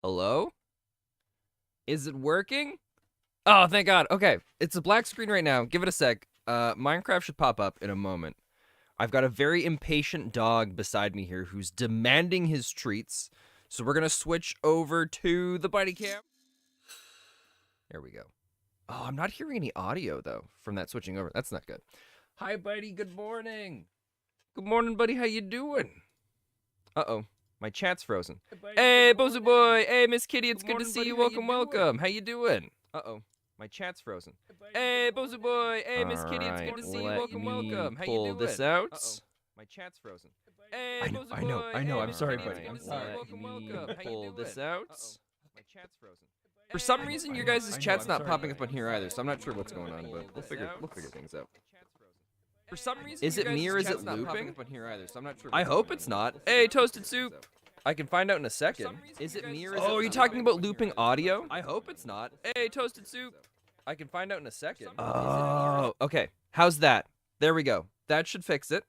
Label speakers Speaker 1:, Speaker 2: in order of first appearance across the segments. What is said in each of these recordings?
Speaker 1: Hello? Is it working? Oh, thank God. Okay, it's a black screen right now. Give it a sec. Minecraft should pop up in a moment. I've got a very impatient dog beside me here who's demanding his treats. So we're gonna switch over to the buddy cam. There we go. Oh, I'm not hearing any audio though from that switching over. That's not good. Hi, buddy. Good morning. Good morning, buddy. How you doing? Uh-oh. My chat's frozen. Hey, Bozo Boy. Hey, Miss Kitty. It's good to see you. Welcome, welcome. How you doing? Uh-oh. My chat's frozen. Hey, Bozo Boy. Hey, Miss Kitty. It's good to see you. Welcome, welcome. How you doing? Pull this out. Uh-oh. My chat's frozen. Hey,
Speaker 2: I know. I'm sorry, buddy. I'm sorry.
Speaker 1: Welcome, welcome. Pull this out. My chat's frozen. For some reason, your guys' chat's not popping up on here either, so I'm not sure what's going on, but we'll figure things out. For some reason, is it me or is it looping? I hope it's not. Hey, Toasted Soup. I can find out in a second. Is it me or is it? Oh, are you talking about looping audio? I hope it's not. Hey, Toasted Soup. I can find out in a second. Oh, okay. How's that? There we go. That should fix it.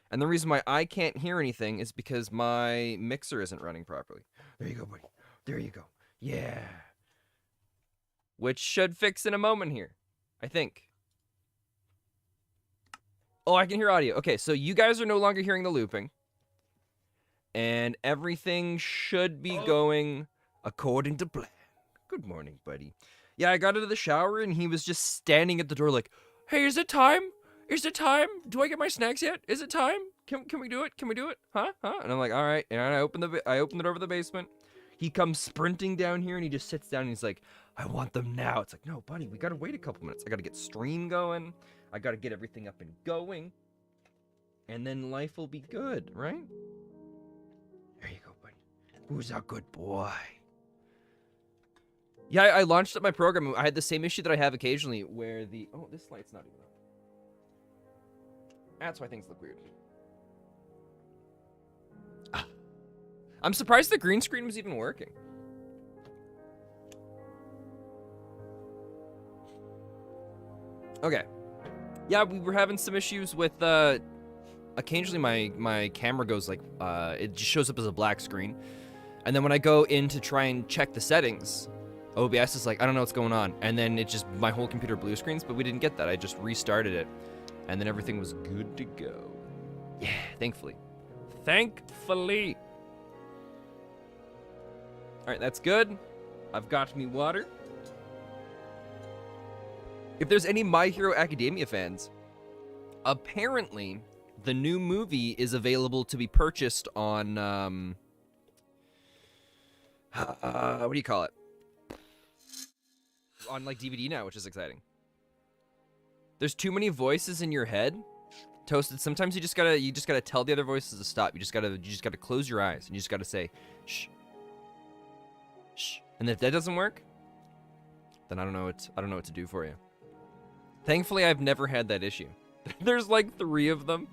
Speaker 1: And the reason why I can't hear anything is because my mixer isn't running properly. There you go, buddy. There you go. Yeah. Which should fix in a moment here, I think. Oh, I can hear audio. Okay, so you guys are no longer hearing the looping. And everything should be going according to plan. Good morning, buddy. Yeah, I got out of the shower and he was just standing at the door like, hey, is it time? Is it time? Do I get my snacks yet? Is it time? Can we do it? Can we do it? Huh? And I'm like, all right. And I opened the door of the basement. He comes sprinting down here and he just sits down and he's like, I want them now. It's like, no, buddy, we gotta wait a couple minutes. I gotta get stream going. I gotta get everything up and going. And then life will be good, right? There you go, buddy. Who's a good boy? Yeah, I launched up my program. I had the same issue that I have occasionally where the... Oh, this light's not even on. That's why things look weird. I'm surprised the green screen was even working. Okay. Yeah, we were having some issues with, occasionally my camera goes like, it just shows up as a black screen. And then when I go in to try and check the settings, OBS is like, I don't know what's going on. And then it just, my whole computer blue screens, but we didn't get that. I just restarted it. And then everything was good to go. Yeah, thankfully. Thankfully. All right, that's good. I've got me water. If there's any My Hero Academia fans, apparently the new movie is available to be purchased on, what do you call it? On like DVD now, which is exciting. There's too many voices in your head. Toasted, sometimes you just gotta tell the other voices to stop. You just gotta close your eyes and you just gotta say, shh. Shh. And if that doesn't work, then I don't know what to do for you. Thankfully, I've never had that issue. There's like 3 of them.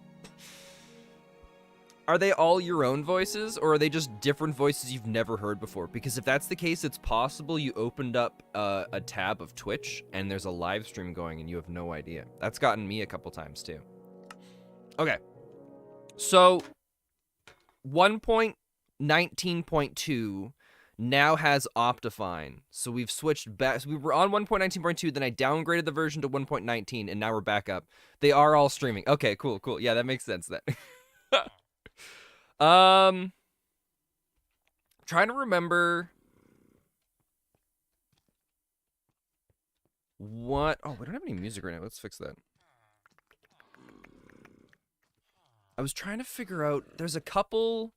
Speaker 1: Are they all your own voices, or are they just different voices you've never heard before? Because if that's the case, it's possible you opened up a tab of Twitch, and there's a live stream going, and you have no idea. That's gotten me a couple times, too. Okay. So, 1.19.2 now has Optifine. So we've switched back. So we were on 1.19.2, then I downgraded the version to 1.19, and now we're back up. They are all streaming. Okay, cool. Yeah, that makes sense then. Trying to remember what... Oh, we don't have any music right now. Let's fix that. I was trying to figure out... There's a couple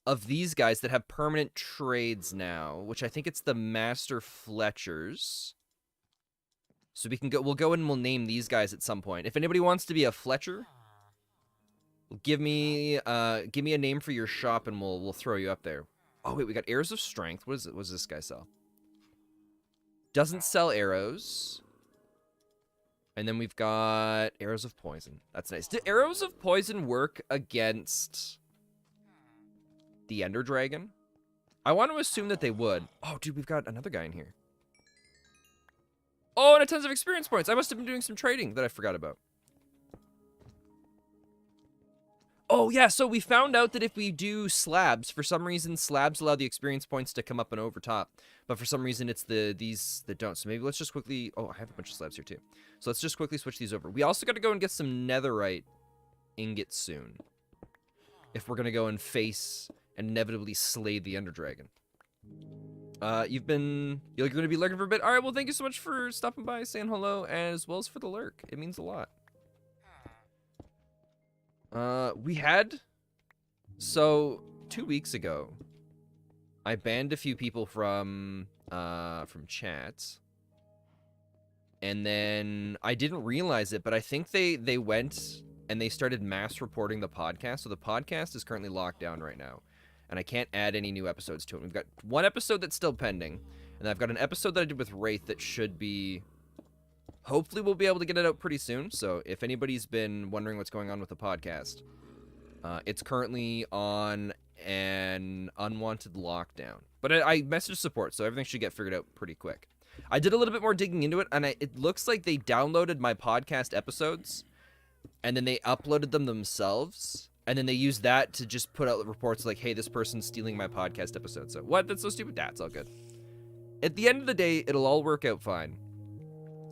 Speaker 1: of these guys that have permanent trades now, which I think it's the Master Fletchers. So we'll go and we'll name these guys at some point. If anybody wants to be a Fletcher, give me a name for your shop and we'll throw you up there. Oh wait, we got Arrows of Strength. What does this guy sell? Doesn't sell arrows. And then we've got Arrows of Poison. That's nice. Do Arrows of Poison work against the Ender Dragon? I want to assume that they would. Oh, dude, we've got another guy in here. Oh, and a tons of experience points. I must have been doing some trading that I forgot about. Oh, yeah, so we found out that if we do slabs, for some reason, slabs allow the experience points to come up and over top. But for some reason, it's these that don't. So maybe let's just quickly... Oh, I have a bunch of slabs here, too. So let's just quickly switch these over. We also got to go and get some netherite ingots soon. If we're going to go and face and inevitably slay the Ender Dragon. You're going to be lurking for a bit? All right, well, thank you so much for stopping by, saying hello, as well as for the lurk. It means a lot. So 2 weeks ago, I banned a few people from chat. And then I didn't realize it, but I think they went and they started mass reporting the podcast. So the podcast is currently locked down right now. And I can't add any new episodes to it. We've got one episode that's still pending. And I've got an episode that I did with Wraith that should be... Hopefully we'll be able to get it out pretty soon. So if anybody's been wondering what's going on with the podcast, it's currently on an unwanted lockdown. But I messaged support, so everything should get figured out pretty quick. I did a little bit more digging into it, and it looks like they downloaded my podcast episodes, and then they uploaded them themselves, and then they used that to just put out reports like, hey, this person's stealing my podcast episode. So, what? That's so stupid? That's all good. At the end of the day, it'll all work out fine.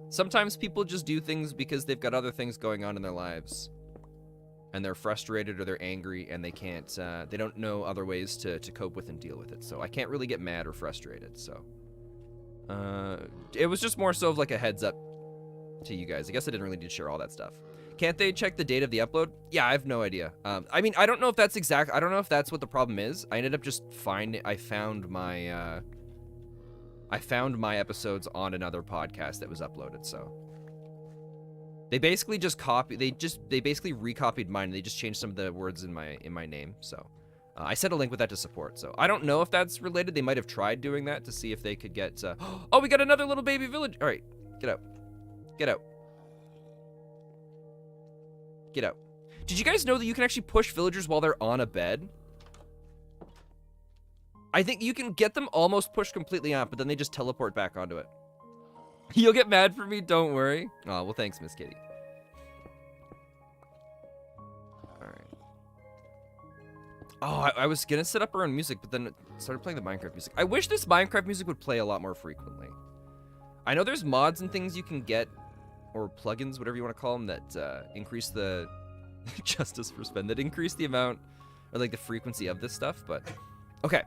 Speaker 1: Sometimes people just do things because they've got other things going on in their lives. And they're frustrated or they're angry and they can't, they don't know other ways to cope with and deal with it. So I can't really get mad or frustrated, so. It was just more so of like a heads up to you guys. I guess I didn't really need to share all that stuff. Can't they check the date of the upload? Yeah, I have no idea. I mean, I don't know if that's I don't know if that's what the problem is. I ended up just I found my episodes on another podcast that was uploaded, so. They basically just they basically recopied mine, and they just changed some of the words in my name, so. I sent a link with that to support, so. I don't know if that's related. They might have tried doing that to see if they could get, oh, we got another little baby village. All right, get out. Get out. Get out. Did you guys know that you can actually push villagers while they're on a bed? I think you can get them almost pushed completely on, but then they just teleport back onto it. You'll get mad for me, don't worry. Oh, well, thanks, Miss Kitty. Alright. Oh, I was gonna set up our own music, but then it started playing the Minecraft music. I wish this Minecraft music would play a lot more frequently. I know there's mods and things you can get, or plugins, whatever you want to call them, that increase the... Justice for spend, that increase the amount, or like the frequency of this stuff, but... Okay.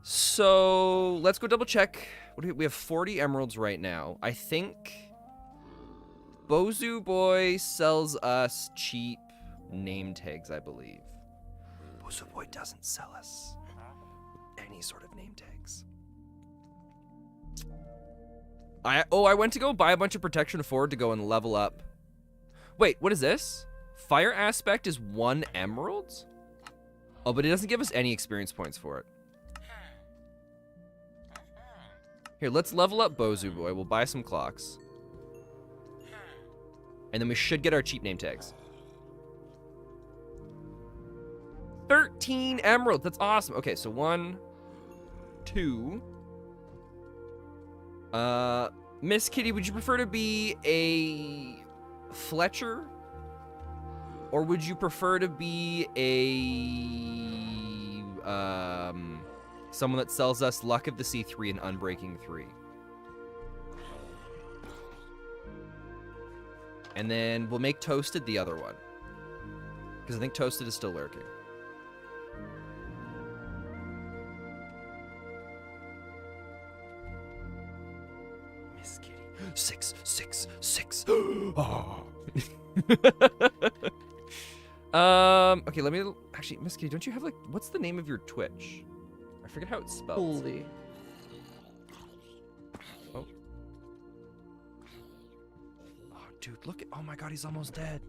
Speaker 1: So, let's go double check. We have 40 emeralds right now. I think Bozu Boy sells us cheap name tags, I believe. Bozu Boy doesn't sell us any sort of name tags. I went to go buy a bunch of protection forward to go and level up. Wait, what is this? Fire aspect is 1 emerald? Oh, but it doesn't give us any experience points for it. Here, let's level up Bozu Boy. We'll buy some clocks. And then we should get our cheap name tags. 13 emeralds. That's awesome. Okay, so 1, 2. Miss Kitty, would you prefer to be a Fletcher? Or would you prefer to be a someone that sells us Luck of the Sea 3 and Unbreaking 3? And then we'll make Toasted the other one. Because I think Toasted is still lurking. Miss Kitty. 6, 6, 6. Oh. Okay, let me... Actually, Miss Kitty, don't you have, like... What's the name of your Twitch? I forget how it's spelled.
Speaker 3: Holy.
Speaker 1: Oh. Oh, dude, look at... Oh my god, he's almost dead.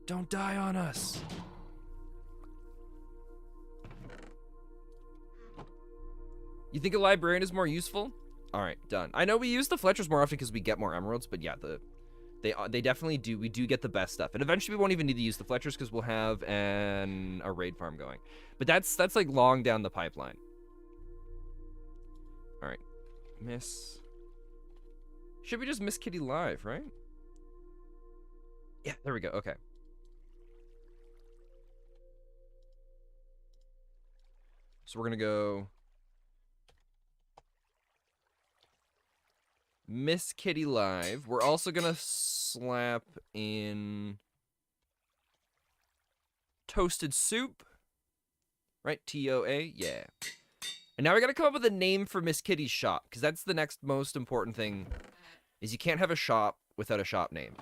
Speaker 1: Don't die on us. You think a librarian is more useful? Alright, done. I know we use the Fletchers more often because we get more emeralds, but yeah, they definitely do. We do get the best stuff. And eventually we won't even need to use the Fletchers because we'll have a raid farm going. But that's like long down the pipeline. Alright. Miss... Should we just Miss Kitty live, right? Yeah, there we go. Okay. So we're gonna go Miss Kitty Live. We're also gonna slap in Toasted Soup. Right? TOA? Yeah. And now we gotta come up with a name for Miss Kitty's shop, because that's the next most important thing, is you can't have a shop without a shop name.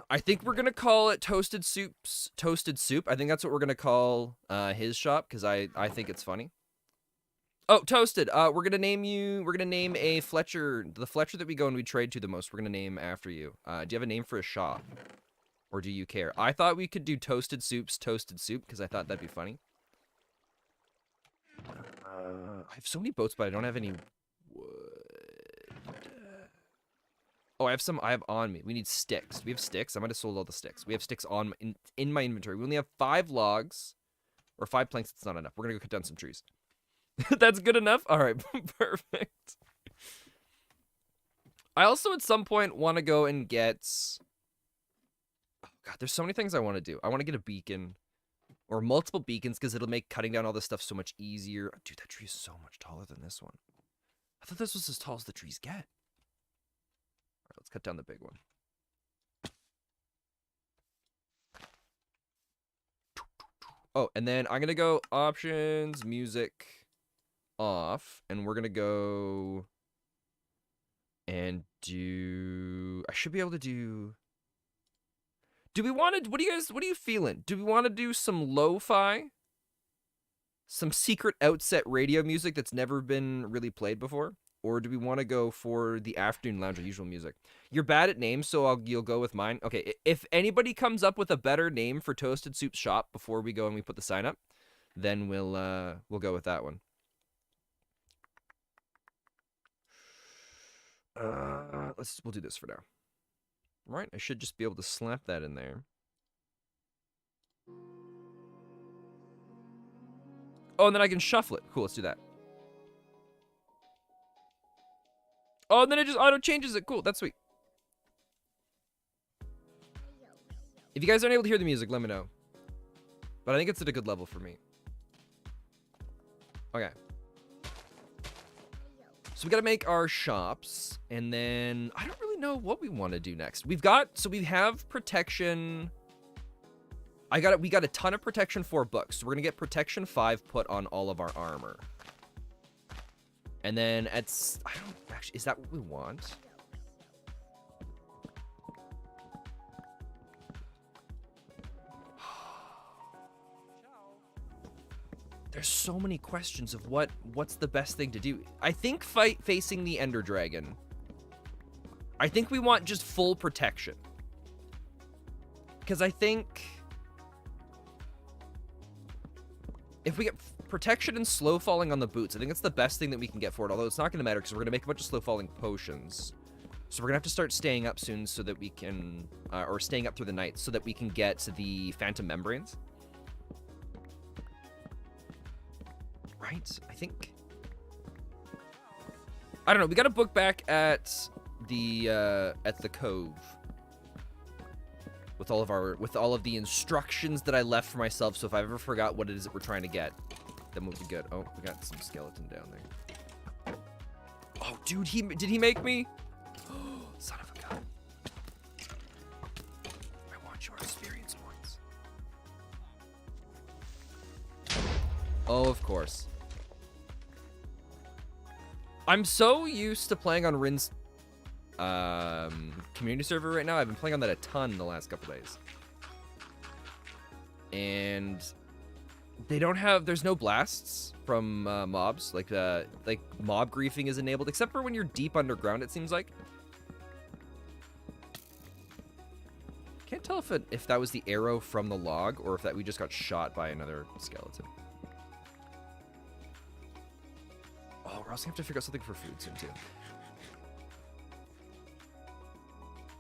Speaker 1: I think we're gonna call it Toasted Soup's Toasted Soup. I think that's what we're gonna call his shop, because I think it's funny. Oh, Toasted. We're gonna name a Fletcher, the Fletcher that we go and we trade to the most. We're gonna name after you. Do you have a name for a shop, or do you care? I thought we could do Toasted Soup's Toasted Soup because I thought that'd be funny. I have so many boats, but I don't have any wood. Oh, I have on me. We need sticks. Do we have sticks? I might have sold all the sticks. We have sticks in my inventory. We only have 5 logs, or 5 planks. It's not enough. We're gonna go cut down some trees. That's good enough? All right, perfect. I also at some point want to go and get... Oh, God, there's so many things I want to do. I want to get a beacon, or multiple beacons, because it'll make cutting down all this stuff so much easier. Dude, that tree is so much taller than this one. I thought this was as tall as the trees get. All right, let's cut down the big one. Oh, and then I'm going to go options, music... off, and we're gonna go and do... I should be able to do... Do we want to... What are you feeling? Do we want to do some lo-fi? Some secret outset radio music that's never been really played before? Or do we want to go for the afternoon lounge or usual music? You're bad at names, so you'll go with mine. Okay, if anybody comes up with a better name for Toasted Soup's shop before we go and we put the sign up, then we'll go with that one. We'll do this for now. Right, I should just be able to slap that in there. Oh, and then I can shuffle it. Cool, let's do that. Oh, and then it just auto changes it. Cool, that's sweet. If you guys aren't able to hear the music, let me know. But I think it's at a good level for me. Okay. So we gotta make our shops, and then I don't really know what we want to do next. We have protection. We got a ton of protection 4 books. So we're gonna get protection 5 put on all of our armor. And then is that what we want? There's so many questions of what's the best thing to do. I think facing the Ender Dragon. I think we want just full protection. Because I think if we get protection and slow falling on the boots, I think that's the best thing that we can get for it. Although it's not going to matter because we're going to make a bunch of slow falling potions. So we're going to have to start staying up soon so that we can, or staying up through the night so that we can get the Phantom Membranes. Right? I think. I don't know. We got to book back at the cove with all of the instructions that I left for myself. So if I ever forgot what it is that we're trying to get, then we'll be good. Oh, we got some skeleton down there. Oh, dude, did he make me? Oh, son of a gun! I want your experience points. Oh, of course. I'm so used to playing on Rin's community server right now. I've been playing on that a ton the last couple days. And there's no blasts from mobs. Like mob griefing is enabled, except for when you're deep underground, it seems like. Can't tell if that was the arrow from the log or if that we just got shot by another skeleton. Oh, we're also gonna have to figure out something for food soon, too.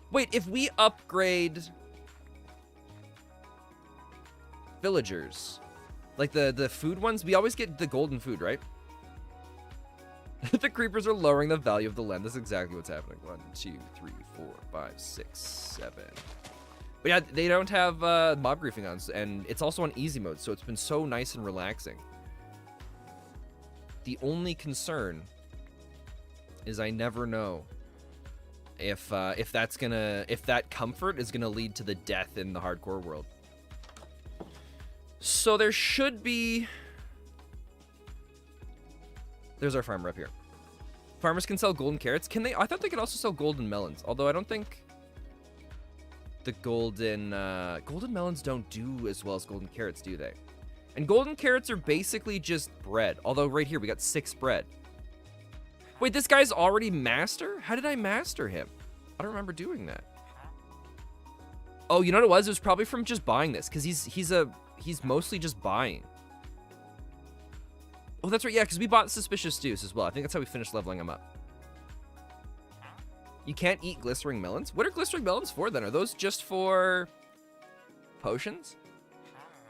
Speaker 1: Wait, if we upgrade villagers, like the food ones, we always get the golden food, right? The creepers are lowering the value of the land. That's exactly what's happening. 1, 2, 3, 4, 5, 6, 7. But yeah, they don't have mob griefing on, and it's also on easy mode, so it's been so nice and relaxing. The only concern is I never know if that comfort is gonna lead to the death in the hardcore world. So there should be. There's our farmer up here. Farmers can sell golden carrots. Can they? I thought they could also sell golden melons, although I don't think the golden melons don't do as well as golden carrots, do they? And golden carrots are basically just bread. Although right here we got 6 bread. Wait, this guy's already master? How did I master him? I don't remember doing that. Oh, you know what it was? It was probably from just buying this, because he's mostly just buying. Oh, that's right. Yeah, because we bought suspicious stews as well. I think that's how we finished leveling him up. You can't eat glistering melons? What are glistering melons for then? Are those just for potions?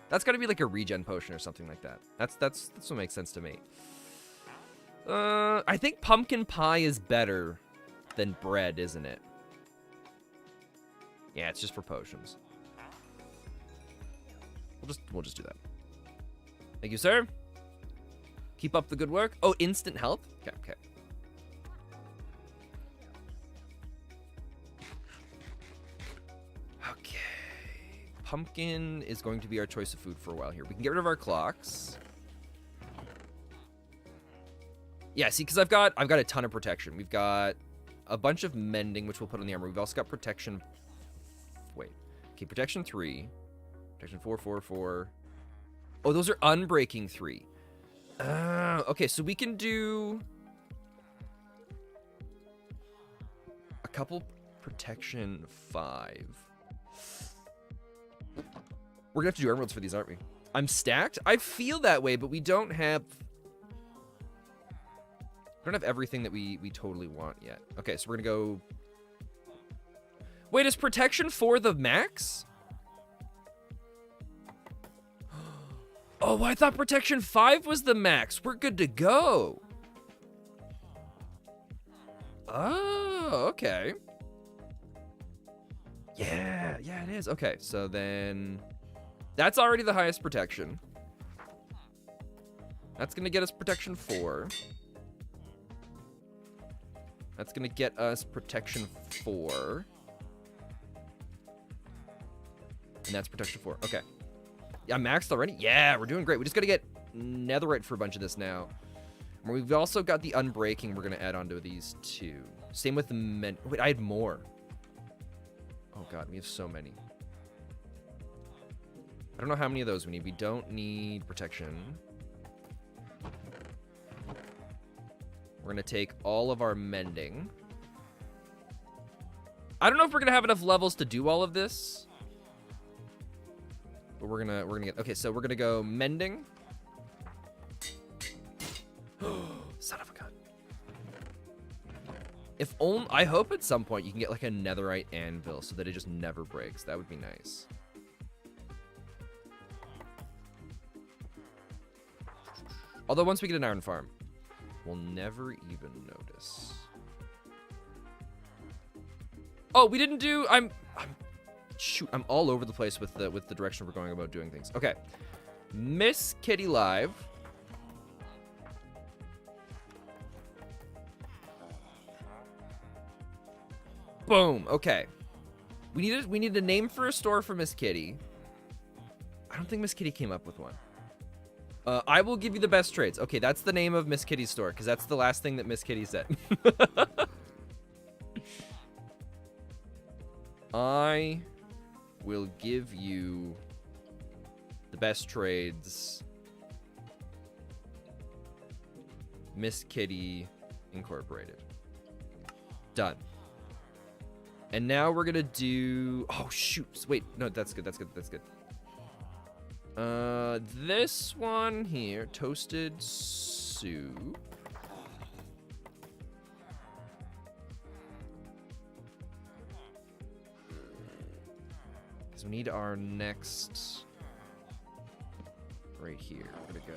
Speaker 1: That's got to be like a regen potion or something like that. That's what makes sense to me. I think pumpkin pie is better than bread, isn't it? Yeah, it's just for potions. We'll just do that. Thank you, sir. Keep up the good work. Oh, instant health? Okay. Okay. Pumpkin is going to be our choice of food for a while here. We can get rid of our clocks. Yeah, see, because I've got a ton of protection. We've got a bunch of mending, which we'll put on the armor. We've also got protection. Wait. Okay, protection 3. Protection 4, 4, 4. Oh, those are unbreaking 3. Okay, so we can do a couple protection 5. We're gonna have to do emeralds for these, aren't we? I'm stacked? I feel that way, but we don't have everything that we totally want yet. Okay, so we're gonna go. Wait, is protection 4 the max? Oh, I thought protection 5 was the max. We're good to go. Oh, okay. Yeah, it is. Okay, so then that's already the highest protection. That's gonna get us protection 4. That's gonna get us protection 4. And that's protection 4. Okay. Yeah, maxed already? Yeah, we're doing great. We just gotta get netherite for a bunch of this now. We've also got the unbreaking we're gonna add onto these 2. Same with the wait, I had more. Oh god, we have so many. I don't know how many of those we need. We don't need protection. We're gonna take all of our mending. I don't know if we're gonna have enough levels to do all of this. But we're gonna get, okay, so we're gonna go mending. Son of a gun. If only, I hope at some point you can get like a netherite anvil so that it just never breaks. That would be nice. Although once we get an iron farm, we'll never even notice. Oh, we didn't do, shoot, I'm all over the place with the direction we're going about doing things. Okay. Miss Kitty Live. Boom. Okay. We need a name for a store for Miss Kitty. I don't think Miss Kitty came up with one. I will give you the best trades. Okay, that's the name of Miss Kitty's store, because that's the last thing that Miss Kitty said. I will give you the best trades. Miss Kitty Incorporated. Done. And now we're gonna do, oh shoot, wait, no, that's good. This one here, toasted soup. Because we need our next, right here, we're gonna go.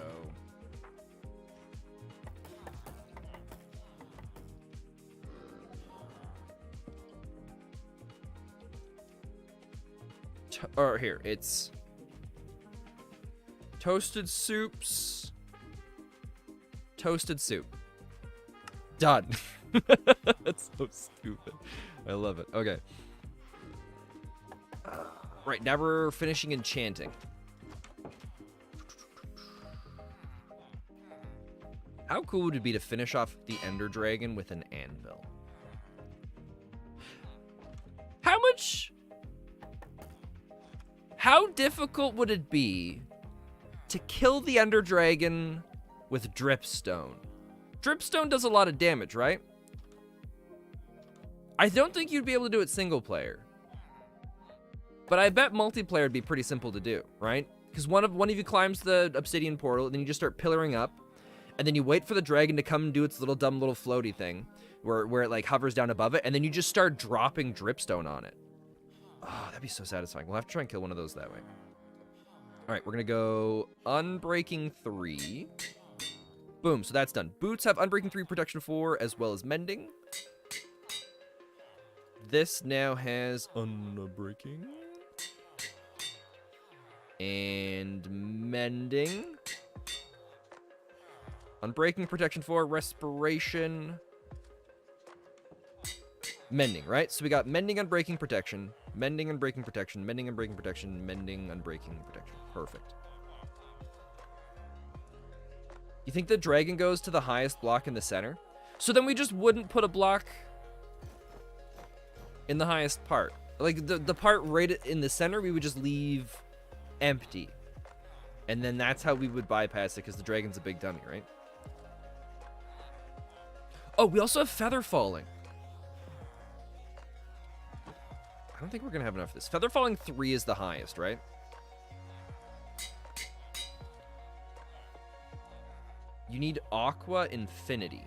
Speaker 1: or here, it's toasted soups, toasted soup. Done. That's so stupid. I love it. Okay. Right, now we're finishing enchanting. How cool would it be to finish off the Ender Dragon with an anvil? How difficult would it be to kill the Ender Dragon with dripstone? Dripstone does a lot of damage, right? I don't think you'd be able to do it single player. But I bet multiplayer would be pretty simple to do, right? Because one of you climbs the obsidian portal, and then you just start pillaring up, and then you wait for the dragon to come and do its little dumb little floaty thing, where it like hovers down above it, and then you just start dropping dripstone on it. Oh, that'd be so satisfying. We'll have to try and kill one of those that way. All right, we're gonna go Unbreaking 3. Boom, so that's done. Boots have Unbreaking 3, Protection 4, as well as Mending. This now has Unbreaking and Mending. Unbreaking, Protection 4, Respiration, Mending, right? So we got Mending, Unbreaking, Protection, Mending, Unbreaking, Protection, Mending, Unbreaking, Protection, Mending, Unbreaking, Protection. Perfect. You think the dragon goes to the highest block in the center? So then we just wouldn't put a block in the highest part. Like the part right in the center, we would just leave empty. And then that's how we would bypass it, because the dragon's a big dummy, right? Oh, we also have feather falling. I don't think we're gonna have enough of this. Feather falling 3 is the highest, right? You need Aqua Infinity.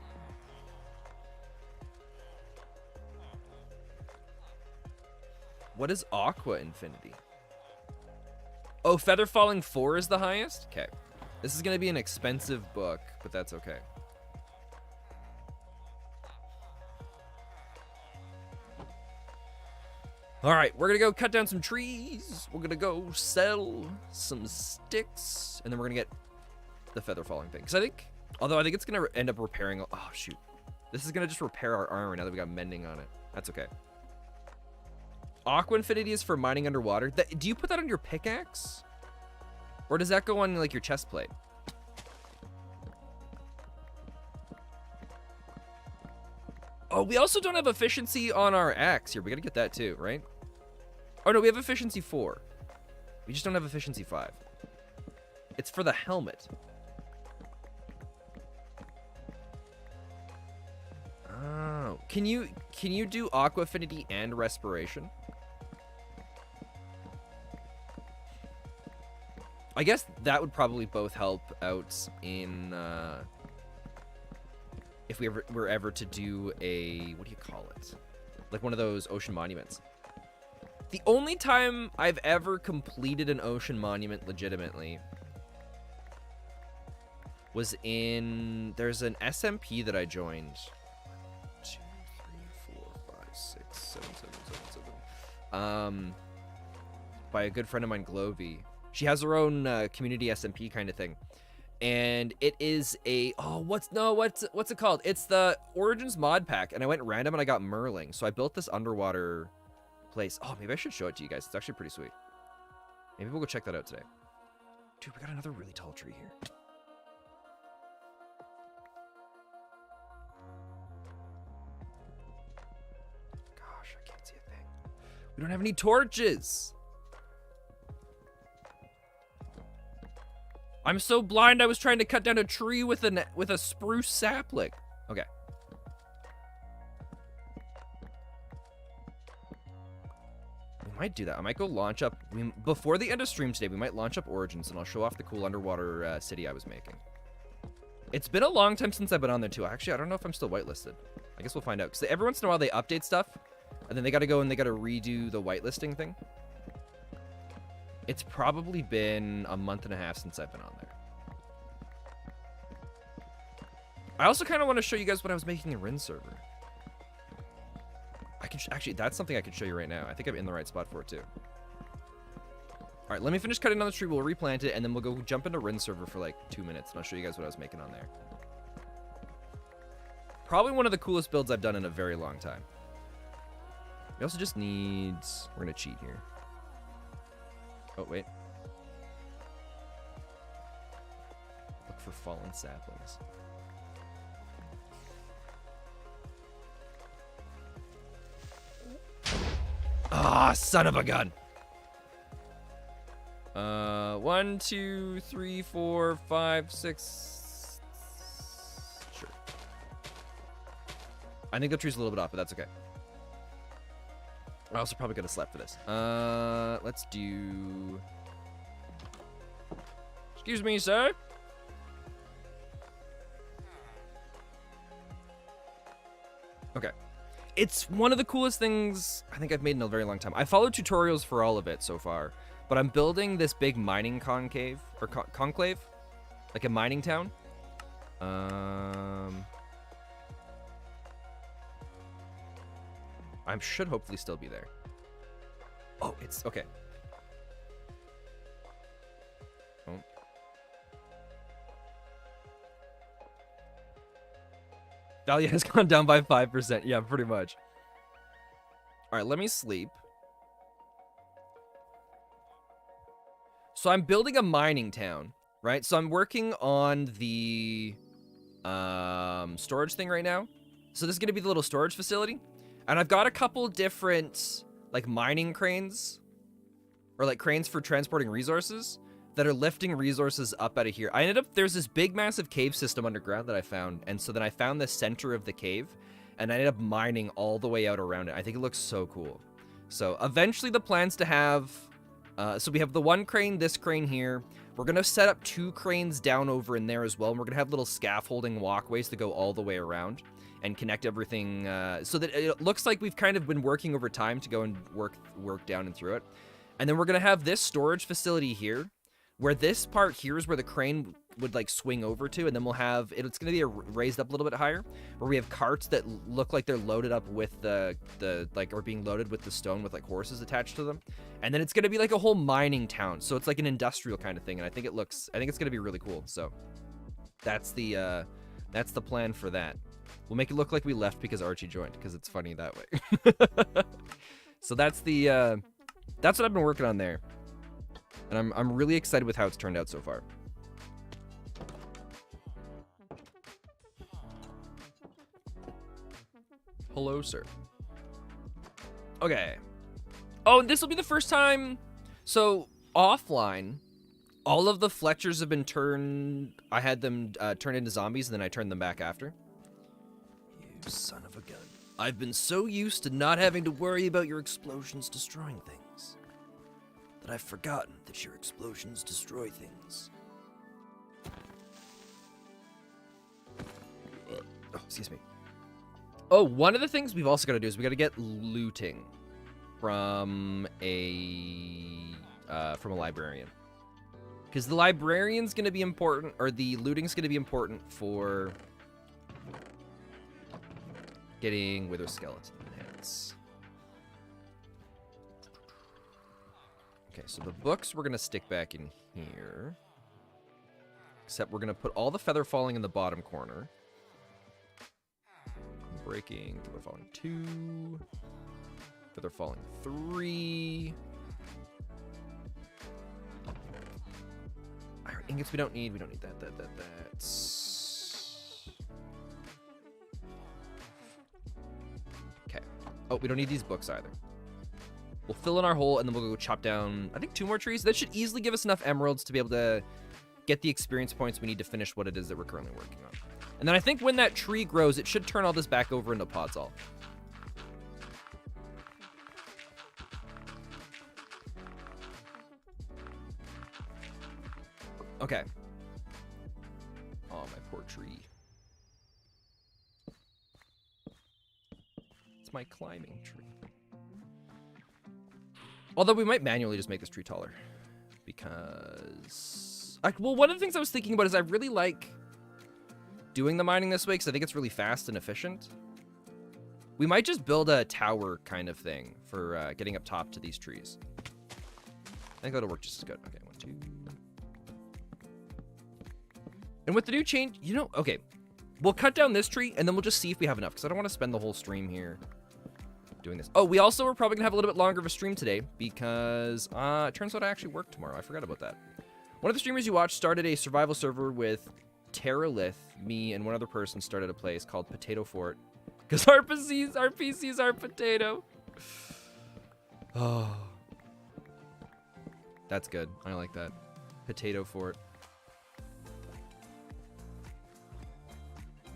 Speaker 1: What is Aqua Infinity? Oh, Feather Falling 4 is the highest? Okay. This is going to be an expensive book, but that's okay. All right, we're going to go cut down some trees. We're going to go sell some sticks, and then we're going to get the Feather Falling thing. Because I think, although I think it's going to end up repairing. Oh, shoot. This is going to just repair our armor now that we got Mending on it. That's okay. Aqua Infinity is for mining underwater. Do you put that on your pickaxe? Or does that go on, like, your chest plate? Oh, we also don't have efficiency on our axe here. We gotta get that too, right? Oh, no, we have efficiency 4. We just don't have efficiency 5. It's for the helmet. Oh, can you do Aqua Affinity and Respiration? I guess that would probably both help out in if we were ever to do a, what do you call it? Like one of those ocean monuments. The only time I've ever completed an ocean monument legitimately was in, there's an SMP that I joined. 2, 3, 4, 5, 6, 7, 7, 7, 7. By a good friend of mine, Glovey. She has her own community SMP kind of thing. And it is a, oh, what's it called? It's the Origins mod pack. And I went random and I got Merling. So I built this underwater place. Oh, maybe I should show it to you guys. It's actually pretty sweet. Maybe we'll go check that out today. Dude, we got another really tall tree here. Gosh, I can't see a thing. We don't have any torches. I'm so blind, I was trying to cut down a tree with a spruce sapling. Okay. We might do that. I might go launch up, before the end of stream today, we might launch up Origins, and I'll show off the cool underwater city I was making. It's been a long time since I've been on there, too. Actually, I don't know if I'm still whitelisted. I guess we'll find out. Because every once in a while, they update stuff, and then they got to go and they got to redo the whitelisting thing. It's probably been a month and a half since I've been on there. I also kind of want to show you guys what I was making in Rin server. I can actually, that's something I can show you right now. I think I'm in the right spot for it too. right, let me finish cutting down the tree. We'll replant it, and then we'll go jump into Rin server for like 2 minutes, and I'll show you guys what I was making on there. Probably one of the coolest builds I've done in a very long time. We also just need... We're going to cheat here. Oh, wait. Look for fallen saplings. Ah, son of a gun. 1, 2, 3, 4, 5, 6. Sure. I think the tree's a little bit off, but that's okay. I also probably could have slept for this. Let's do... Excuse me, sir. Okay. It's one of the coolest things I think I've made in a very long time. I followed tutorials for all of it so far, but I'm building this big mining conclave, like a mining town. I should hopefully still be there. Oh, it's okay. Oh. Value has gone down by 5%. Yeah, pretty much. All right, let me sleep. So I'm building a mining town, right? So I'm working on the storage thing right now. So this is going to be the little storage facility. And I've got a couple different like mining cranes or like cranes for transporting resources that are lifting resources up out of here. There's this big massive cave system underground that I found. And so then I found the center of the cave and I ended up mining all the way out around it. I think it looks so cool. So eventually the plan's to have, so we have the one crane, this crane here. We're going to set up 2 cranes down over in there as well. And we're going to have little scaffolding walkways to go all the way around and connect everything so that it looks like we've kind of been working over time to go and work down and through it. And then we're going to have this storage facility here, where this part here is where the crane would like swing over to, and then we'll have, it's going to be raised up a little bit higher, where we have carts that look like they're loaded up with the like, or being loaded with the stone with like horses attached to them. And then it's going to be like a whole mining town. So it's like an industrial kind of thing. And I think it's going to be really cool. So that's the plan for that. We'll make it look like we left because Archie joined, because it's funny that way. So that's what I've been working on there. And I'm really excited with how it's turned out so far. Hello, sir. Okay. Oh, and this will be the first time. So offline, all of the Fletchers have been turned. I had them turned into zombies, and then I turned them back after. You son of a gun. I've been so used to not having to worry about your explosions destroying things that I've forgotten that your explosions destroy things. Oh, excuse me. Oh, one of the things we've also got to do is we got to get looting from a librarian, because the librarian's going to be important, or the looting's going to be important for getting wither skeleton heads. Okay, so the books we're going to stick back in here. Except we're going to put all the feather falling in the bottom corner. Breaking, feather falling 2. Feather falling 3. Iron ingots we don't need. We don't need that. That's... Okay. Oh, we don't need these books either. We'll fill in our hole, and then we'll go chop down, I think, 2 more trees. That should easily give us enough emeralds to be able to get the experience points we need to finish what it is that we're currently working on. And then I think when that tree grows, it should turn all this back over into pods all. Okay. Oh, my poor tree. It's my climbing tree. Although we might manually just make this tree taller. Because... well, one of the things I was thinking about is I really like doing the mining this way because I think it's really fast and efficient. We might just build a tower kind of thing for getting up top to these trees. think that'll work just as good. Okay, 1, 2. And with the new change, you know, okay. We'll cut down this tree, and then we'll just see if we have enough, because I don't want to spend the whole stream here doing this. Oh, we also are probably going to have a little bit longer of a stream today, because it turns out I actually work tomorrow. I forgot about that. One of the streamers you watched started a survival server with Terralith. Me and one other person started a place called Potato Fort, because our PCs are potato. Oh. That's good. I like that. Potato Fort.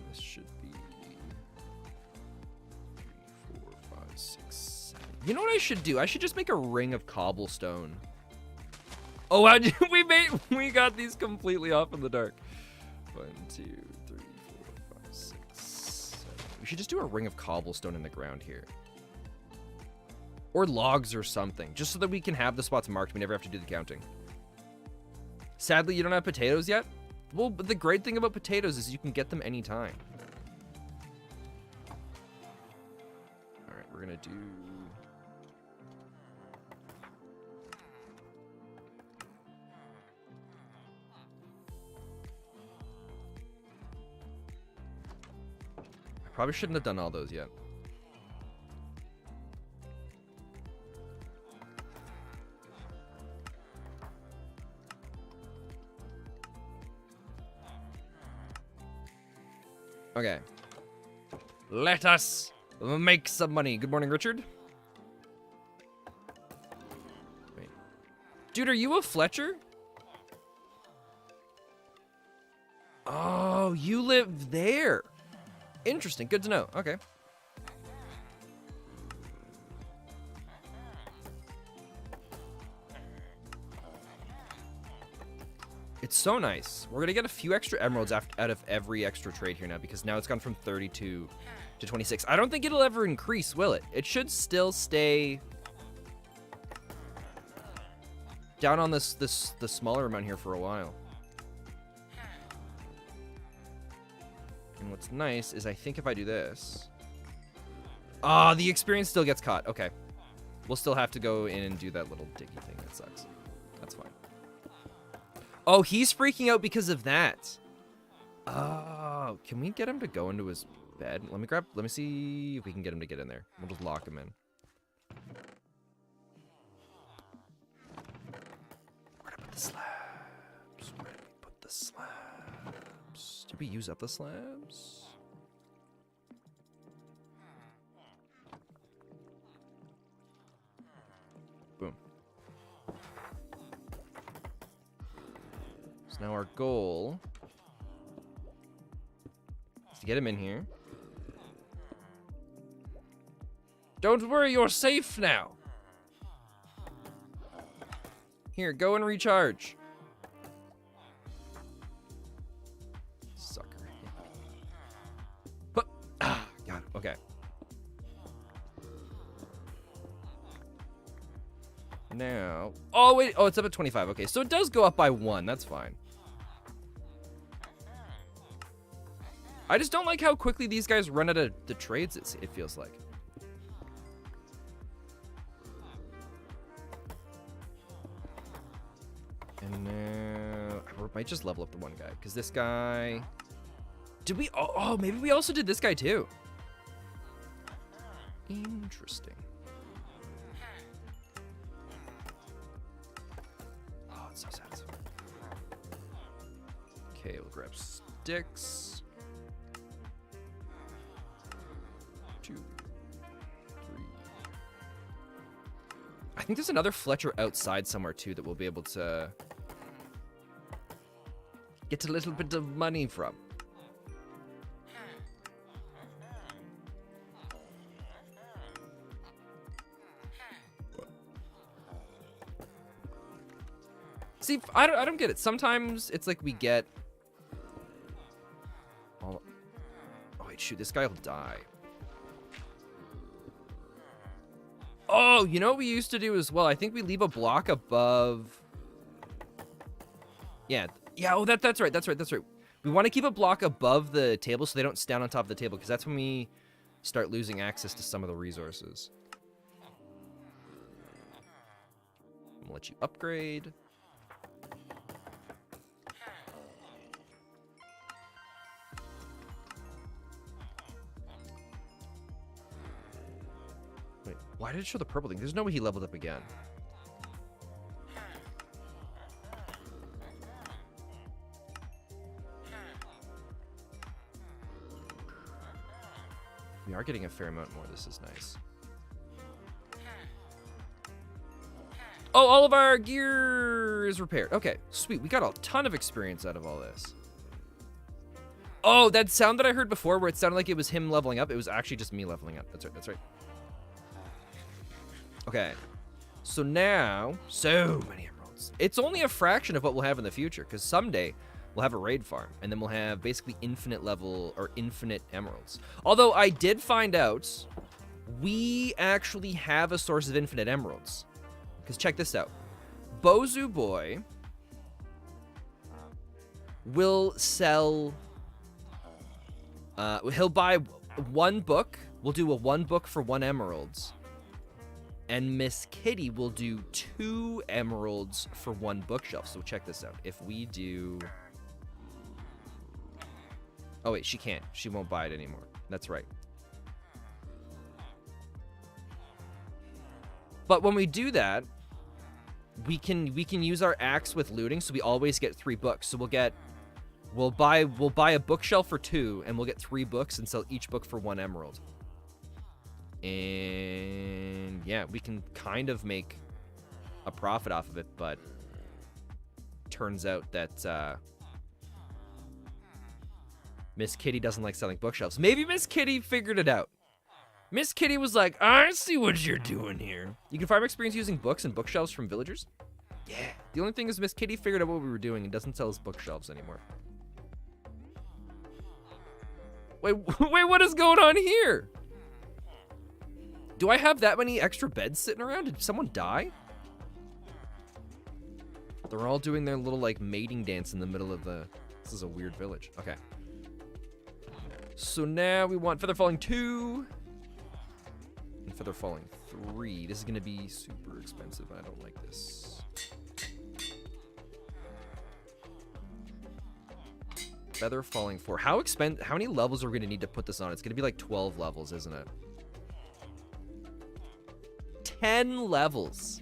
Speaker 1: This should be 3, 4, 5, 6, 7. You know what I should do? I should just make a ring of cobblestone. Oh, we got these completely off in the dark. 1, 2, 3, 4, 5, 6, 7. We should just do a ring of cobblestone in the ground here. Or logs or something, just so that we can have the spots marked. We never have to do the counting. Sadly, you don't have potatoes yet? Well, but the great thing about potatoes is you can get them anytime. All right, we're gonna do... I probably shouldn't have done all those yet. Okay. Let us make some money. Good morning, Richard. Wait. Dude, are you a Fletcher? Oh, you live there. Interesting. Good to know. Okay. It's so nice. We're gonna get a few extra emeralds out of every extra trade here now, because now it's gone from 32 to 26. I don't think it'll ever increase, will it? It should still stay down on the smaller amount here for a while. And what's nice is I think if I do this... Ah, the experience still gets caught. Okay. We'll still have to go in and do that little dicky thing. That sucks. That's fine. Oh, he's freaking out because of that. Oh, can we get him to go into his bed? Let me see if we can get him to get in there. We'll just lock him in. Where to put the slabs? Where do we put the slabs? Did we use up the slabs? Boom. Now our goal is to get him in here. Don't worry, you're safe now. Here, go and recharge. Sucker. But, got it. Okay. Now, oh wait, oh, it's up at 25. Okay, so it does go up by 1. That's fine. I just don't like how quickly these guys run out of the trades, it feels like. And now, I might just level up the one guy, because this guy... Did we... Oh, maybe we also did this guy too. Interesting. Oh, it's so satisfying. Okay, we'll grab sticks. 2, 3. I think there's another Fletcher outside somewhere too that we'll be able to get a little bit of money from. See, I don't get it. Sometimes it's like we get... Oh wait, shoot, this guy will die. Oh, you know what we used to do as well? I think we leave a block above... Yeah, oh, that's right. We want to keep a block above the table so they don't stand on top of the table, because that's when we start losing access to some of the resources. gonna let you upgrade. Wait, why did it show the purple thing? There's no way he leveled up again. We are getting a fair amount more. This is nice. Oh, all of our gear is repaired. Okay, sweet. We got a ton of experience out of all this. Oh, that sound that I heard before where it sounded like it was him leveling up, it was actually just me leveling up. That's right, that's right. Okay. So now, so many emeralds. It's only a fraction of what we'll have in the future, because someday we'll have a raid farm, and then we'll have basically infinite level, or infinite emeralds. Although I did find out, we actually have a source of infinite emeralds. Because check this out. Bozu Boy will sell, he'll buy one book. We'll do a one book for 1 emerald. And Miss Kitty will do 2 emeralds for 1 bookshelf. So check this out. If we do... Oh wait, she can't. She won't buy it anymore. That's right. But when we do that, we can use our axe with looting, so we always get 3 books. So we'll buy a bookshelf for 2, and we'll get 3 books and sell each book for 1 emerald. And yeah, we can kind of make a profit off of it, but turns out that Miss Kitty doesn't like selling bookshelves. Maybe Miss Kitty figured it out. Miss Kitty was like, I see what you're doing here. You can farm experience using books and bookshelves from villagers. Yeah. The only thing is Miss Kitty figured out what we were doing and doesn't sell us bookshelves anymore. Wait, what is going on here? Do I have that many extra beds sitting around? Did someone die? They're all doing their little, like, mating dance in the middle of the... This is a weird village. Okay. So now we want Feather Falling 2. And Feather Falling 3. This is going to be super expensive. I don't like this. Feather Falling 4. How many levels are we going to need to put this on? It's going to be like 12 levels, isn't it? 10 levels.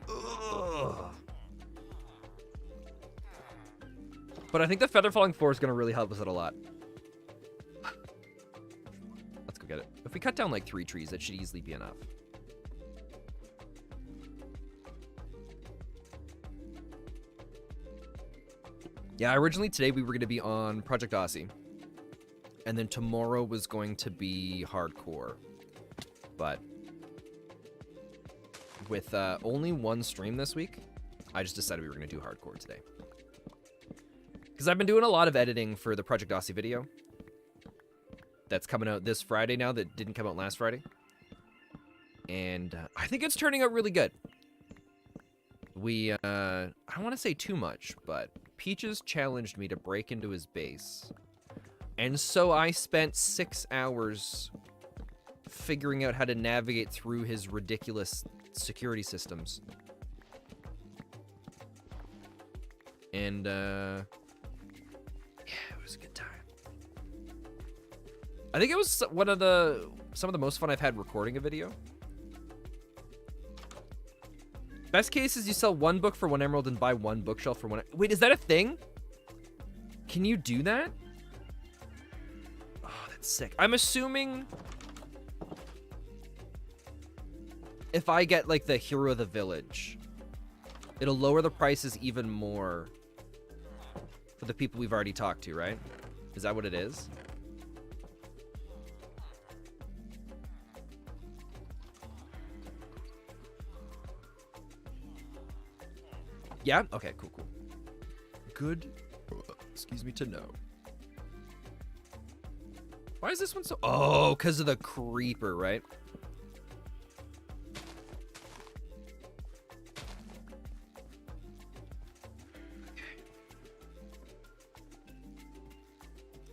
Speaker 1: Ugh. But I think the Feather Falling 4 is going to really help us out a lot. Let's go get it. If we cut down like 3 trees, that should easily be enough. Yeah, originally today we were going to be on Project Aussie. And then tomorrow was going to be hardcore. But with only 1 stream this week, I just decided we were going to do hardcore today. Because I've been doing a lot of editing for the Project Aussie video. That's coming out this Friday now that didn't come out last Friday. And I think it's turning out really good. We, I don't want to say too much, but Peaches challenged me to break into his base. And so I spent 6 hours figuring out how to navigate through his ridiculous security systems. And, yeah, it was a good time. I think it was some of the most fun I've had recording a video. Best case is you sell 1 book for 1 emerald and buy 1 bookshelf for 1. Wait, is that a thing? Can you do that? Oh, that's sick. I'm assuming if I get like the hero of the village, it'll lower the prices even more for the people we've already talked to, right? Is that what it is? Yeah? Okay, cool. Good. Excuse me to know. Why is this one so... Oh, because of the creeper, right?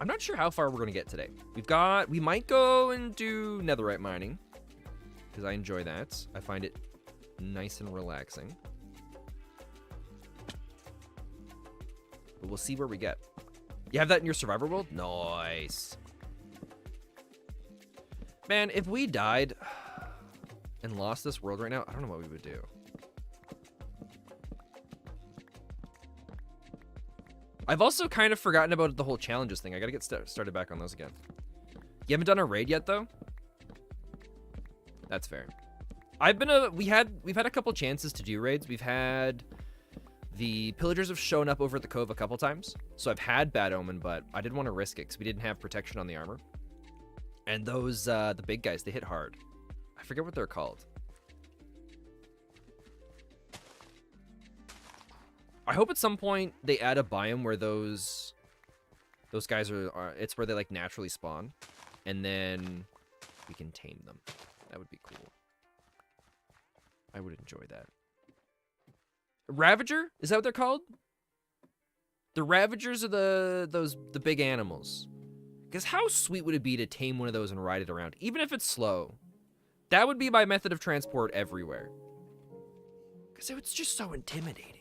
Speaker 1: I'm not sure how far we're going to get today. We might go and do netherite mining. Because I enjoy that. I find it nice and relaxing. but we'll see where we get. You have that in your survivor world? Nice. Man, if we died and lost this world right now, I don't know what we would do. I've also kind of forgotten about the whole challenges thing. I gotta get started back on those again. You haven't done a raid yet, though? That's fair. We've had a couple chances to do raids. We've had the pillagers have shown up over at the cove a couple times, so I've had Bad Omen, but I didn't want to risk it because we didn't have protection on the armor. And those the big guys, they hit hard. I forget what they're called. I hope at some point they add a biome where those guys are it's where they like naturally spawn, and then we can tame them. That would be cool. I would enjoy that. Ravager? Is that what they're called? The Ravagers are the big animals. Because how sweet would it be to tame one of those and ride it around, even if it's slow? That would be my method of transport everywhere. Because it's just so intimidating.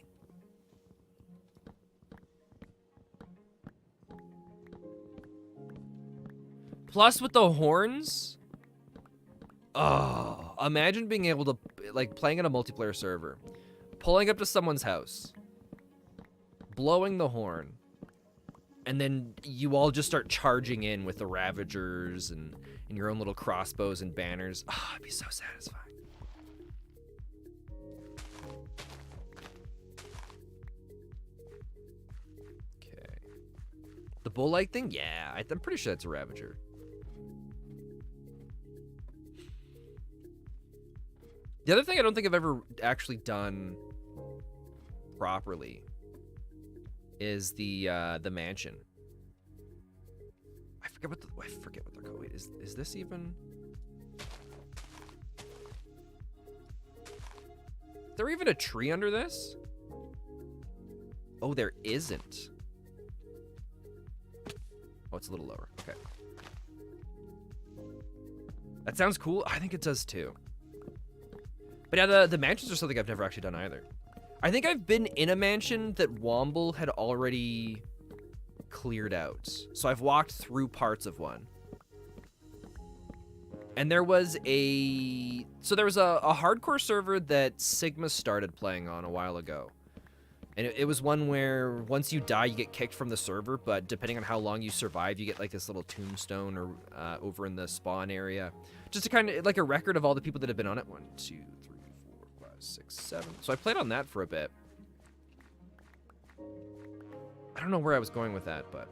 Speaker 1: Plus with the horns. Oh, imagine being able to, like, playing in a multiplayer server, pulling up to someone's house, blowing the horn, and then you all just start charging in with the Ravagers and your own little crossbows and banners. Oh, it'd be so satisfying. Okay. The bull-like thing? Yeah, I'm pretty sure that's a Ravager. The other thing I don't think I've ever actually done properly is the mansion. I forget what they're called. Wait, is this even? Is there even a tree under this? Oh, there isn't. Oh, it's a little lower. Okay. That sounds cool. I think it does too. But yeah, the mansions are something I've never actually done either. I think I've been in a mansion that Womble had already cleared out. So I've walked through parts of one. And there was a hardcore server that Sigma started playing on a while ago. And it was one where once you die, you get kicked from the server, but depending on how long you survive, you get like this little tombstone or over in the spawn area. Just to kind of like a record of all the people that have been on it. 1, 2, 3, 4, 5, 6, 7. So I played on that for a bit. I don't know where I was going with that, but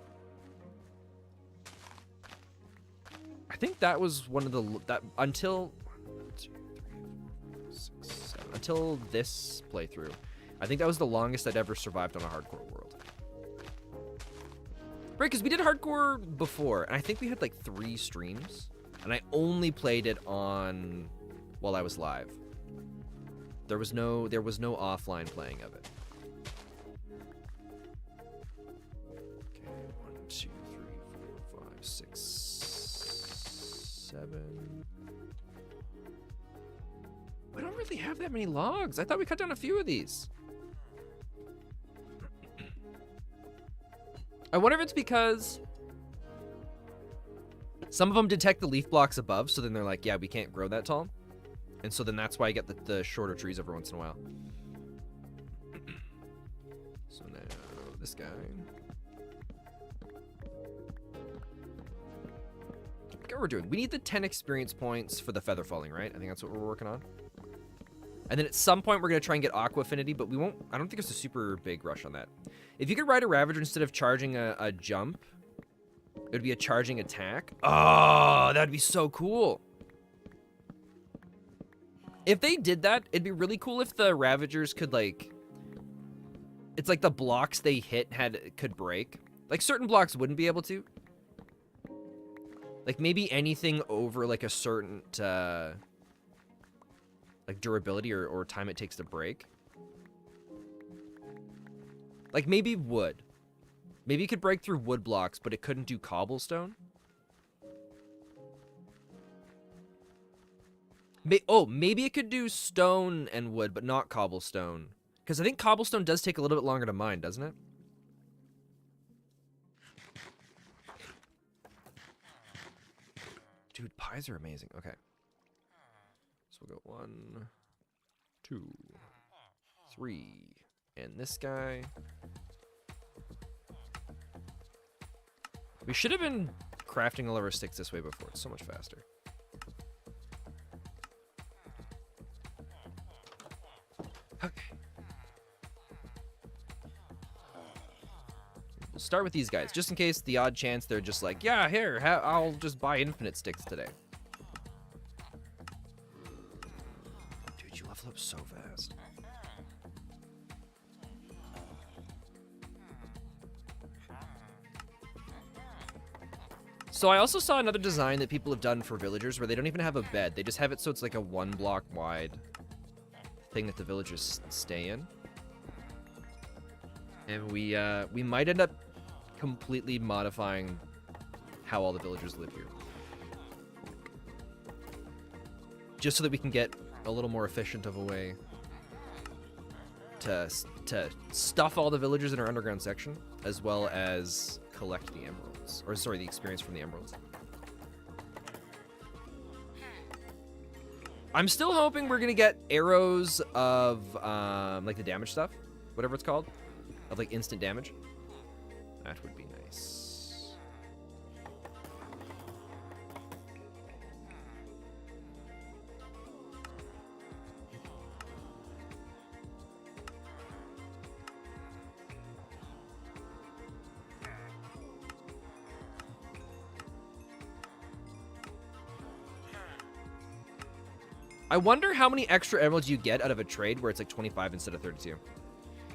Speaker 1: I think that was one of the until 1, 2, 3, 4, 5, 6, 7, until this playthrough. I think that was the longest I'd ever survived on a hardcore world. Right, because we did hardcore before, and I think we had like 3 streams, and I only played it on while I was live. There was no offline playing of it. Okay, 1, 2, 3, 4, 5, 6, 7. We don't really have that many logs. I thought we cut down a few of these. I wonder if it's because some of them detect the leaf blocks above, so then they're like, yeah, we can't grow that tall. And so then that's why you get the shorter trees every once in a while. So now, this guy. I forget what we're doing. We need the 10 experience points for the feather falling, right? I think that's what we're working on. And then at some point, we're going to try and get Aqua Affinity, but we won't. I don't think it's a super big rush on that. If you could ride a Ravager instead of charging a jump, it would be a charging attack. Oh, that'd be so cool. If they did that, it'd be really cool if the Ravagers could, like... It's like the blocks they hit could break. Like, certain blocks wouldn't be able to. Like, maybe anything over, like, a certain... like durability or time it takes to break. Like maybe wood. Maybe it could break through wood blocks, but it couldn't do cobblestone. Maybe it could do stone and wood, but not cobblestone. Because I think cobblestone does take a little bit longer to mine, doesn't it? Dude, pies are amazing. Okay. So we'll go 1, 2, 3. And this guy. We should have been crafting all of our sticks this way before. It's so much faster. Okay. We'll start with these guys, just in case the odd chance they're just like, yeah, here, I'll just buy infinite sticks today. Dude, you level up so fast. So I also saw another design that people have done for villagers where they don't even have a bed. They just have it so it's like a 1 block wide thing that the villagers stay in. And we might end up completely modifying how all the villagers live here. Just so that we can get a little more efficient of a way to stuff all the villagers in our underground section, as well as collect the emeralds. Or sorry, the experience from the emeralds. I'm still hoping we're gonna get arrows of like the damage stuff, whatever it's called, of like instant damage. That would be nice. I wonder how many extra emeralds you get out of a trade where it's like 25 instead of 32.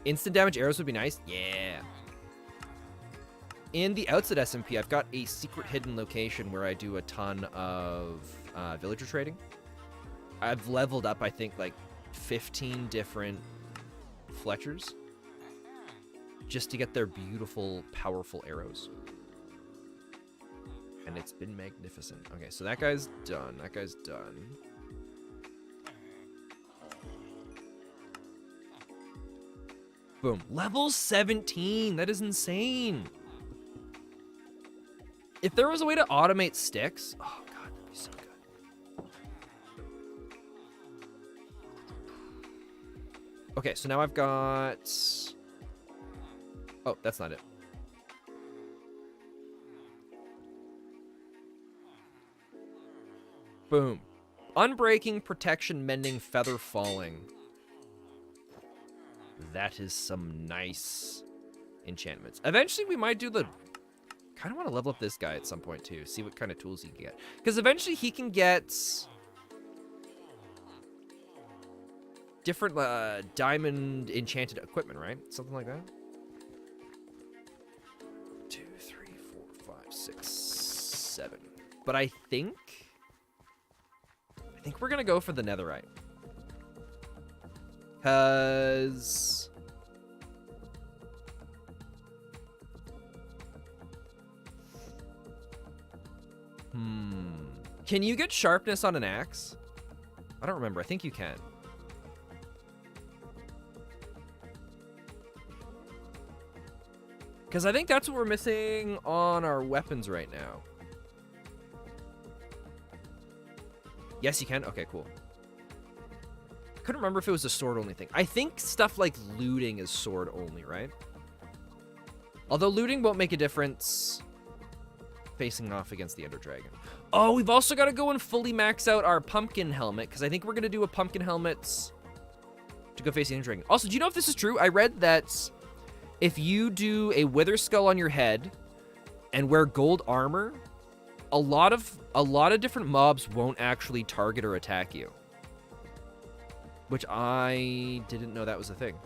Speaker 1: Instant damage arrows would be nice. Yeah. In the outset SMP, I've got a secret hidden location where I do a ton of villager trading. I've leveled up, I think, like 15 different Fletchers just to get their beautiful, powerful arrows. And it's been magnificent. Okay, so that guy's done. That guy's done. Boom. Level 17. That is insane. If there was a way to automate sticks, oh god, that'd be so good. Okay, so now I've got... Oh, that's not it. Boom. Unbreaking, protection, mending, feather falling. That is some nice enchantments. Eventually, we might do the... Kind of want to level up this guy at some point, too. See what kind of tools he can get. Because eventually, he can get... different diamond enchanted equipment, right? Something like that. 2, 3, 4, 5, 6, 7. But I think we're going to go for the netherite. Because... Can you get sharpness on an axe? I don't remember. I think you can. Because I think that's what we're missing on our weapons right now. Yes, you can? Okay, cool. I couldn't remember if it was a sword only thing. I think stuff like looting is sword only, right? Although looting won't make a difference facing off against the Ender Dragon. Oh, we've also got to go and fully max out our pumpkin helmet, because I think we're going to do a pumpkin helmet to go face the Ender Dragon. Also, do you know if this is true? I read that if you do a wither skull on your head and wear gold armor, a lot of different mobs won't actually target or attack you. Which I didn't know that was a thing.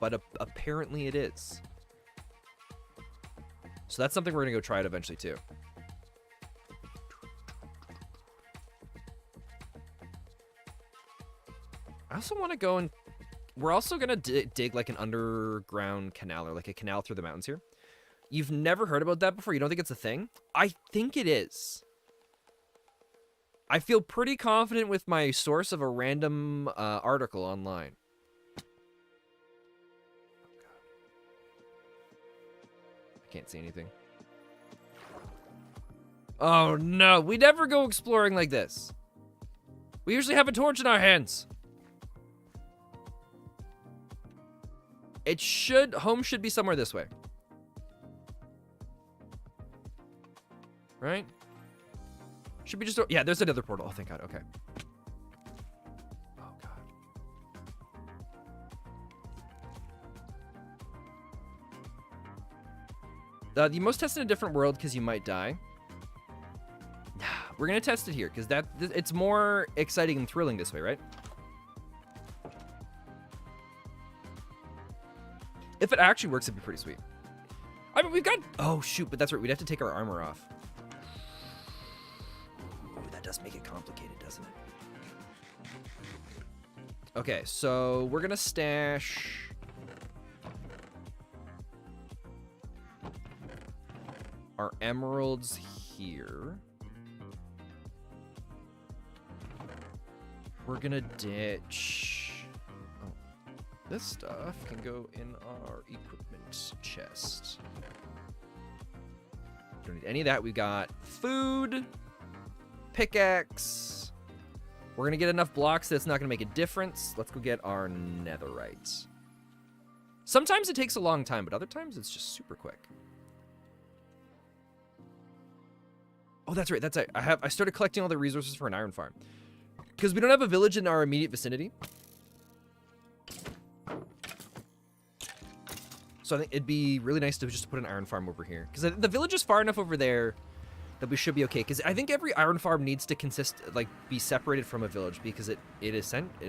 Speaker 1: But apparently it is. So that's something we're going to go try it eventually too. I also want to go and... We're also going to dig like an underground canal, or like a canal through the mountains here. You've never heard about that before? You don't think it's a thing? I think it is. I feel pretty confident with my source of a random article online. Can't see anything. Oh no, we never go exploring like this. We usually have a torch in our hands. Home should be somewhere this way. Right? Should be just, yeah, there's another portal. Oh, thank God, okay. Oh God. You most test in a different world because you might die. We're gonna test it here because it's more exciting and thrilling this way, right? If it actually works, it'd be pretty sweet. I mean, we've got... Oh, shoot, but that's right. We'd have to take our armor off. Ooh, that does make it complicated, doesn't it? Okay, so we're gonna stash... our emeralds here. We're gonna ditch... Oh, this stuff can go in our equipment chest. Don't need any of that. We got food, pickaxe. We're gonna get enough blocks that it's not gonna make a difference. Let's go get our netherite. Sometimes it takes a long time, but other times it's just super quick. Oh, that's right. That's right. I started collecting all the resources for an iron farm because we don't have a village in our immediate vicinity. So I think it'd be really nice to just put an iron farm over here because the village is far enough over there that we should be okay. Because I think every iron farm needs to be separated from a village because it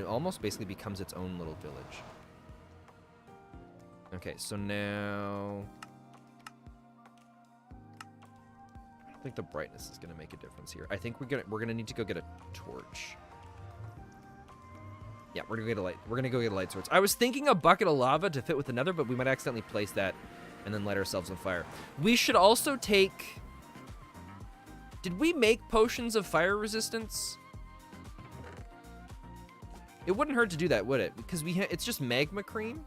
Speaker 1: almost basically becomes its own little village. Okay, so now. I think the brightness is gonna make a difference here. I think we're gonna need to go get a torch. Yeah, we're gonna get a light. We're gonna go get a light source. I was thinking a bucket of lava to fit with another, but we might accidentally place that and then light ourselves on fire. We should also take. Did we make potions of fire resistance? It wouldn't hurt to do that, would it? Because it's just magma cream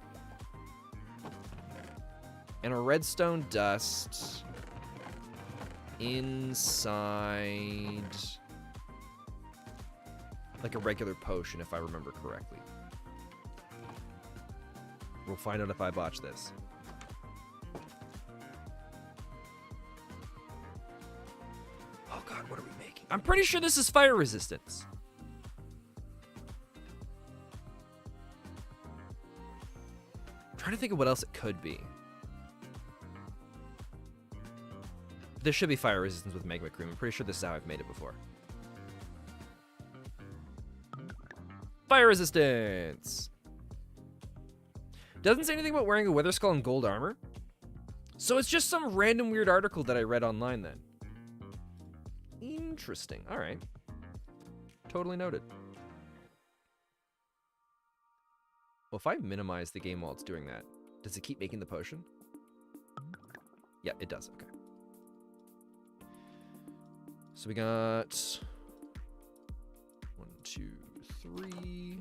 Speaker 1: and a redstone dust. Inside like a regular potion, if I remember correctly. We'll find out if I botch this. Oh God, what are we making? I'm pretty sure this is fire resistance. I'm trying to think of what else it could be. There should be fire resistance with magma cream. I'm pretty sure this is how I've made it before. Fire resistance! Doesn't say anything about wearing a weather skull and gold armor. So it's just some random weird article that I read online then. Interesting. Alright. Totally noted. Well, if I minimize the game while it's doing that, does it keep making the potion? Yeah, it does. Okay. So we got 1, 2, 3.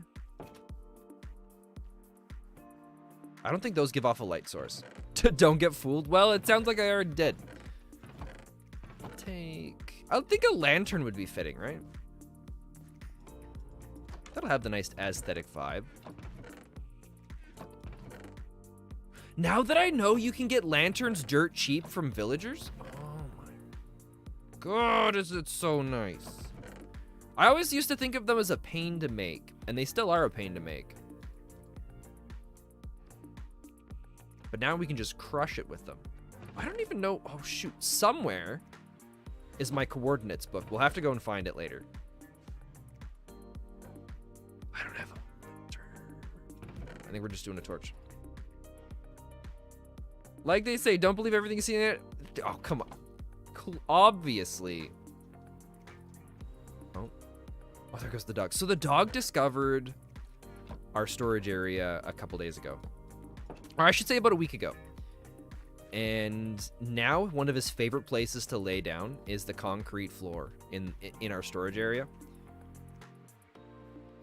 Speaker 1: I don't think those give off a light source. Don't get fooled. Well, it sounds like I already did. I think a lantern would be fitting, right? That'll have the nice aesthetic vibe. Now that I know you can get lanterns dirt cheap from villagers. God, is it so nice. I always used to think of them as a pain to make, and they still are a pain to make. But now we can just crush it with them. I don't even know. Oh, shoot. Somewhere is my coordinates book. We'll have to go and find it later. I don't have a lantern. I think we're just doing a torch. Like they say, don't believe everything you see in it. Oh, come on. Obviously. Oh, there goes the dog. So the dog discovered our storage area a couple days ago, or I should say about a week ago. And now one of his favorite places to lay down is the concrete floor in our storage area.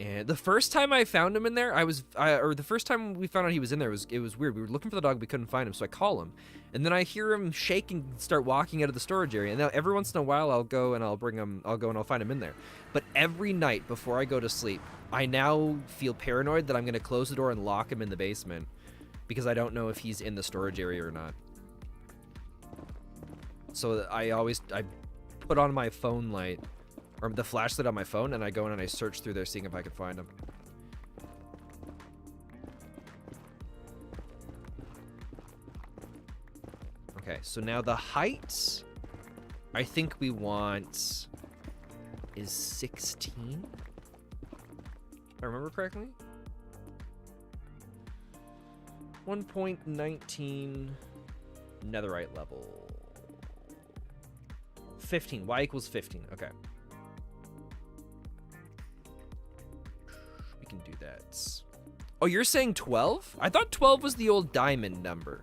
Speaker 1: And the first time I found him in there, or the first time we found out he was in there, it was weird. We were looking for the dog, we couldn't find him, so I call him. And then I hear him shake and start walking out of the storage area. And now every once in a while I'll go and I'll find him in there. But every night before I go to sleep, I now feel paranoid that I'm going to close the door and lock him in the basement because I don't know if he's in the storage area or not. So I put on my phone light, or the flashlight on my phone, and I go in and I search through there seeing if I can find him. Okay, so now the height I think we want is 16. If I remember correctly. 1.19 netherite level. 15. Y equals 15. Okay. We can do that. Oh, you're saying 12? I thought 12 was the old diamond number.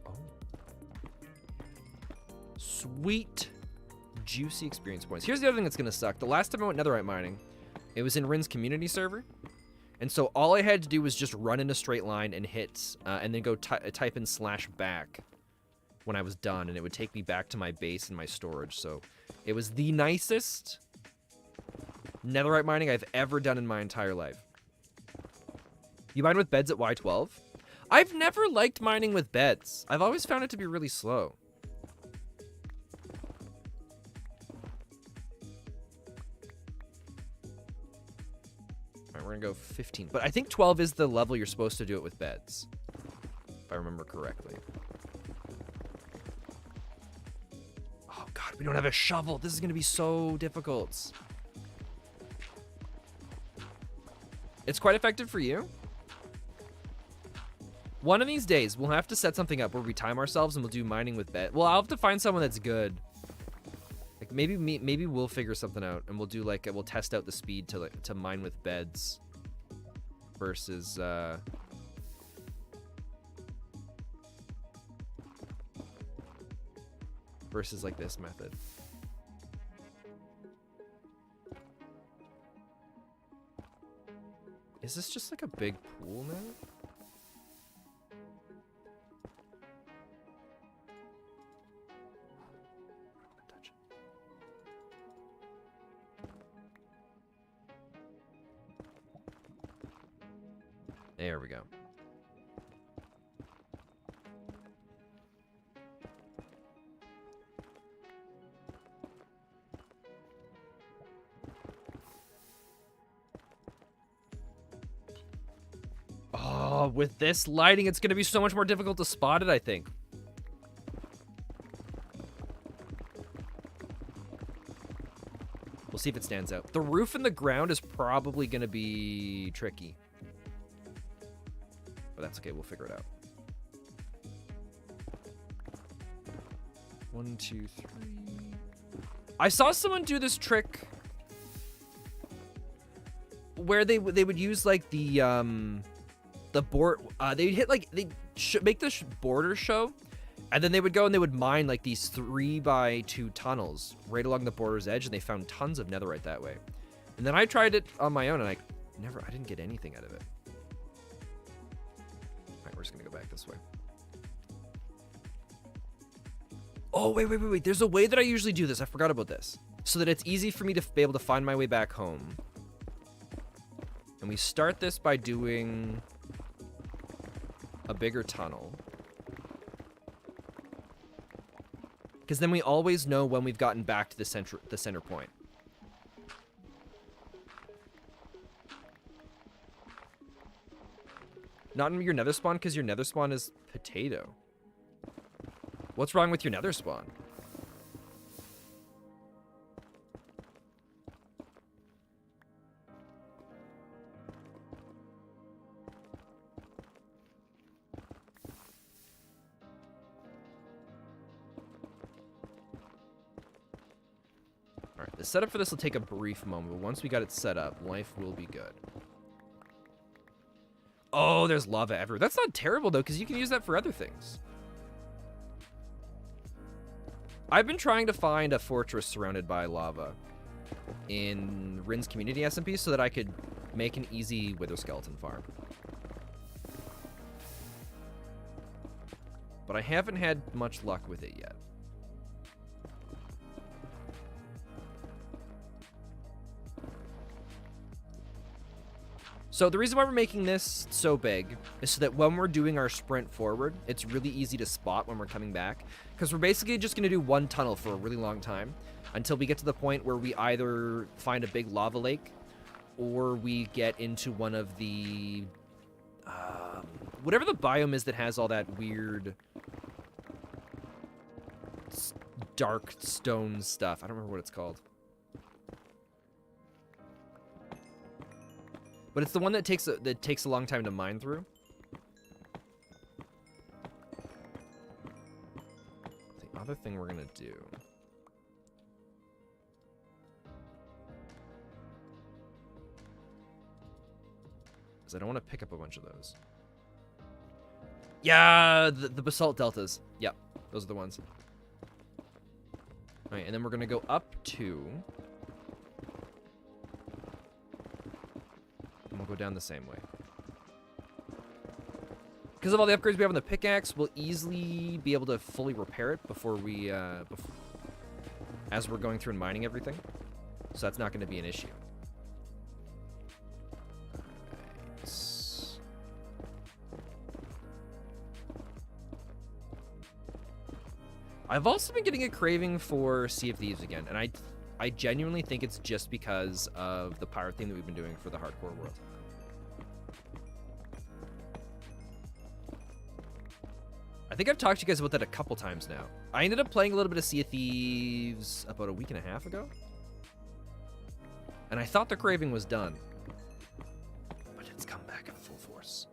Speaker 1: Oh. Sweet. Juicy experience points. Here's the other thing that's gonna suck. The last time I went netherite mining, it was in Rin's community server, and so all I had to do was just run in a straight line and hit, and then go type in /back when I was done, and it would take me back to my base and my storage. So it was the nicest netherite mining I've ever done in my entire life. You mine with beds at Y12? I've never liked mining with beds. I've always found it to be really slow. We're gonna go 15, but I think 12 is the level you're supposed to do it with beds, if I remember correctly. Oh god, we don't have a shovel. This is gonna be so difficult. It's quite effective for you. One of these days, we'll have to set something up where we time ourselves and we'll do mining with bed. Well, I'll have to find someone that's good. Like maybe we'll figure something out and we'll do like we'll test out the speed to mine with beds versus like this method. Is this just like a big pool now? There we go. Oh, with this lighting, it's going to be so much more difficult to spot it, I think. We'll see if it stands out. The roof and the ground is probably going to be tricky. That's okay, we'll figure it out. 1, 2, 3. I saw someone do this trick where they would use like the board. They'd hit like make the border show, and then they would go and they would mine like these 3x2 tunnels right along the border's edge, and they found tons of netherite that way. And then I tried it on my own, and I didn't get anything out of it. We're just gonna go back this way. Oh, wait. There's a way that I usually do this. I forgot about this. So that it's easy for me to be able to find my way back home. And we start this by doing a bigger tunnel. Because then we always know when we've gotten back to the center point. Not in your nether spawn, because your nether spawn is potato. What's wrong with your nether spawn? Alright, the setup for this will take a brief moment, but once we got it set up, life will be good. Oh, there's lava everywhere. That's not terrible, though, because you can use that for other things. I've been trying to find a fortress surrounded by lava in Rin's community SMP so that I could make an easy wither skeleton farm. But I haven't had much luck with it yet. So the reason why we're making this so big is so that when we're doing our sprint forward, it's really easy to spot when we're coming back. Because we're basically just going to do one tunnel for a really long time until we get to the point where we either find a big lava lake or we get into one of the... whatever the biome is that has all that weird dark stone stuff. I don't remember what it's called. But it's the one that takes a long time to mine through. The other thing we're gonna do is I don't want to pick up a bunch of those. Yeah, the basalt deltas. Yep, those are the ones. All right, and then we're gonna go up to. And we'll go down the same way. Because of all the upgrades we have on the pickaxe, we'll easily be able to fully repair it before we, as we're going through and mining everything. So that's not going to be an issue. Right. I've also been getting a craving for Sea of Thieves again, and I genuinely think it's just because of the pirate theme that we've been doing for the hardcore world. I think I've talked to you guys about that a couple times now. I ended up playing a little bit of Sea of Thieves about a week and a half ago. And I thought the craving was done. But it's come back in full force.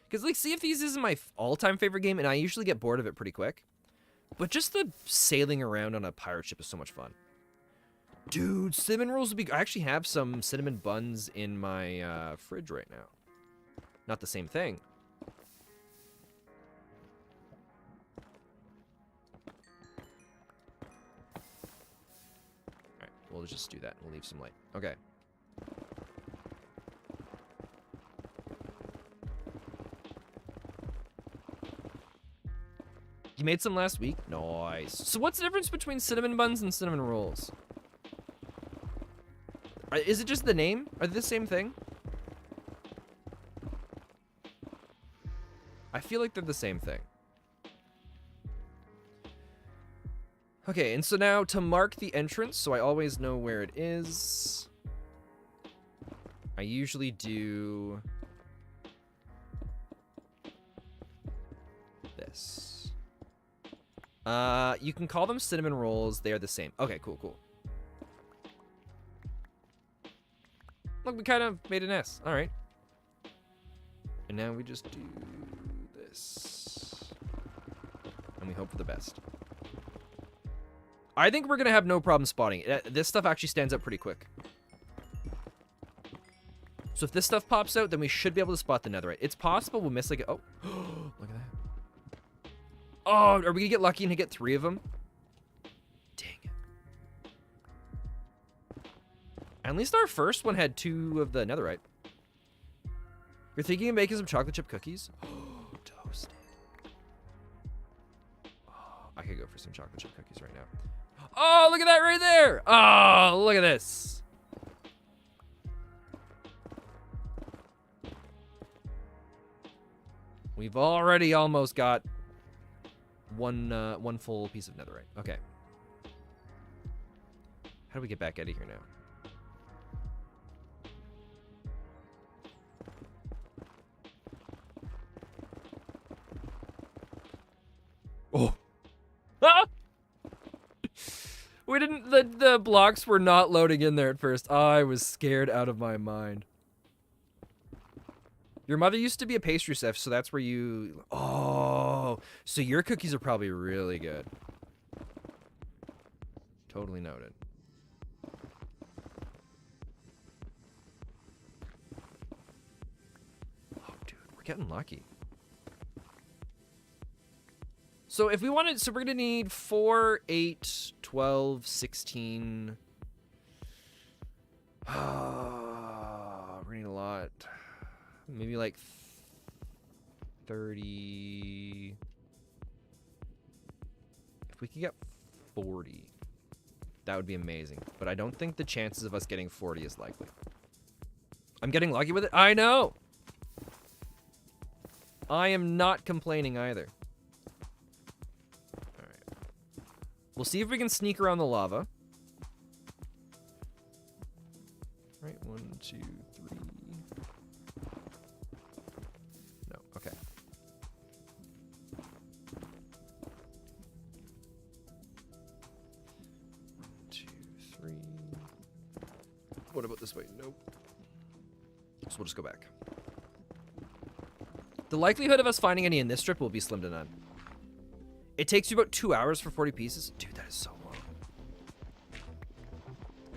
Speaker 1: Because, like, Sea of Thieves isn't my all-time favorite game, and I usually get bored of it pretty quick. But just the sailing around on a pirate ship is so much fun. Dude, cinnamon rolls would be... I actually have some cinnamon buns in my fridge right now. Not the same thing. Alright, we'll just do that. We'll leave some light. Okay. You made some last week? Nice. So what's the difference between cinnamon buns and cinnamon rolls? Is it just the name? Are they the same thing? I feel like they're the same thing. Okay, and so now to mark the entrance, so I always know where it is, I usually do this. You can call them cinnamon rolls. They are the same. Okay, cool, cool. Look, we kind of made an S. All right. And now we just do this. And we hope for the best. I think we're going to have no problem spotting it. This stuff actually stands out pretty quick. So if this stuff pops out, then we should be able to spot the netherite. It's possible we'll miss like a... Oh, look at that. Oh, are we going to get lucky and get 3 of them? Dang it. At least our first one had 2 of the netherite. You're thinking of making some chocolate chip cookies? Oh, toasted. Oh, I could go for some chocolate chip cookies right now. Oh, look at that right there. Oh, look at this. We've already almost got one full piece of netherite. Okay. How do we get back out of here now? Oh. Ah! We didn't, the blocks were not loading in there at first. I was scared out of my mind. Your mother used to be a pastry chef, so that's where you... Oh, so your cookies are probably really good. Totally noted. getting lucky. So if we wanted, so we're gonna need 4, 8, 12, 16. We're gonna need a lot. Maybe like 30. If we could get 40, that would be amazing. But I don't think the chances of us getting 40 is likely. I'm getting lucky with it. I know. I am not complaining either. All right. We'll see if we can sneak around the lava. All right, 1, 2, 3. No, okay. 1, 2, 3. What about this way? Nope. So we'll just go back. The likelihood of us finding any in this strip will be slim to none. It takes you about 2 hours for 40 pieces. Dude, that is so long.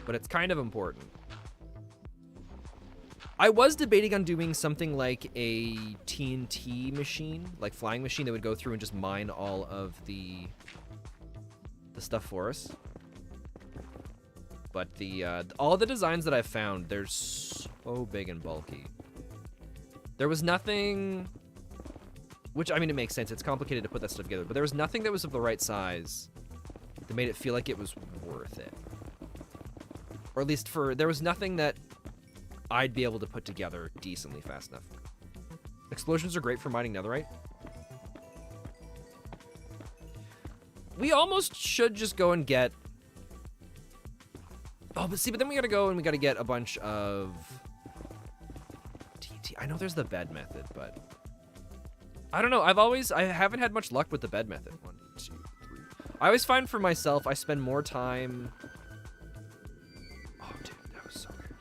Speaker 1: But it's kind of important. I was debating on doing something like a TNT machine, like flying machine that would go through and just mine all of the stuff for us. But all the designs that I've found, they're so big and bulky. There was nothing, which, I mean, it makes sense. It's complicated to put that stuff together, but there was nothing that was of the right size that made it feel like it was worth it. Or at least there was nothing that I'd be able to put together decently fast enough. Explosions are great for mining netherite. We almost should just go and get... Oh, but see, but then we gotta go and we gotta get a bunch of... TNT. I know there's the bed method, but... I don't know. I haven't had much luck with the bed method. 1, 2, 3. I always find for myself, I spend more time... Oh, dude, that was so weird.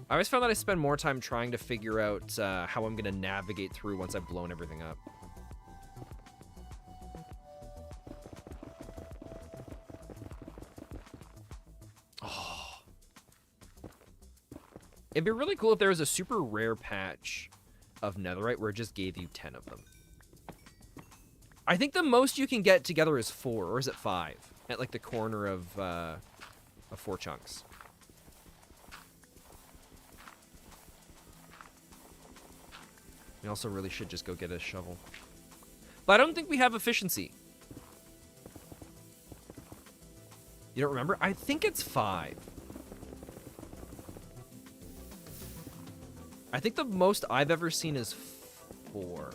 Speaker 1: I always found that I spend more time trying to figure out how I'm gonna navigate through once I've blown everything up. It'd be really cool if there was a super rare patch of netherite where it just gave you 10 of them. I think the most you can get together is 4, or is it 5? At like the corner of 4 chunks. We also really should just go get a shovel. But I don't think we have efficiency. You don't remember? I think it's 5. I think the most I've ever seen is 4.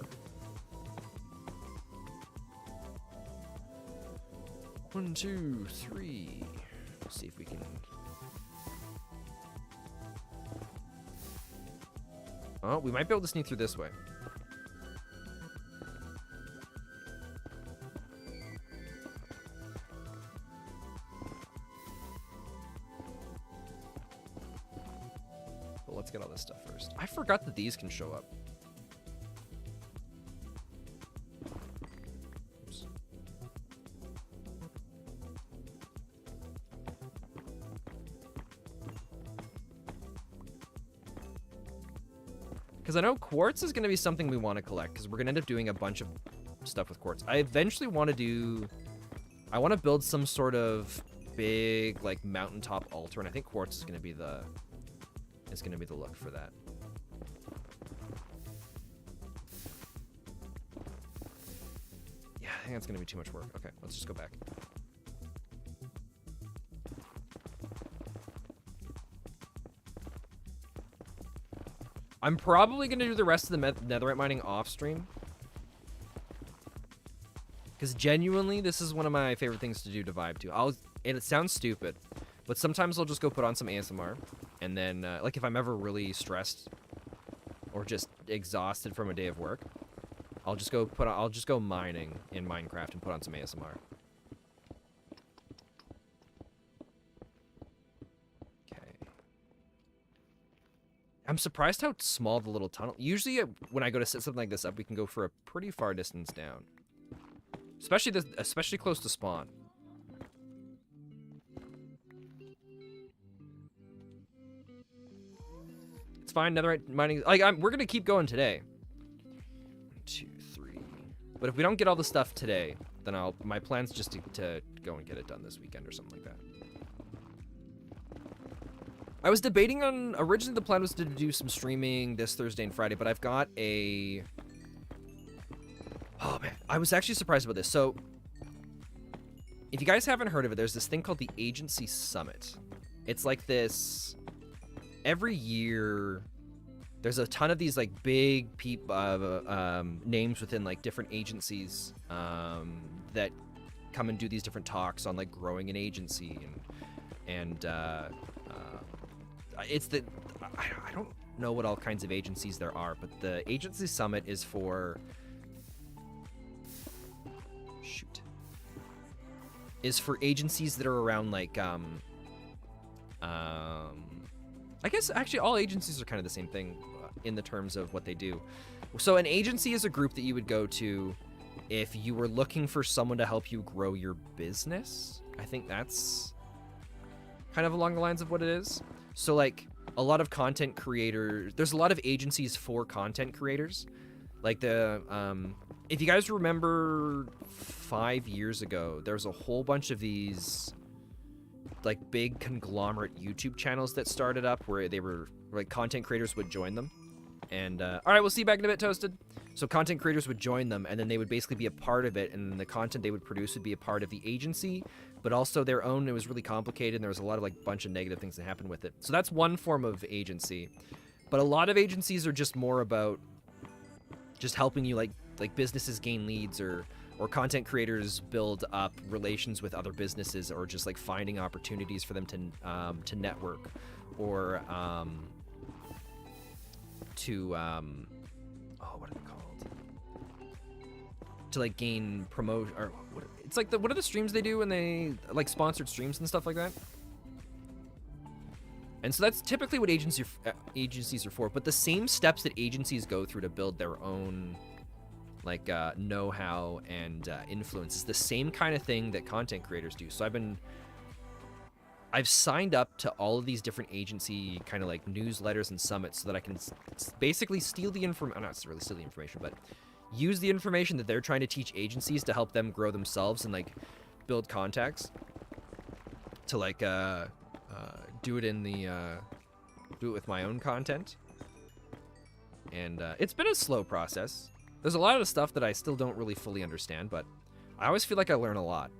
Speaker 1: 1, 2, 3. Let's see if we can... Oh, we might be able to sneak through this way. But let's get all this stuff first. I forgot that these can show up. Oops. Because I know quartz is going to be something we want to collect, because we're going to end up doing a bunch of stuff with quartz. I eventually want to do... I want to build some sort of big, like, mountaintop altar, and I think quartz is going to be the... It's going to be the look for that. Yeah, I think that's going to be too much work. Okay, let's just go back. I'm probably going to do the rest of the netherite mining off stream. Because genuinely, this is one of my favorite things to do to vibe to. And it sounds stupid, but sometimes I'll just go put on some ASMR. And then, like, if I'm ever really stressed or just exhausted from a day of work, I'll just go mining in Minecraft and put on some ASMR. I'm surprised how small the little tunnel... Usually, when I go to set something like this up, we can go for a pretty far distance down. Especially close to spawn. fine. Netherite mining. Like, we're gonna keep going today. 1, 2, 3. But if we don't get all the stuff today, then my plan's just to go and get it done this weekend or something like that. I was debating on, originally the plan was to do some streaming this Thursday and Friday, but I've got a, oh man, I was actually surprised about this. So, if you guys haven't heard of it, there's this thing called the Agency Summit. It's like this, every year, there's a ton of these like big names within like different agencies that come and do these different talks on like growing an agency and it's the, I don't know what all kinds of agencies there are, but the Agency Summit is for, is for agencies that are around like, I guess actually all agencies are kind of the same thing in the terms of what they do. So an agency is a group that you would go to if you were looking for someone to help you grow your business. I think that's kind of along the lines of what it is. So like a lot of content creators, there's a lot of agencies for content creators. Like the, if you guys remember 5 years ago, there was a whole bunch of these like big conglomerate YouTube channels that started up where they were like content creators would join them. And all right, we'll see you back in a bit, Toasted. So content creators would join them, and then they would basically be a part of it, and the content they would produce would be a part of the agency, but also their own. It was really complicated, and there was a lot of like bunch of negative things that happened with it. So that's one form of agency. But a lot of agencies are just more about just helping you like businesses gain leads or content creators build up relations with other businesses, or just like finding opportunities for them to network, or what are they called? To like gain promotion, or what, it's like what are the streams they do when they like sponsored streams and stuff like that? And so that's typically what agencies are for. But the same steps that agencies go through to build their own like know-how and influence is the same kind of thing that content creators do. So I've signed up to all of these different agency kind of like newsletters and summits so that I can basically steal the information, not really steal the information, but use the information that they're trying to teach agencies to help them grow themselves and like build contacts to like do it with my own content. And it's been a slow process. There's a lot of stuff that I still don't really fully understand, but I always feel like I learn a lot.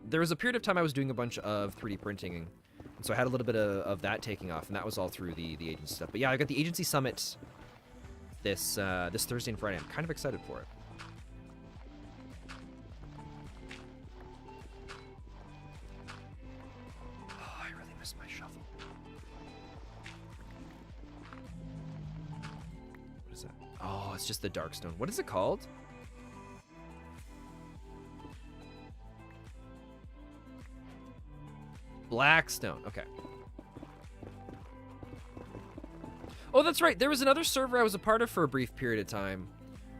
Speaker 1: There was a period of time I was doing a bunch of 3D printing, and so I had a little bit of that taking off, and that was all through the agency stuff. But yeah, I got the Agency Summit this Thursday and Friday. I'm kind of excited for it. Oh, I really miss my shovel. What is that? Oh, it's just the dark stone. What is it called? Blackstone. Okay. Oh, that's right. There was another server I was a part of for a brief period of time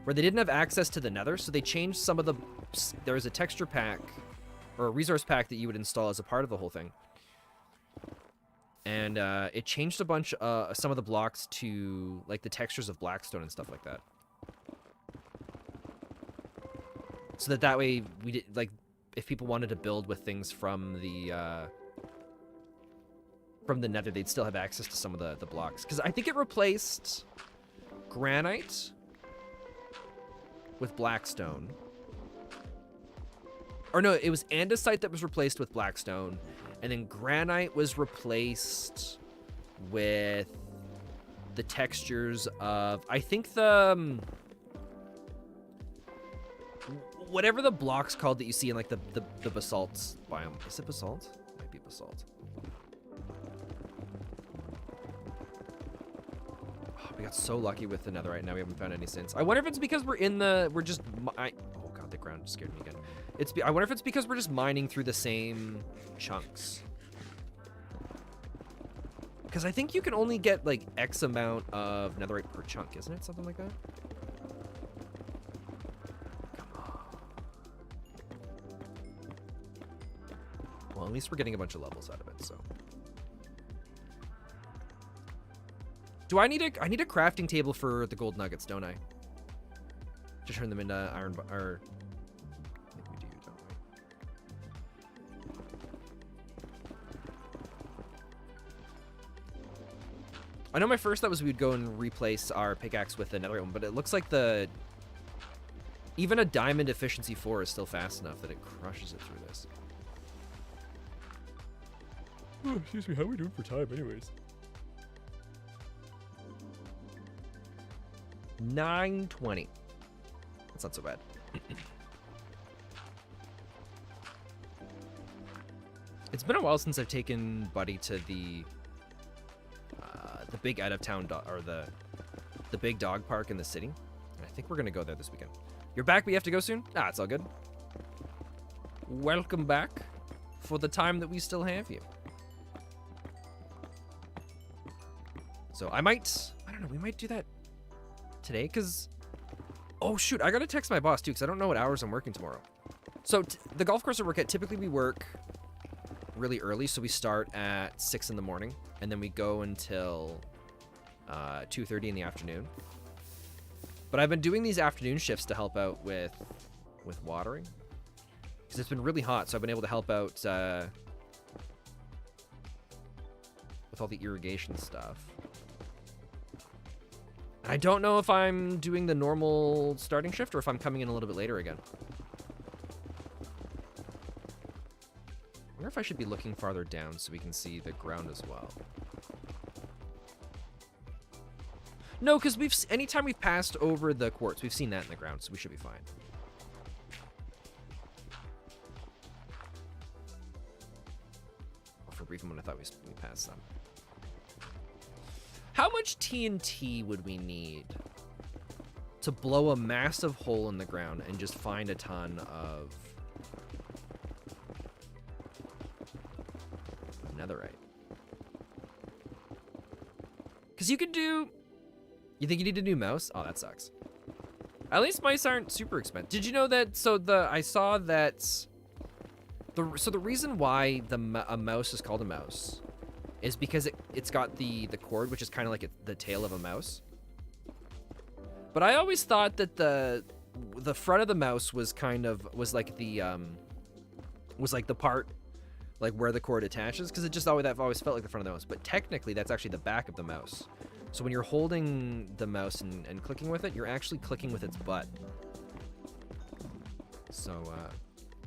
Speaker 1: where they didn't have access to the nether, so they changed some of the... There was a texture pack or a resource pack that you would install as a part of the whole thing. And it changed a bunch some of the blocks to like the textures of Blackstone and stuff like that. So that way we did like if people wanted to build with things from the nether, they'd still have access to some of the blocks. Because I think it replaced granite with blackstone. Or no, it was andesite that was replaced with blackstone. And then granite was replaced with the textures of... I think the... whatever the block's called that you see in like the basalt biome. Is it basalt? It might be basalt. We got so lucky with the netherite. Now we haven't found any since. I wonder if it's because we're just... oh god, the ground scared me again. I wonder if it's because we're just mining through the same chunks. Because I think you can only get like X amount of netherite per chunk, isn't it? Something like that? Come on. Well, at least we're getting a bunch of levels out of it, so... Do I need I need a crafting table for the gold nuggets, don't I? To turn them into iron or I think we do, don't we? I know my first thought was we'd go and replace our pickaxe with another one, but it looks like even a diamond efficiency 4 is still fast enough that it crushes it through this.
Speaker 2: Oh, excuse me, how are we doing for time anyways?
Speaker 1: 9:20. That's not so bad. It's been a while since I've taken Buddy to the big out of town or the big dog park in the city. And I think we're gonna go there this weekend. You're back, but you have to go soon? Ah, it's all good. Welcome back for the time that we still have you. So I don't know, we might do that today, because, oh shoot, I gotta text my boss too, because I don't know what hours I'm working tomorrow. So the golf course I work at, typically we work really early, so we start at 6 in the morning, and then we go until 2:30 in the afternoon. But I've been doing these afternoon shifts to help out with watering, because it's been really hot, so I've been able to help out with all the irrigation stuff. I don't know if I'm doing the normal starting shift or if I'm coming in a little bit later again. I wonder if I should be looking farther down so we can see the ground as well. No, because anytime we've passed over the quartz, we've seen that in the ground, so we should be fine. For a brief moment, I thought we passed them. How much TNT would we need to blow a massive hole in the ground and just find a ton of netherite? Because you could do... You think you need a new mouse? Oh, that sucks. At least mice aren't super expensive. Did you know that? I saw that the reason why a mouse is called a mouse is because it's got the cord, which is kind of like the tail of a mouse. But I always thought that the front of the mouse was like the part like where the cord attaches, because I've always felt like the front of the mouse. But technically, that's actually the back of the mouse. So when you're holding the mouse and clicking with it, you're actually clicking with its butt. So,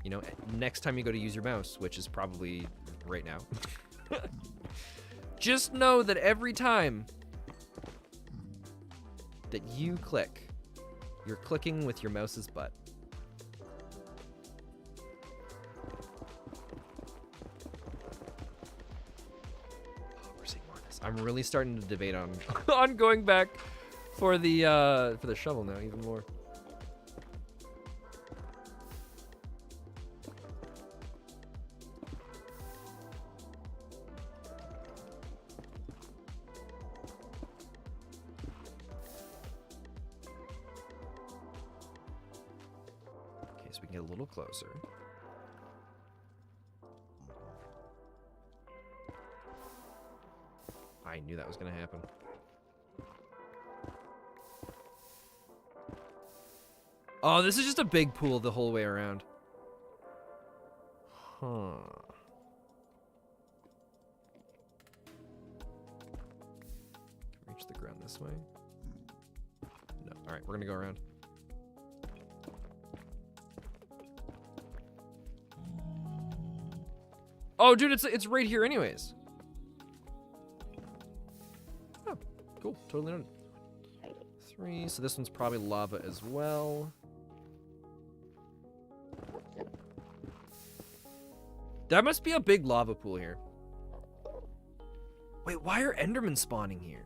Speaker 1: you know, next time you go to use your mouse, which is probably right now, just know that every time that you click, you're clicking with your mouse's butt. I'm really starting to debate on on going back for the shovel now even more. Okay, so we can get a little closer. I knew that was going to happen. Oh, this is just a big pool the whole way around. Huh. Can we reach the ground this way? No. All right, we're going to go around. Oh, dude, it's right here anyways. Cool, totally done. 3, so this one's probably lava as well. That must be a big lava pool here. Wait, why are Endermen spawning here?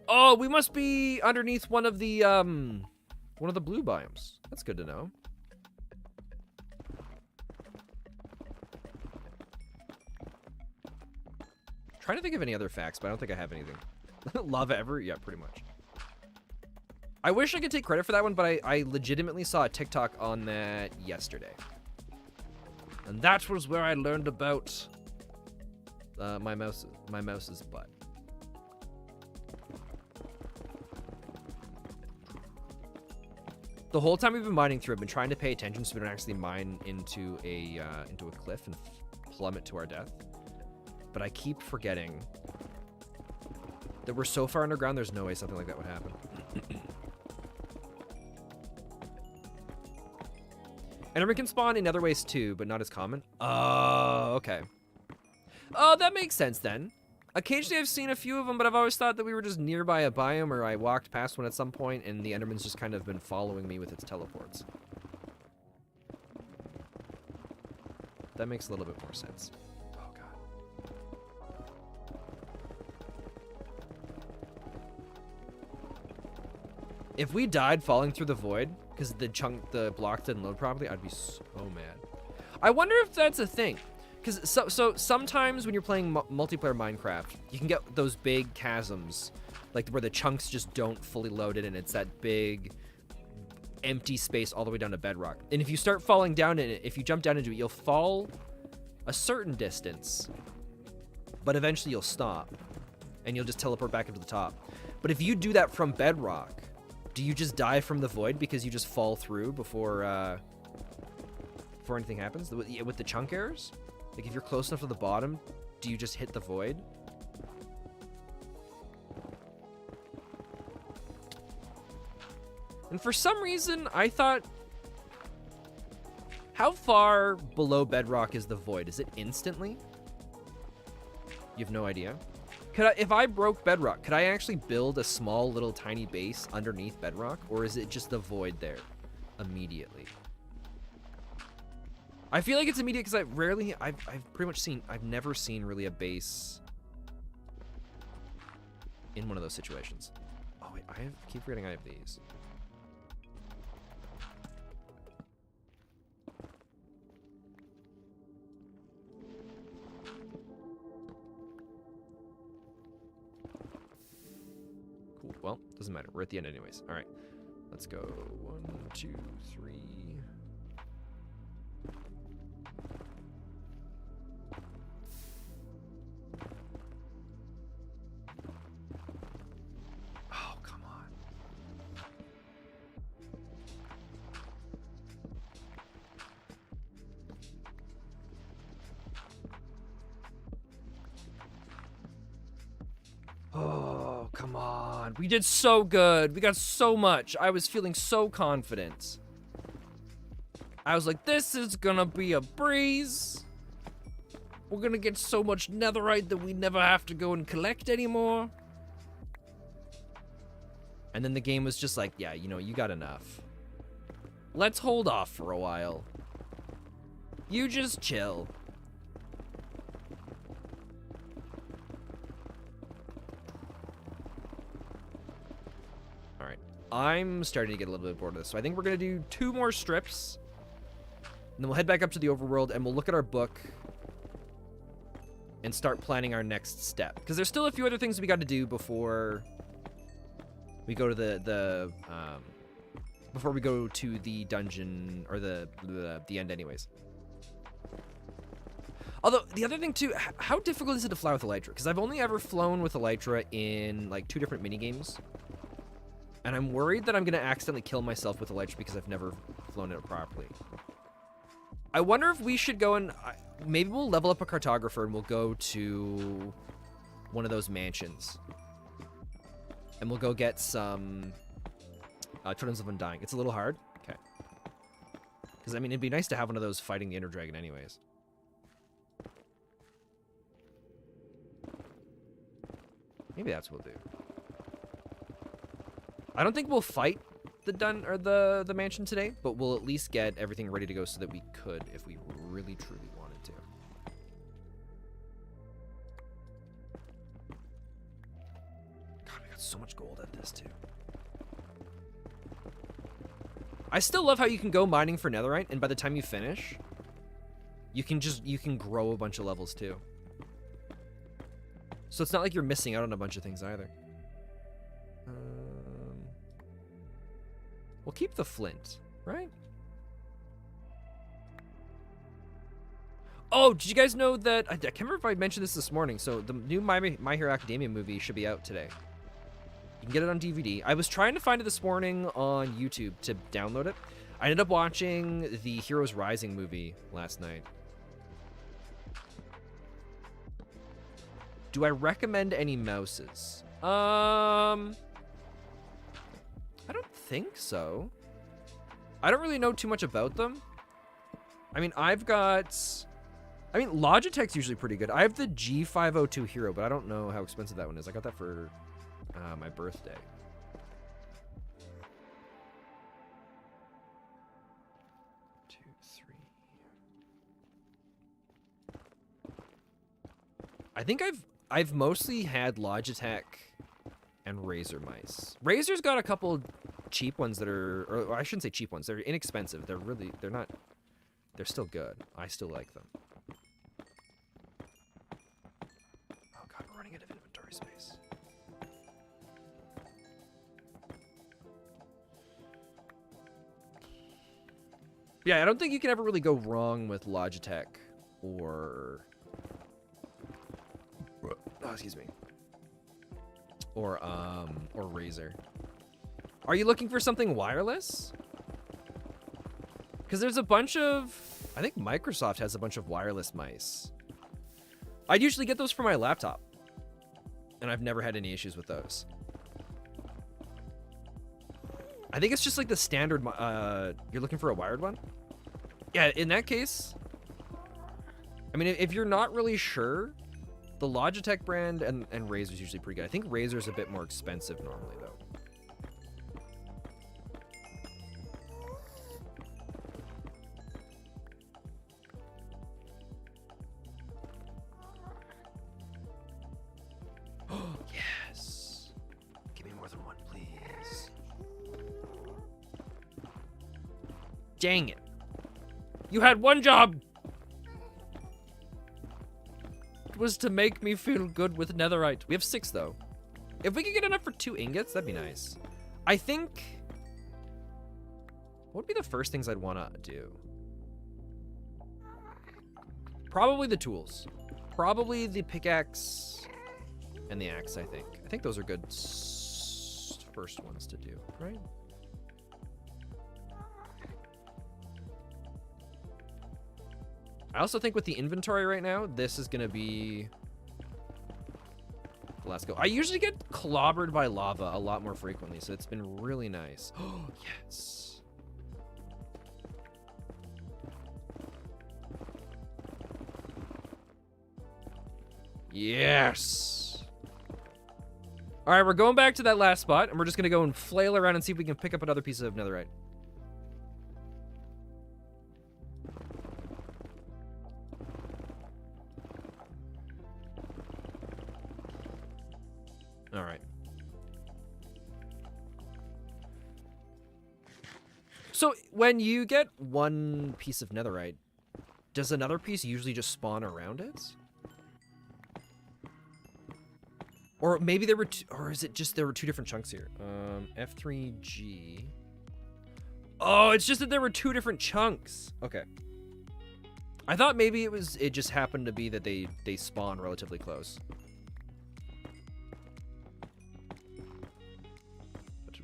Speaker 1: Oh, we must be underneath one of the blue biomes. That's good to know. Trying to think of any other facts, but I don't think I have anything. Lava ever? Yeah, pretty much. I wish I could take credit for that one, but I legitimately saw a TikTok on that yesterday. And that was where I learned about my mouse's butt. The whole time we've been mining through, I've been trying to pay attention so we don't actually mine into a cliff and plummet to our death. But I keep forgetting that we're so far underground, there's no way something like that would happen. Enderman can spawn in other ways too, but not as common. Oh, okay. Oh, that makes sense then. Occasionally I've seen a few of them, but I've always thought that we were just nearby a biome, or I walked past one at some point and the Enderman's just kind of been following me with its teleports. That makes a little bit more sense. Oh god. If we died falling through the void, because the block didn't load properly, I'd be so mad. I wonder if that's a thing. Because so sometimes when you're playing multiplayer Minecraft, you can get those big chasms, like where the chunks just don't fully load in, and it's that big empty space all the way down to bedrock. And if you start falling down in it, if you jump down into it, you'll fall a certain distance, but eventually you'll stop, and you'll just teleport back into the top. But if you do that from bedrock, do you just die from the void because you just fall through before anything happens? With the chunk errors? Like, if you're close enough to the bottom, do you just hit the void? And for some reason, I thought... How far below bedrock is the void? Is it instantly? You have no idea? If I broke bedrock, could I actually build a small little tiny base underneath bedrock? Or is it just the void there immediately? I feel like it's immediate because I've never seen really a base in one of those situations. Oh wait, keep forgetting I have these. Cool, well, doesn't matter. We're at the end anyways. All right, let's go. 1, 2, 3. Oh, come on. We did so good. We got so much. I was feeling so confident. I was like, this is gonna be a breeze. We're gonna get so much netherite that we never have to go and collect anymore. And then the game was just like, yeah, you know, you got enough. Let's hold off for a while. You just chill. I'm starting to get a little bit bored of this, so I think we're going to do 2 more strips, and then we'll head back up to the overworld, and we'll look at our book and start planning our next step. Because there's still a few other things we got to do before we go to before we go to the dungeon, or the end anyways. Although, the other thing too, how difficult is it to fly with Elytra? Because I've only ever flown with Elytra in, like, 2 different minigames. And I'm worried that I'm going to accidentally kill myself with Elytra because I've never flown it properly. I wonder if we should go and... maybe we'll level up a cartographer and we'll go to one of those mansions. And we'll go get some Totems of Undying. It's a little hard. Okay. Because, I mean, it'd be nice to have one of those fighting the Ender Dragon anyways. Maybe that's what we'll do. I don't think we'll fight the mansion today, but we'll at least get everything ready to go so that we could if we really truly wanted to. God, we got so much gold at this too. I still love how you can go mining for netherite, and by the time you finish, you can grow a bunch of levels too. So it's not like you're missing out on a bunch of things either. We'll keep the flint, right? Oh, did you guys know that... I can't remember if I mentioned this morning. So the new My Hero Academia movie should be out today. You can get it on DVD. I was trying to find it this morning on YouTube to download it. I ended up watching the Heroes Rising movie last night. Do I recommend any mouses? I don't think so. I don't really know too much about them. I mean, Logitech's usually pretty good. I have the G502 Hero, but I don't know how expensive that one is. I got that for my birthday. I think I've mostly had Logitech and Razer mice. Razer's got a couple cheap ones that are, or I shouldn't say cheap ones. They're inexpensive. They're still good. I still like them. Oh god, we're running out of inventory space. Yeah, I don't think you can ever really go wrong with Logitech or excuse me. Or Razer. Are you looking for something wireless? Because there's a bunch of, I think Microsoft has a bunch of wireless mice. I'd usually get those for my laptop, and I've never had any issues with those. I think it's just like the standard, you're looking for a wired one? Yeah, in that case, I mean, if you're not really sure, the Logitech brand and Razer's usually pretty good. I think Razer's a bit more expensive normally, though. Oh, yes. Give me more than one, please. Dang it. You had one job! Was to make me feel good with netherite. We have 6 though. If we could get enough for 2 ingots, that'd be nice. I think, what would be the first things I'd want to do? Probably the tools. Probably the pickaxe and the axe, I think. I think those are good first ones to do, right? I also think with the inventory right now, this is going to be the last go. I usually get clobbered by lava a lot more frequently, so it's been really nice. Oh, yes. Yes. All right, we're going back to that last spot, and we're just going to go and flail around and see if we can pick up another piece of netherite. All right. So when you get one piece of netherite, does another piece usually just spawn around it? Or maybe there were or is it just there were 2 different chunks here? F3G. Oh, it's just that there were 2 different chunks. Okay. I thought maybe it just happened to be that they spawn relatively close.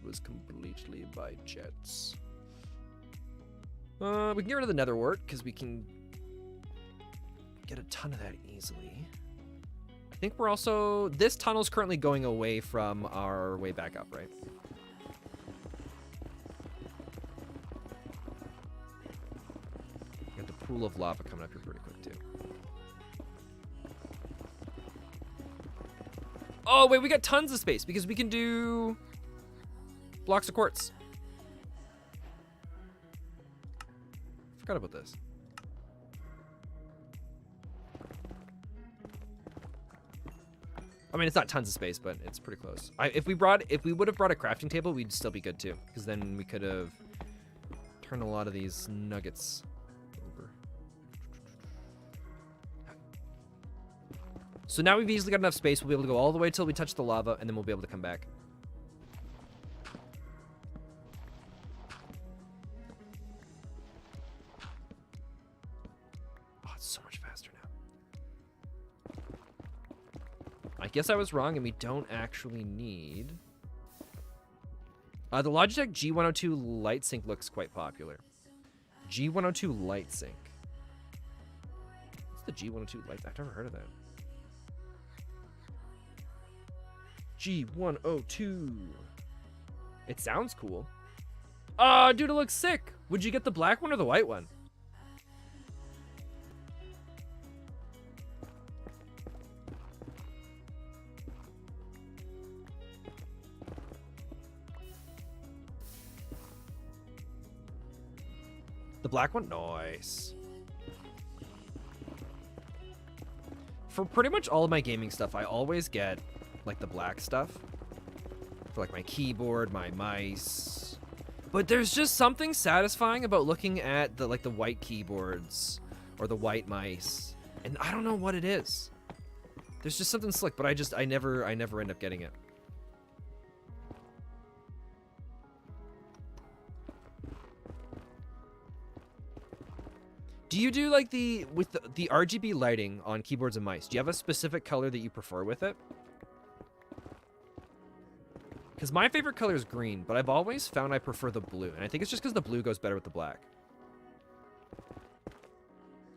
Speaker 1: Was completely by jets. We can get rid of the nether wart because we can get a ton of that easily. I think we're also, this tunnel's currently going away from our way back up, right? Got the pool of lava coming up here pretty quick too. Oh wait, we got tons of space because we can do blocks of quartz. Forgot about this. I mean, it's not tons of space, but it's pretty close. If we would have brought a crafting table, we'd still be good too, because then we could have turned a lot of these nuggets over. So now we've easily got enough space. We'll be able to go all the way till we touch the lava, and then we'll be able to come back. I guess I was wrong, and we don't actually need The Logitech G102 Light Sync looks quite popular. G102 Light Sync. What's the G102 Light? I've never heard of that. G102. It sounds cool. Oh, dude, it looks sick. Would you get the black one or the white one? The black one? Nice. For pretty much all of my gaming stuff, I always get, like, the black stuff. For, like, my keyboard, my mice. But there's just something satisfying about looking at, the white keyboards or the white mice. And I don't know what it is. There's just something slick, but I never end up getting it. Do you do like with the RGB lighting on keyboards and mice? Do you have a specific color that you prefer with it? Because my favorite color is green, but I've always found I prefer the blue. And I think it's just because the blue goes better with the black.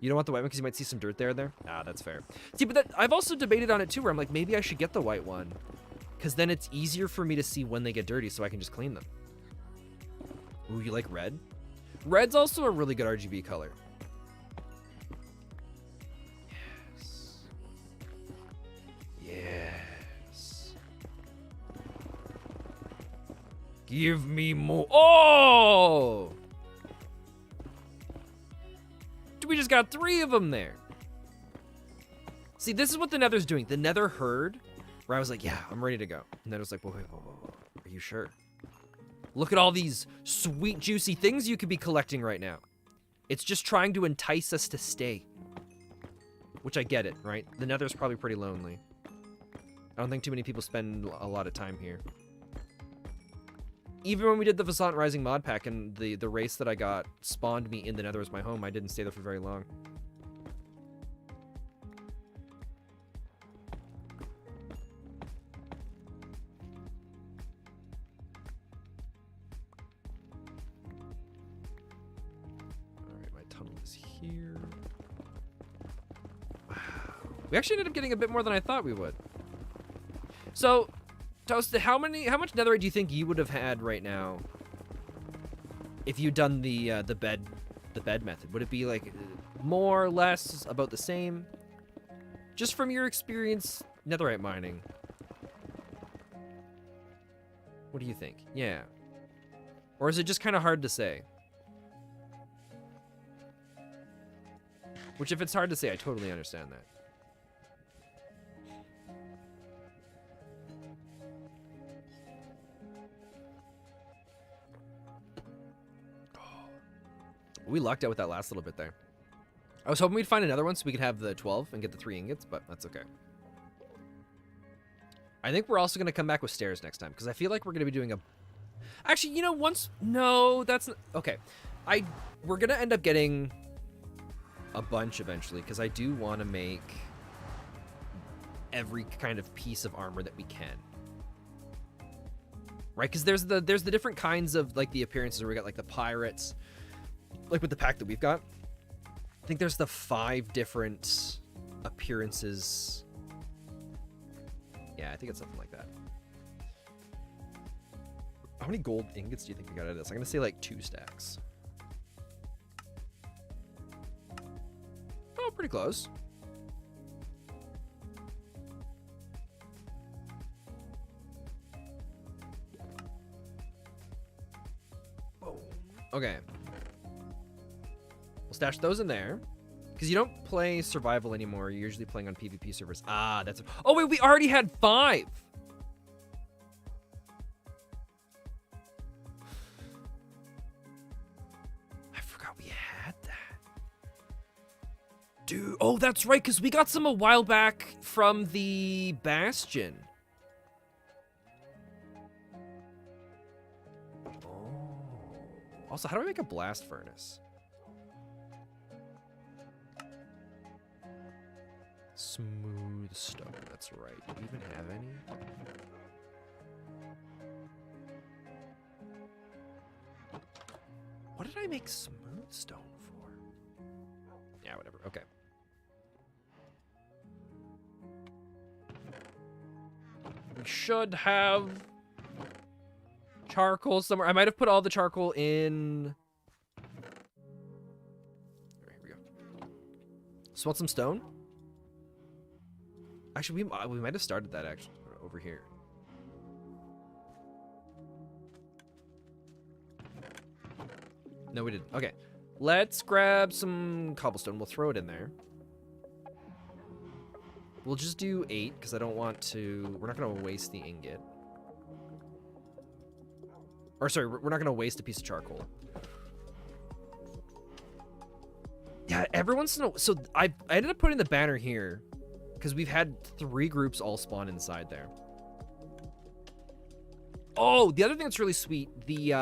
Speaker 1: You don't want the white one because you might see some dirt there? Ah, that's fair. See, but I've also debated on it too, where I'm like, maybe I should get the white one. Because then it's easier for me to see when they get dirty so I can just clean them. Ooh, you like red? Red's also a really good RGB color. Yes. Give me more. Oh! We just got 3 of them there. See, this is what the Nether's doing. The Nether heard, where I was like, yeah, I'm ready to go. And then it was like, whoa. Are you sure? Look at all these sweet, juicy things you could be collecting right now. It's just trying to entice us to stay. Which I get it, right? The Nether's probably pretty lonely. I don't think too many people spend a lot of time here. Even when we did the Vasant Rising mod pack and the race that I got spawned me in the Nether as my home, I didn't stay there for very long. Alright, my tunnel is here. Wow. We actually ended up getting a bit more than I thought we would. So, Toast, how much netherite do you think you would have had right now if you'd done the bed method? Would it be like more, less, about the same? Just from your experience netherite mining. What do you think? Yeah. Or is it just kind of hard to say? Which, if it's hard to say, I totally understand that. We lucked out with that last little bit there. I was hoping we'd find another one so we could have the 12 and get the 3 ingots, but that's okay. I think we're also going to come back with stairs next time, because I feel like we're going to be doing a... Actually, you know, No, that's... Not... Okay. We're going to end up getting a bunch eventually, because I do want to make every kind of piece of armor that we can. Right? Because there's the different kinds of, like, the appearances where we got, like, the pirates... Like with the pack that we've got, I think there's the 5 different appearances. Yeah, I think it's something like that. How many gold ingots do you think we got out of this? I'm going to say like 2 stacks. Oh, pretty close. Oh, okay. We'll stash those in there. Because you don't play survival anymore. You're usually playing on PvP servers. Ah, that's... Oh, wait, we already had 5! I forgot we had that. Dude, oh, that's right, because we got some a while back from the Bastion. Oh. Also, how do I make a blast furnace? Smooth stone, that's right. Do we even have any? did I make smooth stone for? Yeah, whatever. Okay. We should have charcoal somewhere. I might have put all the charcoal in. All right, here we go. So want some stone? Actually, we might have started that actually over here. No, we didn't. Okay. Let's grab some cobblestone. We'll throw it in there. We'll just do 8 because I don't want to... We're not going to waste the ingot. Or sorry, we're not going to waste a piece of charcoal. Yeah, every once in a... So I ended up putting the banner here because we've had 3 groups all spawn inside there. Oh, the other thing that's really sweet, the...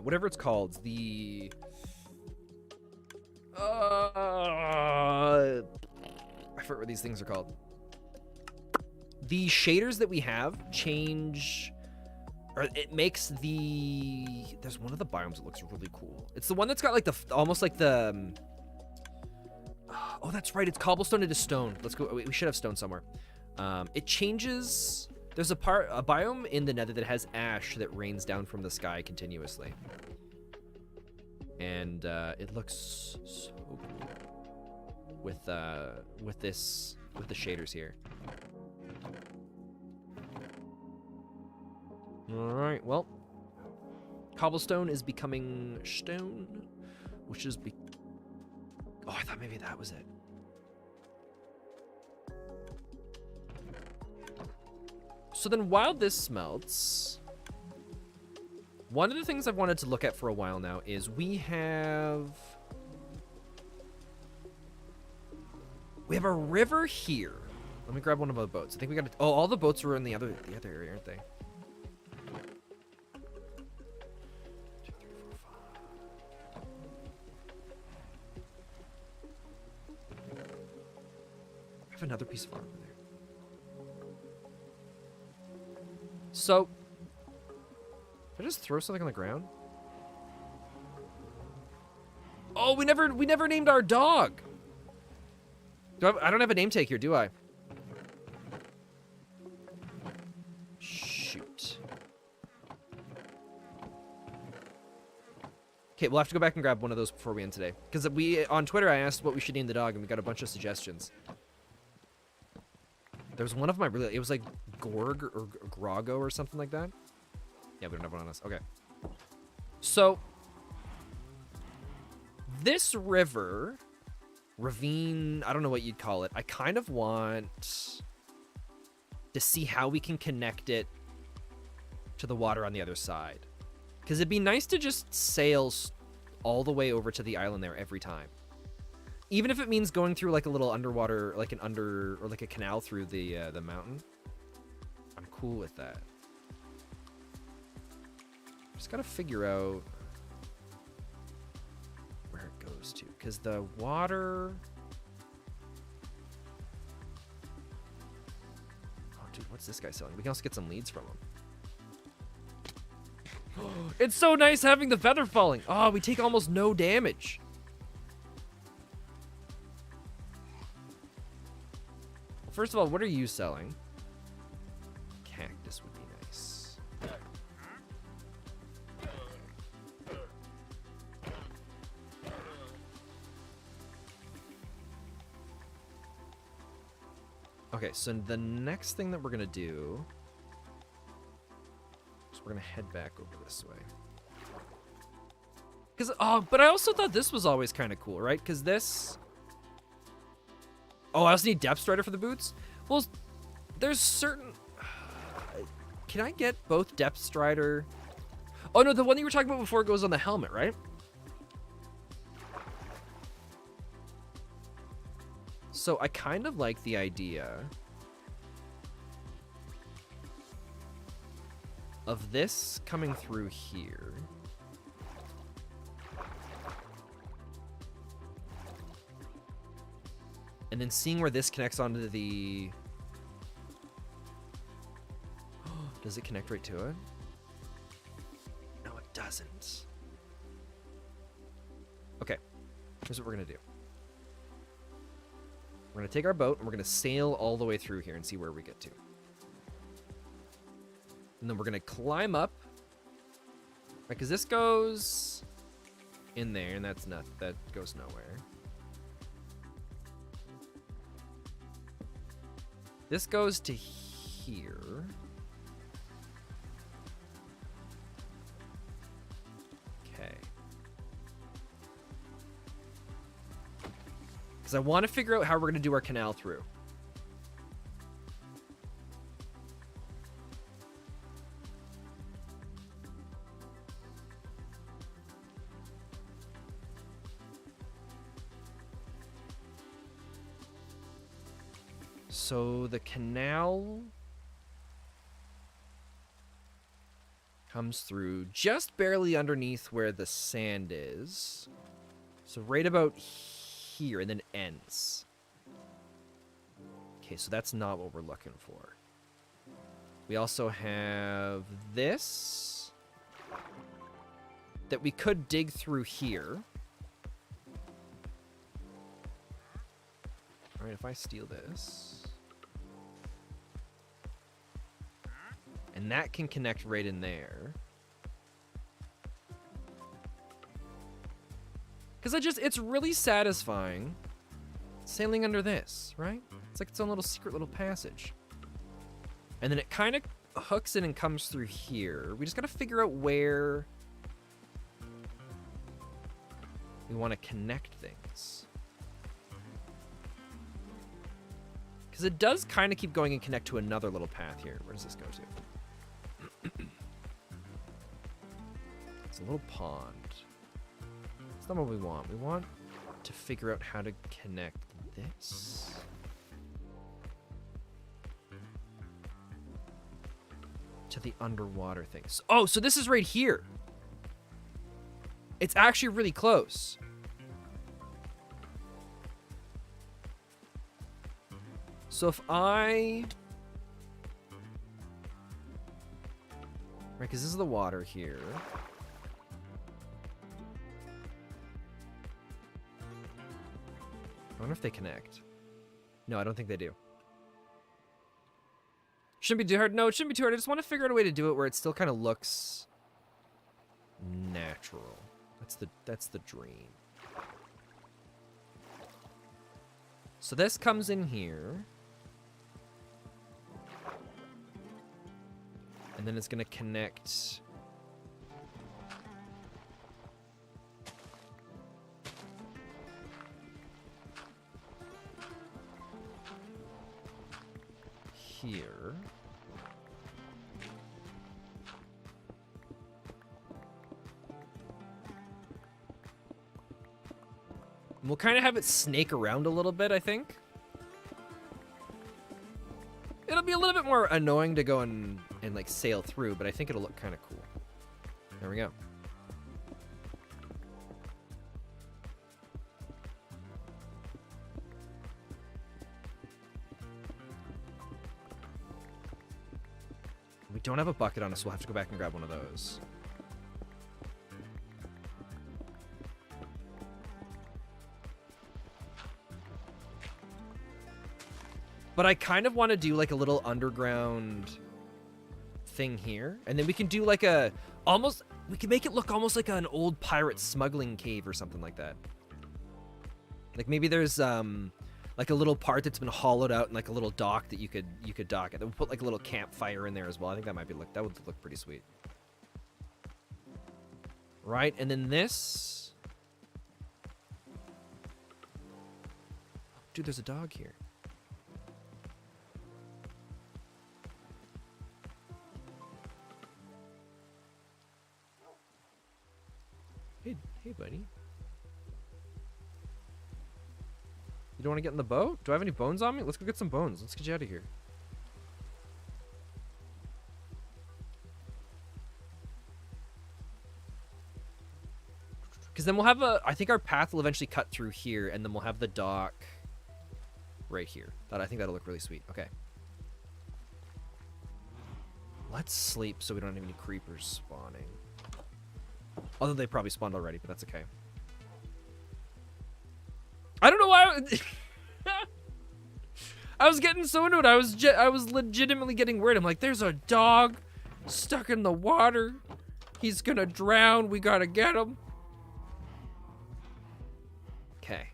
Speaker 1: whatever it's called, the I forget what these things are called. The shaders that we have change, or it makes the, there's one of the biomes that looks really cool. It's the one that's got like the, almost like the, oh, that's right, it's cobblestone into stone. Let's go, we should have stone somewhere. It changes. There's a biome in the nether that has ash that rains down from the sky continuously. And it looks so cool with the shaders here. All right, well, cobblestone is becoming stone, which is oh, I thought maybe that was it. So then while this smelts, one of the things I've wanted to look at for a while now is we have a river here. Let me grab one of the boats. I think we got oh, all the boats were in the other area, aren't they? 2, 3, 4, 5. I have another piece of armor there. So, did I just throw something on the ground? Oh, we never named our dog. I don't have a name tag here, do I? Shoot. Okay, we'll have to go back and grab one of those before we end today. Because on Twitter, I asked what we should name the dog, and we got a bunch of suggestions. There was one of my it was like Gorg or Grogo or something like that. Yeah, we don't have one on us. Okay. So, this ravine, I don't know what you'd call it. I kind of want to see how we can connect it to the water on the other side. Because it'd be nice to just sail all the way over to the island there every time. Even if it means going through like a little underwater, like or like a canal through the mountain. I'm cool with that. Just gotta figure out where it goes to, because the water. Oh, dude, what's this guy selling? We can also get some leads from him. It's so nice having the feather falling. Oh, we take almost no damage. First of all, what are you selling? Cactus would be nice. Okay, so the next thing that we're gonna do is we're gonna head back over this way. But I also thought this was always kind of cool, right? Because this. Oh, I also need depth strider for the boots? Well, there's certain... Can I get both depth strider? Oh, no, the one you were talking about before goes on the helmet, right? So I kind of like the idea of this coming through here. And then seeing where this connects onto the... Does it connect right to it? No, doesn't. Okay, here's what we're gonna do. We're gonna take our boat and we're gonna sail all the way through here and see where we get to. And then we're gonna climb up. Right, because this goes in there, and that's not, that goes nowhere. This goes to here. Okay. Because I want to figure out how we're going to do our canal through. So the canal comes through just barely underneath where the sand is. So right about here, and then ends. Okay, so that's not what we're looking for. We also have this that we could dig through here. All right, if I steal this. And that can connect right in there. Because it's really satisfying sailing under this, right? It's like its own little secret little passage. And then it kind of hooks in and comes through here. We just got to figure out where we want to connect things. Because it does kind of keep going and connect to another little path here. Where does this go to? It's a little pond. That's not what we want. We want to figure out how to connect this. To the underwater things. Oh, so this is right here. It's actually really close. So if I... Right, because this is the water here. I wonder if they connect. No, I don't think they do. Shouldn't be too hard. No, it shouldn't be too hard. I just want to figure out a way to do it where it still kind of looks natural. That's the dream. So this comes in here. And then it's going to connect here. And we'll kind of have it snake around a little bit, I think. It'll be a little bit more annoying to go and like sail through, but I think it'll look kind of cool. There we go. We don't have a bucket on us, so we'll have to go back and grab one of those. But I kind of want to do like a little underground thing here. And then we can do like a, we can make it look almost like an old pirate smuggling cave or something like that. Like maybe there's like a little part that's been hollowed out and like a little dock that you could dock at. Then we'll put like a little campfire in there as well. I think that might be that would look pretty sweet. Right, and then this. Dude, there's a dog here. Hey, buddy. You don't want to get in the boat? Do I have any bones on me? Let's go get some bones. Let's get you out of here. Because then we'll have I think our path will eventually cut through here, and then we'll have the dock right here. I think that'll look really sweet. Okay. Let's sleep so we don't have any creepers spawning. Although they probably spawned already, but that's okay. I don't know why. I was getting so into it. I was legitimately getting worried. I'm like, there's a dog stuck in the water. He's gonna drown. We gotta get him. Okay.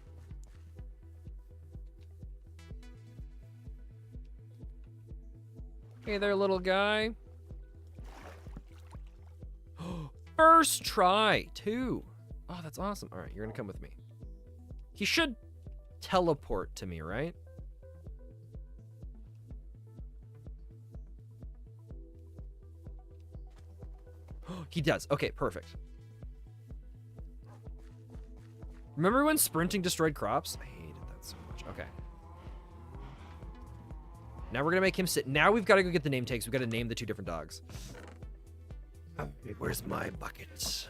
Speaker 1: Hey there, little guy. First try, 2. Oh, that's awesome. All right, you're gonna come with me. He should teleport to me, right? He does. Okay, perfect. Remember when sprinting destroyed crops? I hated that so much. Okay. Now we're gonna make him sit. Now we've got to go get the name tags. We've got to name the 2 different dogs. Where's my bucket?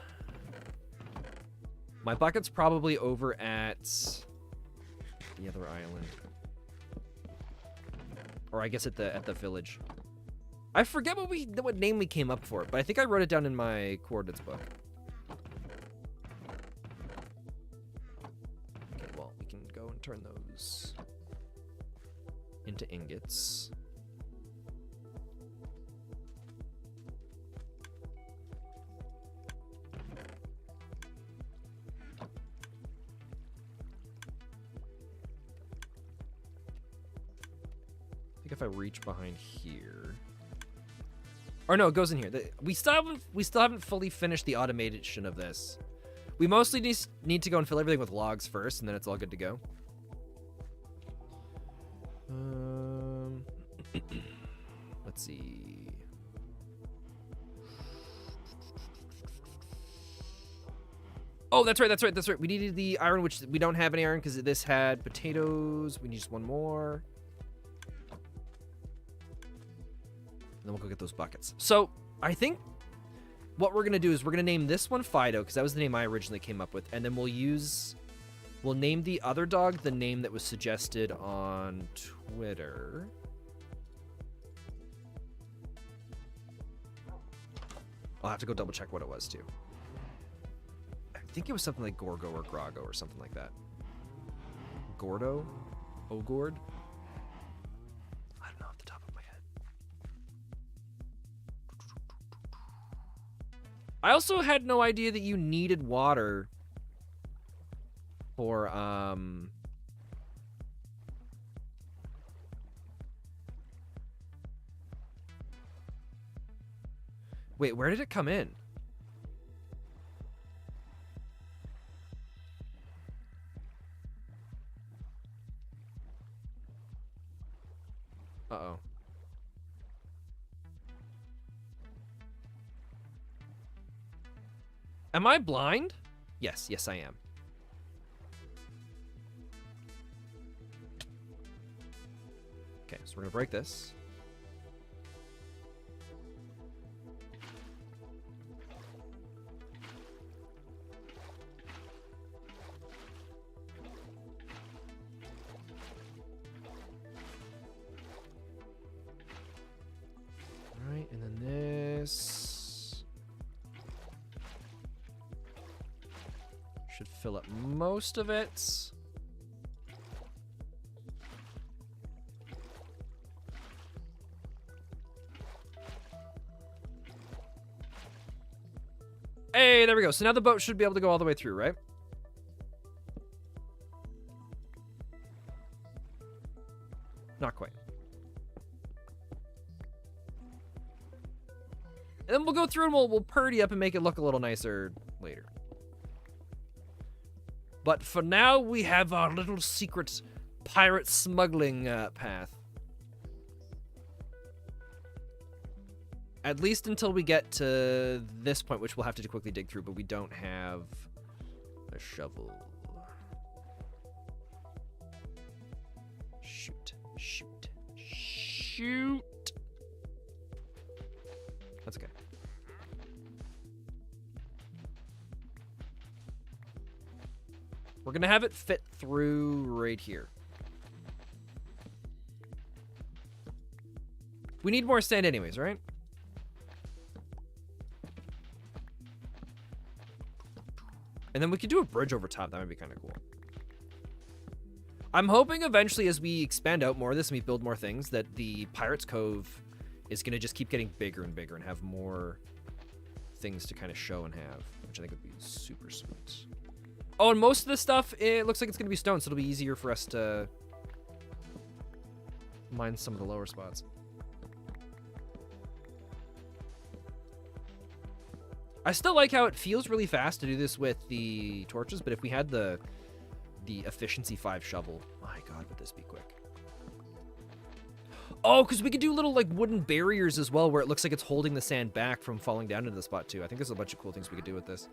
Speaker 1: My bucket's probably over at the other island, or I guess at the village. I forget what name we came up for, but I think I wrote it down in my coordinates book. Okay, well, we can go and turn those into ingots. I think if I reach behind here. Or no, it goes in here. We still haven't fully finished the automation of this. We mostly need to go and fill everything with logs first, and then it's all good to go. Let's see. Oh, that's right. We needed the iron, which we don't have any iron because this had potatoes. We need just one more. Then we'll go get those buckets. So I think what we're going to do is we're going to name this one Fido, because that was the name I originally came up with. And then we'll name the other dog the name that was suggested on Twitter. I'll have to go double check what it was too. I think it was something like Gorgo or Grago or something like that. Gordo? Ogord? I don't know off the top of my head. I also had no idea that you needed water for, Wait, where did it come in? Uh-oh. Am I blind? Yes, I am. Okay, so we're gonna break this. All right, and then this should fill up most of it. Hey, there we go. So now the boat should be able to go all the way through, right? Not quite. And then we'll go through and we'll purdy up and make it look a little nicer later. But for now, we have our little secret pirate smuggling path. At least until we get to this point, which we'll have to quickly dig through, but we don't have a shovel. Shoot. That's okay. We're gonna have it fit through right here. We need more sand anyways, right? And then we could do a bridge over top. That might be kind of cool. I'm hoping eventually as we expand out more of this and we build more things that the Pirates Cove is going to just keep getting bigger and bigger and have more things to kind of show and have, which I think would be super sweet. Oh, and most of this stuff, it looks like it's going to be stone, so it'll be easier for us to mine some of the lower spots. I still like how it feels really fast to do this with the torches, but if we had the efficiency 5 shovel, my god, would this be quick. Oh, because we could do little like wooden barriers as well where it looks like it's holding the sand back from falling down into the spot too. I think there's a bunch of cool things we could do with this.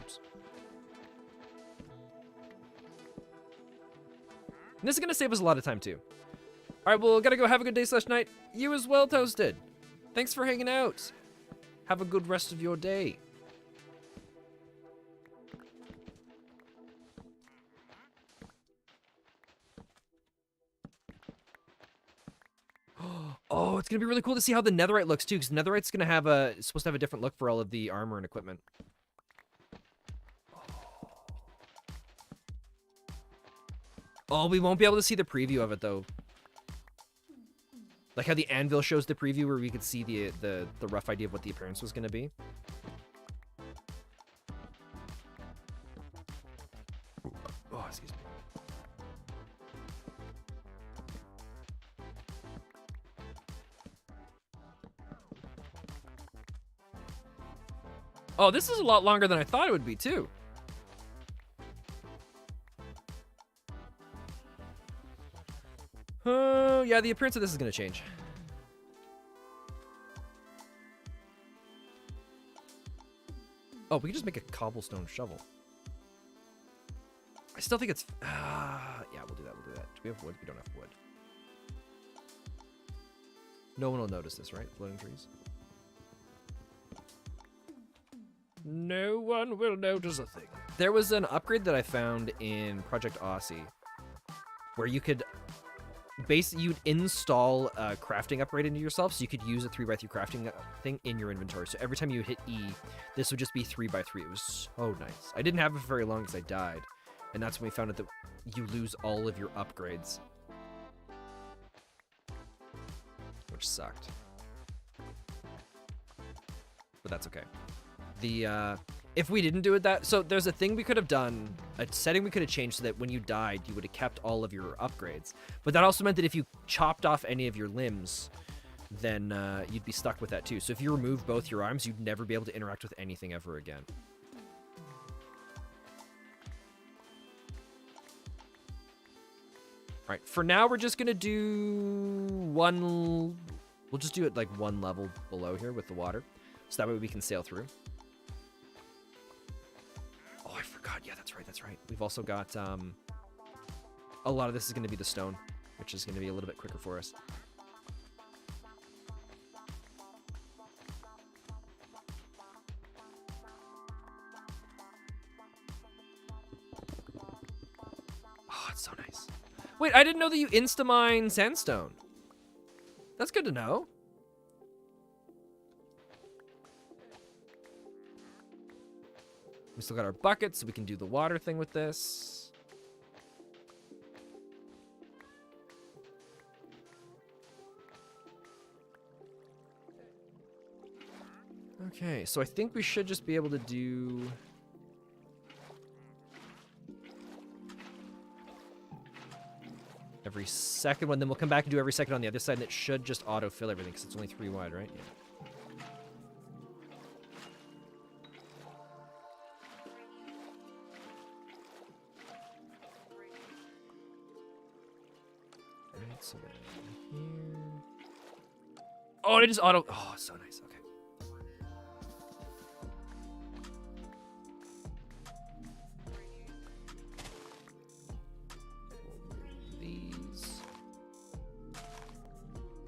Speaker 1: Oops. And this is going to save us a lot of time too. All right, well, gotta go have a good day / night. You as well, Toasted. Thanks for hanging out. Have a good rest of your day. Oh, it's gonna be really cool to see how the netherite looks too, because netherite's gonna have it's supposed to have a different look for all of the armor and equipment. Oh, we won't be able to see the preview of it though. Like how the anvil shows the preview where we could see the rough idea of what the appearance was gonna be. Oh, excuse me. Oh, this is a lot longer than I thought it would be, too. Yeah, the appearance of this is going to change. Oh, we can just make a cobblestone shovel. I still think it's... yeah, we'll do that, Do we have wood? We don't have wood. No one will notice this, right? Floating trees. No one will notice a thing. There was an upgrade that I found in Project Aussie where you could you'd install a crafting upgrade into yourself, so you could use a 3x3 crafting thing in your inventory. So every time you hit E, this would just be 3x3. It was so nice. I didn't have it for very long because I died, and that's when we found out that you lose all of your upgrades, which sucked. But that's okay. If we didn't do it so there's a thing we could have done, a setting we could have changed so that when you died, you would have kept all of your upgrades. But that also meant that if you chopped off any of your limbs, then you'd be stuck with that too. So if you remove both your arms, you'd never be able to interact with anything ever again. All right, for now, we're just gonna do we'll just do it like one level below here with the water. So that way we can sail through. Oh, I forgot. Yeah, that's right. We've also got, a lot of this is going to be the stone, which is going to be a little bit quicker for us. Oh, it's so nice. Wait, I didn't know that you insta-mine sandstone. That's good to know. We still got our buckets, so we can do the water thing with this. Okay, so I think we should just be able to do... every second one, then we'll come back and do every second on the other side, and it should just auto-fill everything, because it's only 3 wide, right? Yeah. So then here. Oh, it just auto. Oh, so nice. Okay. These.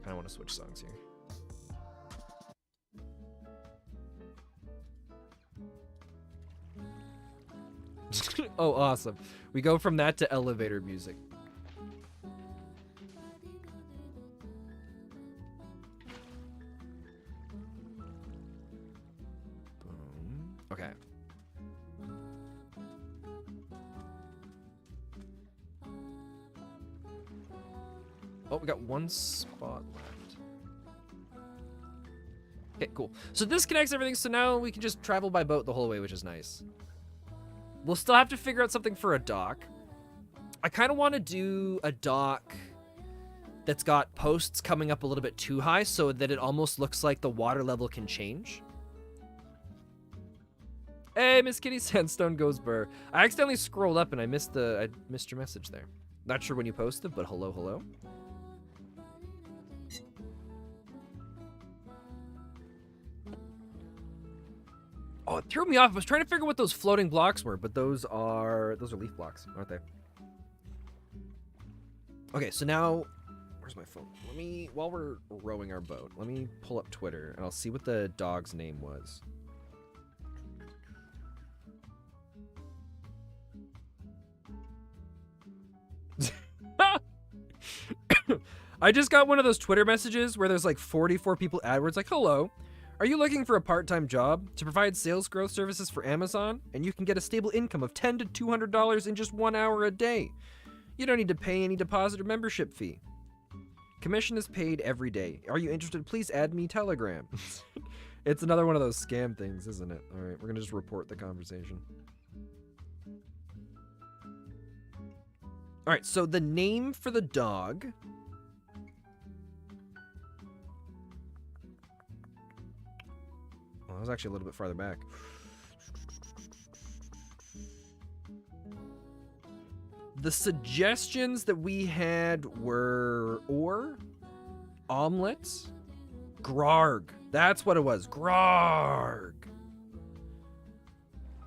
Speaker 1: Kind of want to switch songs here. Oh, awesome. We go from that to elevator music. Okay. Oh, we got one spot left. Okay, cool. So this connects everything, so now we can just travel by boat the whole way, which is nice. We'll still have to figure out something for a dock. I kind of want to do a dock that's got posts coming up a little bit too high so that it almost looks like the water level can change. Hey, Miss Kitty Sandstone goes burr. I accidentally scrolled up and I missed your message there. Not sure when you posted, but hello, hello. Oh, it threw me off. I was trying to figure what those floating blocks were, but those are leaf blocks, aren't they? Okay, so now, where's my phone? While we're rowing our boat, let me pull up Twitter and I'll see what the dog's name was. I just got one of those Twitter messages where there's like 44 people AdWords like, hello, are you looking for a part-time job to provide sales growth services for Amazon? And you can get a stable income of $10 to $200 in just 1 hour a day. You don't need to pay any deposit or membership fee. Commission is paid every day. Are you interested? Please add me Telegram. It's another one of those scam things, isn't it? All right, we're gonna just report the conversation. All right, so the name for the dog. Well, I was actually a little bit farther back. The suggestions that we had were omelet, grarg. That's what it was, grarg.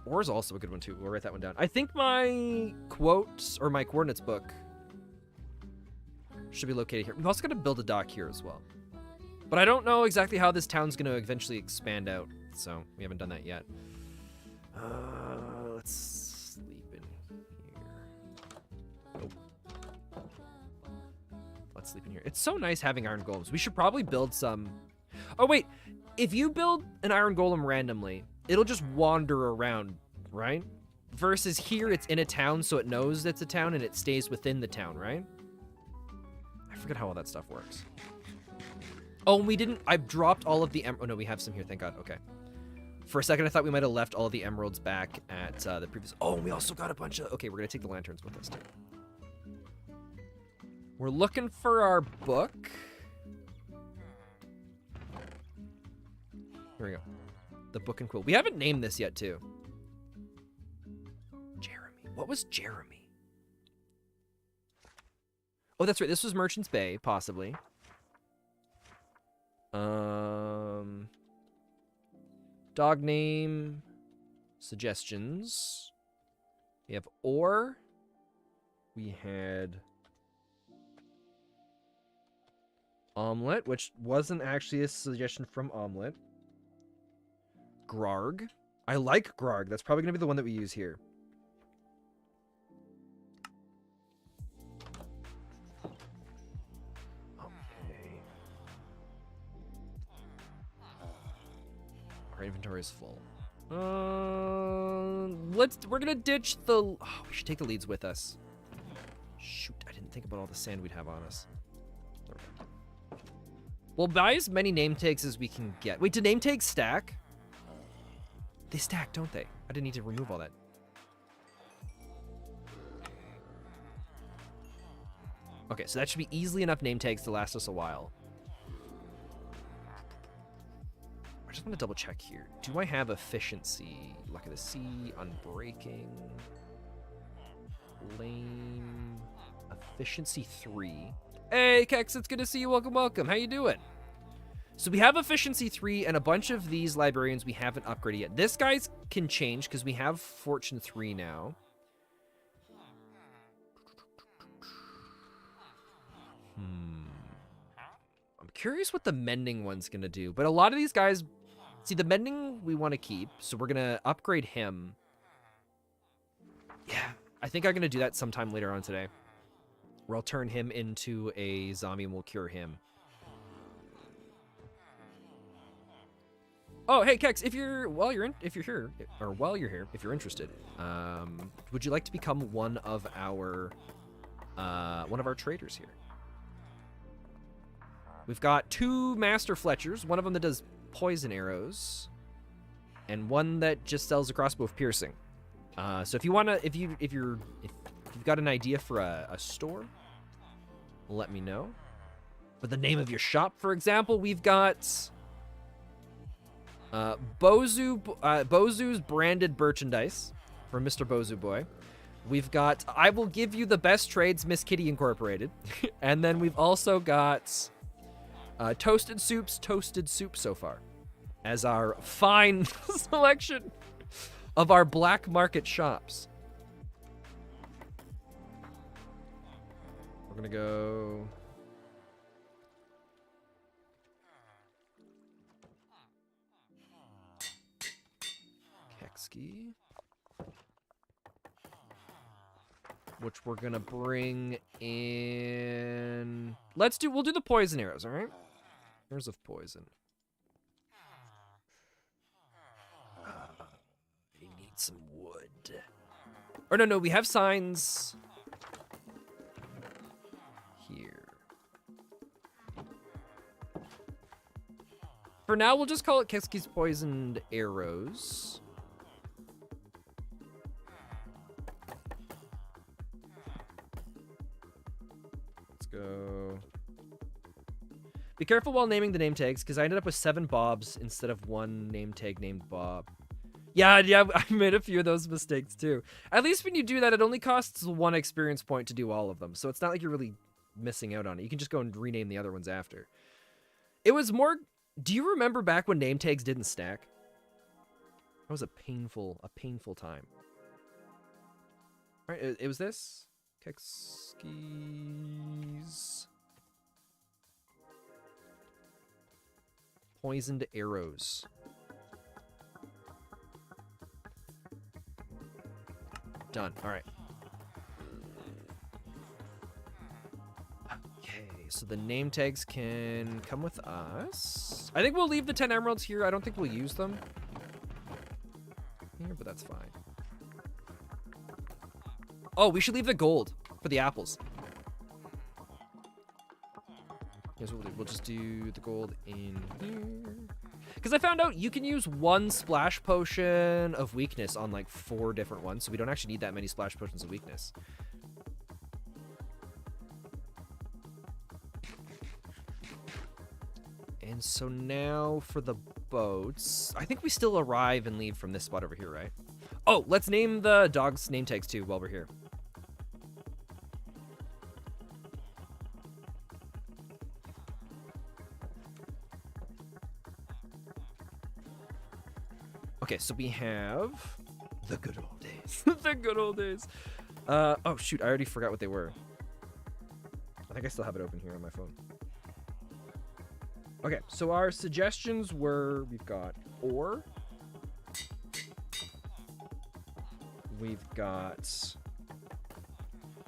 Speaker 1: Or is also a good one too. We'll write that one down. I think my quotes or my coordinates book should be located here. We've also got to build a dock here as well. But I don't know exactly how this town's going to eventually expand out, so we haven't done that yet. Let's sleep in here. Nope. Let's sleep in here. It's so nice having iron golems. We should probably build some. Oh, wait. If you build an iron golem randomly, it'll just wander around, right? Versus here, it's in a town, so it knows it's a town, and it stays within the town, right? I forget how all that stuff works. Oh, we didn't... I've dropped all of the... Oh, no, we have some here, thank God. Okay. For a second, I thought we might have left all of the emeralds back at the previous... Oh, we also got a bunch of... Okay, we're going to take the lanterns with us, too. We're looking for our book. Here we go. The book and quill. We haven't named this yet, too. Jeremy. What was Jeremy? Oh, that's right. This was Merchant's Bay, possibly. Dog name. Suggestions. We have ore. We had omelet, which wasn't actually a suggestion from omelet. Grarg. I like Grarg. That's probably going to be the one that we use here. Okay. Our inventory is full. We're going to ditch the... Oh, we should take the leads with us. Shoot, I didn't think about all the sand we'd have on us. We'll buy as many name tags as we can get. Wait, do name tags stack? They stack, don't they? I didn't need to remove all that. Okay, so that should be easily enough name tags to last us a while. I just want to double check here. Do I have efficiency? Luck of the sea, unbreaking, lame, efficiency 3. Hey, Kex, it's good to see you. Welcome, welcome. How you doing? So we have efficiency 3 and a bunch of these librarians we haven't upgraded yet. This guy's can change because we have fortune 3 now. I'm curious what the mending one's going to do. But a lot of these guys... See, the mending we want to keep, so we're going to upgrade him. Yeah, I think I'm going to do that sometime later on today. Where I'll turn him into a zombie and we'll cure him. Oh, hey Kex, if you're here, if you're interested, would you like to become one of our traders here? We've got 2 master fletchers, one of them that does poison arrows, and one that just sells a crossbow of piercing. So if you wanna, if you've got an idea for a store, let me know. For the name of your shop, for example, we've got Bozu's branded merchandise from Mr. Bozu Boy. We've got I Will Give You the Best Trades, Miss Kitty Incorporated. And then we've also got Toasted Soup so far as our fine selection of our black market shops. We're gonna go... Kekski. Which we're gonna bring in... We'll do the poison arrows, alright? Arrows of poison. I need some wood. Or no, we have signs here. For now, we'll just call it Keski's Poisoned Arrows. Let's go. Be careful while naming the name tags, because I ended up with 7 Bobs instead of 1 name tag named Bob. Yeah, I made a few of those mistakes too. At least when you do that, it only costs 1 experience point to do all of them, so it's not like you're really missing out on it. You can just go and rename the other ones after. It was more... Do you remember back when name tags didn't stack? That was a painful time. All right, it was this. Kekski's Poisoned Arrows. Done. All right. Okay, so the name tags can come with us. I think we'll leave the 10 emeralds here. I don't think we'll use them here, but that's fine. Oh, we should leave the gold for the apples. Here's what we'll just do the gold in here. Because I found out you can use 1 splash potion of weakness on like 4 different ones, so we don't actually need that many splash potions of weakness. And so now for the boats, I think we still arrive and leave from this spot over here, right? Oh, let's name the dogs' name tags too while we're here. Okay, so we have the good old days. The good old days. Oh shoot, I already forgot what they were. I think I still have it open here on my phone. Okay, so our suggestions were, we've got ore. We've got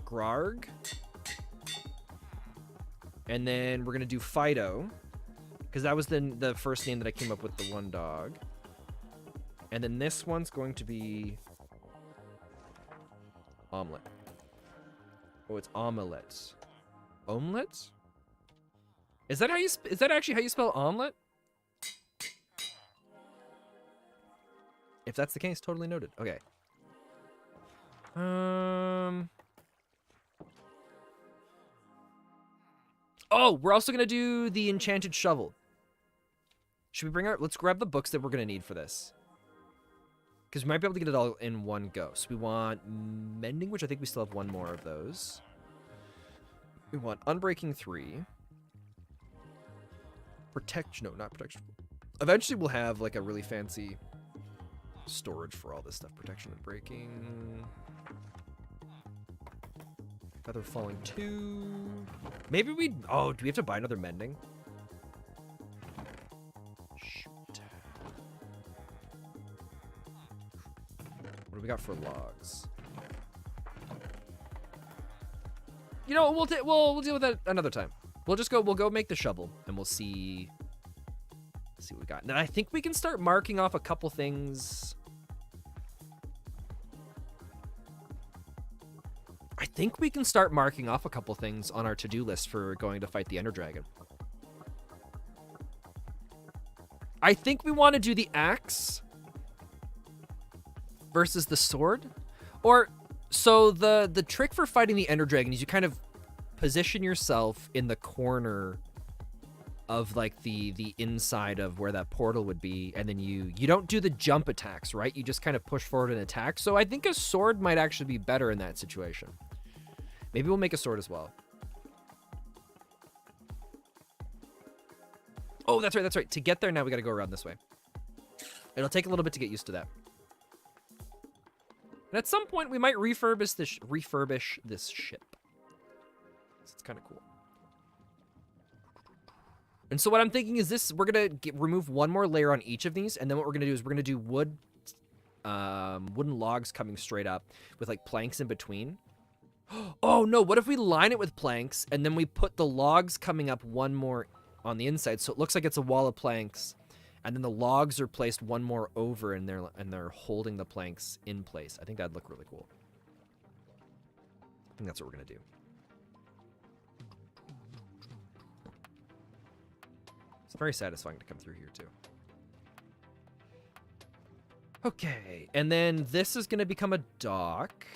Speaker 1: Grarg. And then we're gonna do Fido, because that was the first name that I came up with, the one dog. And then this one's going to be Omelette. Oh, it's Omelette. Omelette? Is that actually how you spell omelet? If that's the case, totally noted. Okay. Oh, we're also gonna do the Enchanted Shovel. Should we bring our... Let's grab the books that we're gonna need for this. Because we might be able to get it all in one go. So we want Mending, which I think we still have 1 more of those. We want Unbreaking 3. Protection, no, not Protection. Eventually we'll have like a really fancy storage for all this stuff. Protection and Breaking. Feather Falling 2. Maybe we... Oh, do we have to buy another Mending? What do we got for logs? You know, we'll deal with that another time. We'll go make the shovel and we'll see Let's see what we got. Now I think we can start marking off a couple things. I think we can start marking off a couple things on our to-do list for going to fight the Ender Dragon. I think we want to do the axe versus the sword. Or, so the trick for fighting the Ender Dragon is you kind of position yourself in the corner of like the inside of where that portal would be, and then you don't do the jump attacks, right? You just kind of push forward and attack. So I think a sword might actually be better in that situation. Maybe we'll make a sword as well. Oh, that's right, that's right. To get there now, we got to go around this way. It'll take a little bit to get used to that. And at some point, we might refurbish this ship. It's kind of cool. And so what I'm thinking is this: we're gonna remove one more layer on each of these, and then what we're gonna do is we're gonna do wooden logs coming straight up with like planks in between. Oh no! What if we line it with planks, and then we put the logs coming up one more on the inside, so it looks like it's a wall of planks, and then the logs are placed one more over, and they're holding the planks in place. I think that'd look really cool. I think that's what we're gonna do. It's very satisfying to come through here too. Okay, and then this is gonna become a dock.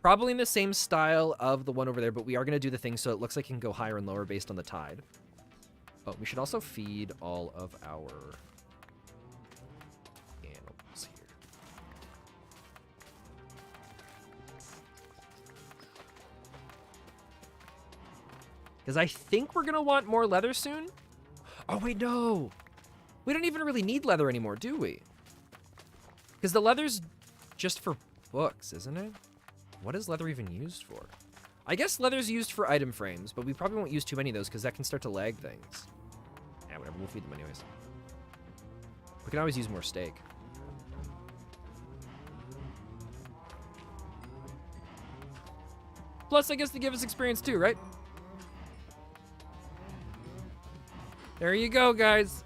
Speaker 1: Probably in the same style of the one over there, but we are gonna do the thing so it looks like it can go higher and lower based on the tide. Oh, we should also feed all of our animals here. Because I think we're going to want more leather soon. Oh, wait, no. We don't even really need leather anymore, do we? Because the leather's just for books, isn't it? What is leather even used for? I guess leather's used for item frames, but we probably won't use too many of those because that can start to lag things. Yeah, whatever. We'll feed them anyways. We can always use more steak. Plus, I guess they give us experience too, right? There you go, guys.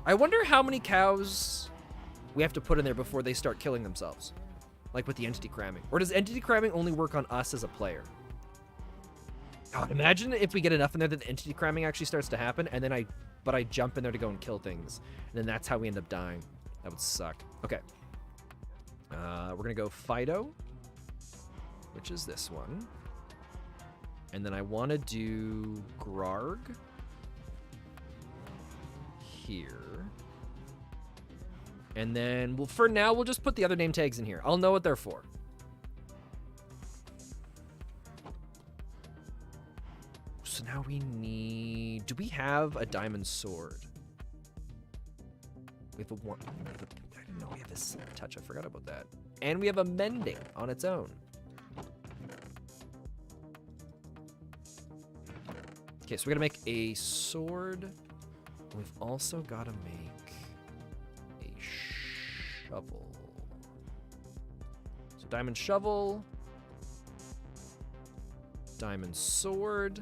Speaker 1: I wonder how many cows we have to put in there before they start killing themselves. Like with the entity cramming. Or does entity cramming only work on us as a player? God, imagine if we get enough in there that the entity cramming actually starts to happen, and then I jump in there to go and kill things. And then that's how we end up dying. That would suck. Okay. We're going to go Fido, which is this one. And then I want to do Grarg here. And then, well, for now, we'll just put the other name tags in here. I'll know what they're for. So now we need... Do we have a diamond sword? We have a one... I didn't know we have this touch. I forgot about that. And we have a mending on its own. Okay, so we're going to make a sword. We've also got to make a shovel. So diamond shovel. Diamond sword.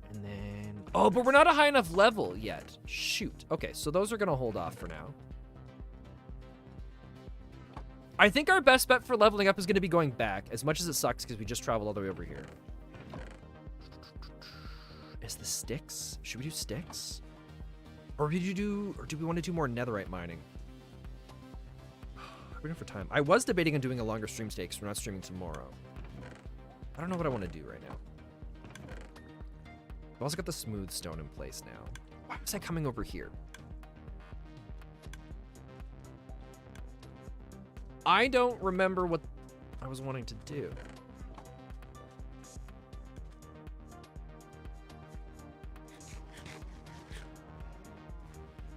Speaker 1: And then... Oh, but we're not a high enough level yet. Shoot. Okay, so those are going to hold off for now. I think our best bet for leveling up is going to be going back, as much as it sucks because we just traveled all the way over here. Is the sticks? Should we do sticks? Or do we want to do more netherite mining? We're doing for time. I was debating on doing a longer stream stay because we're not streaming tomorrow. I don't know what I want to do right now. I've also got the smooth stone in place now. Why was I coming over here? I don't remember what I was wanting to do.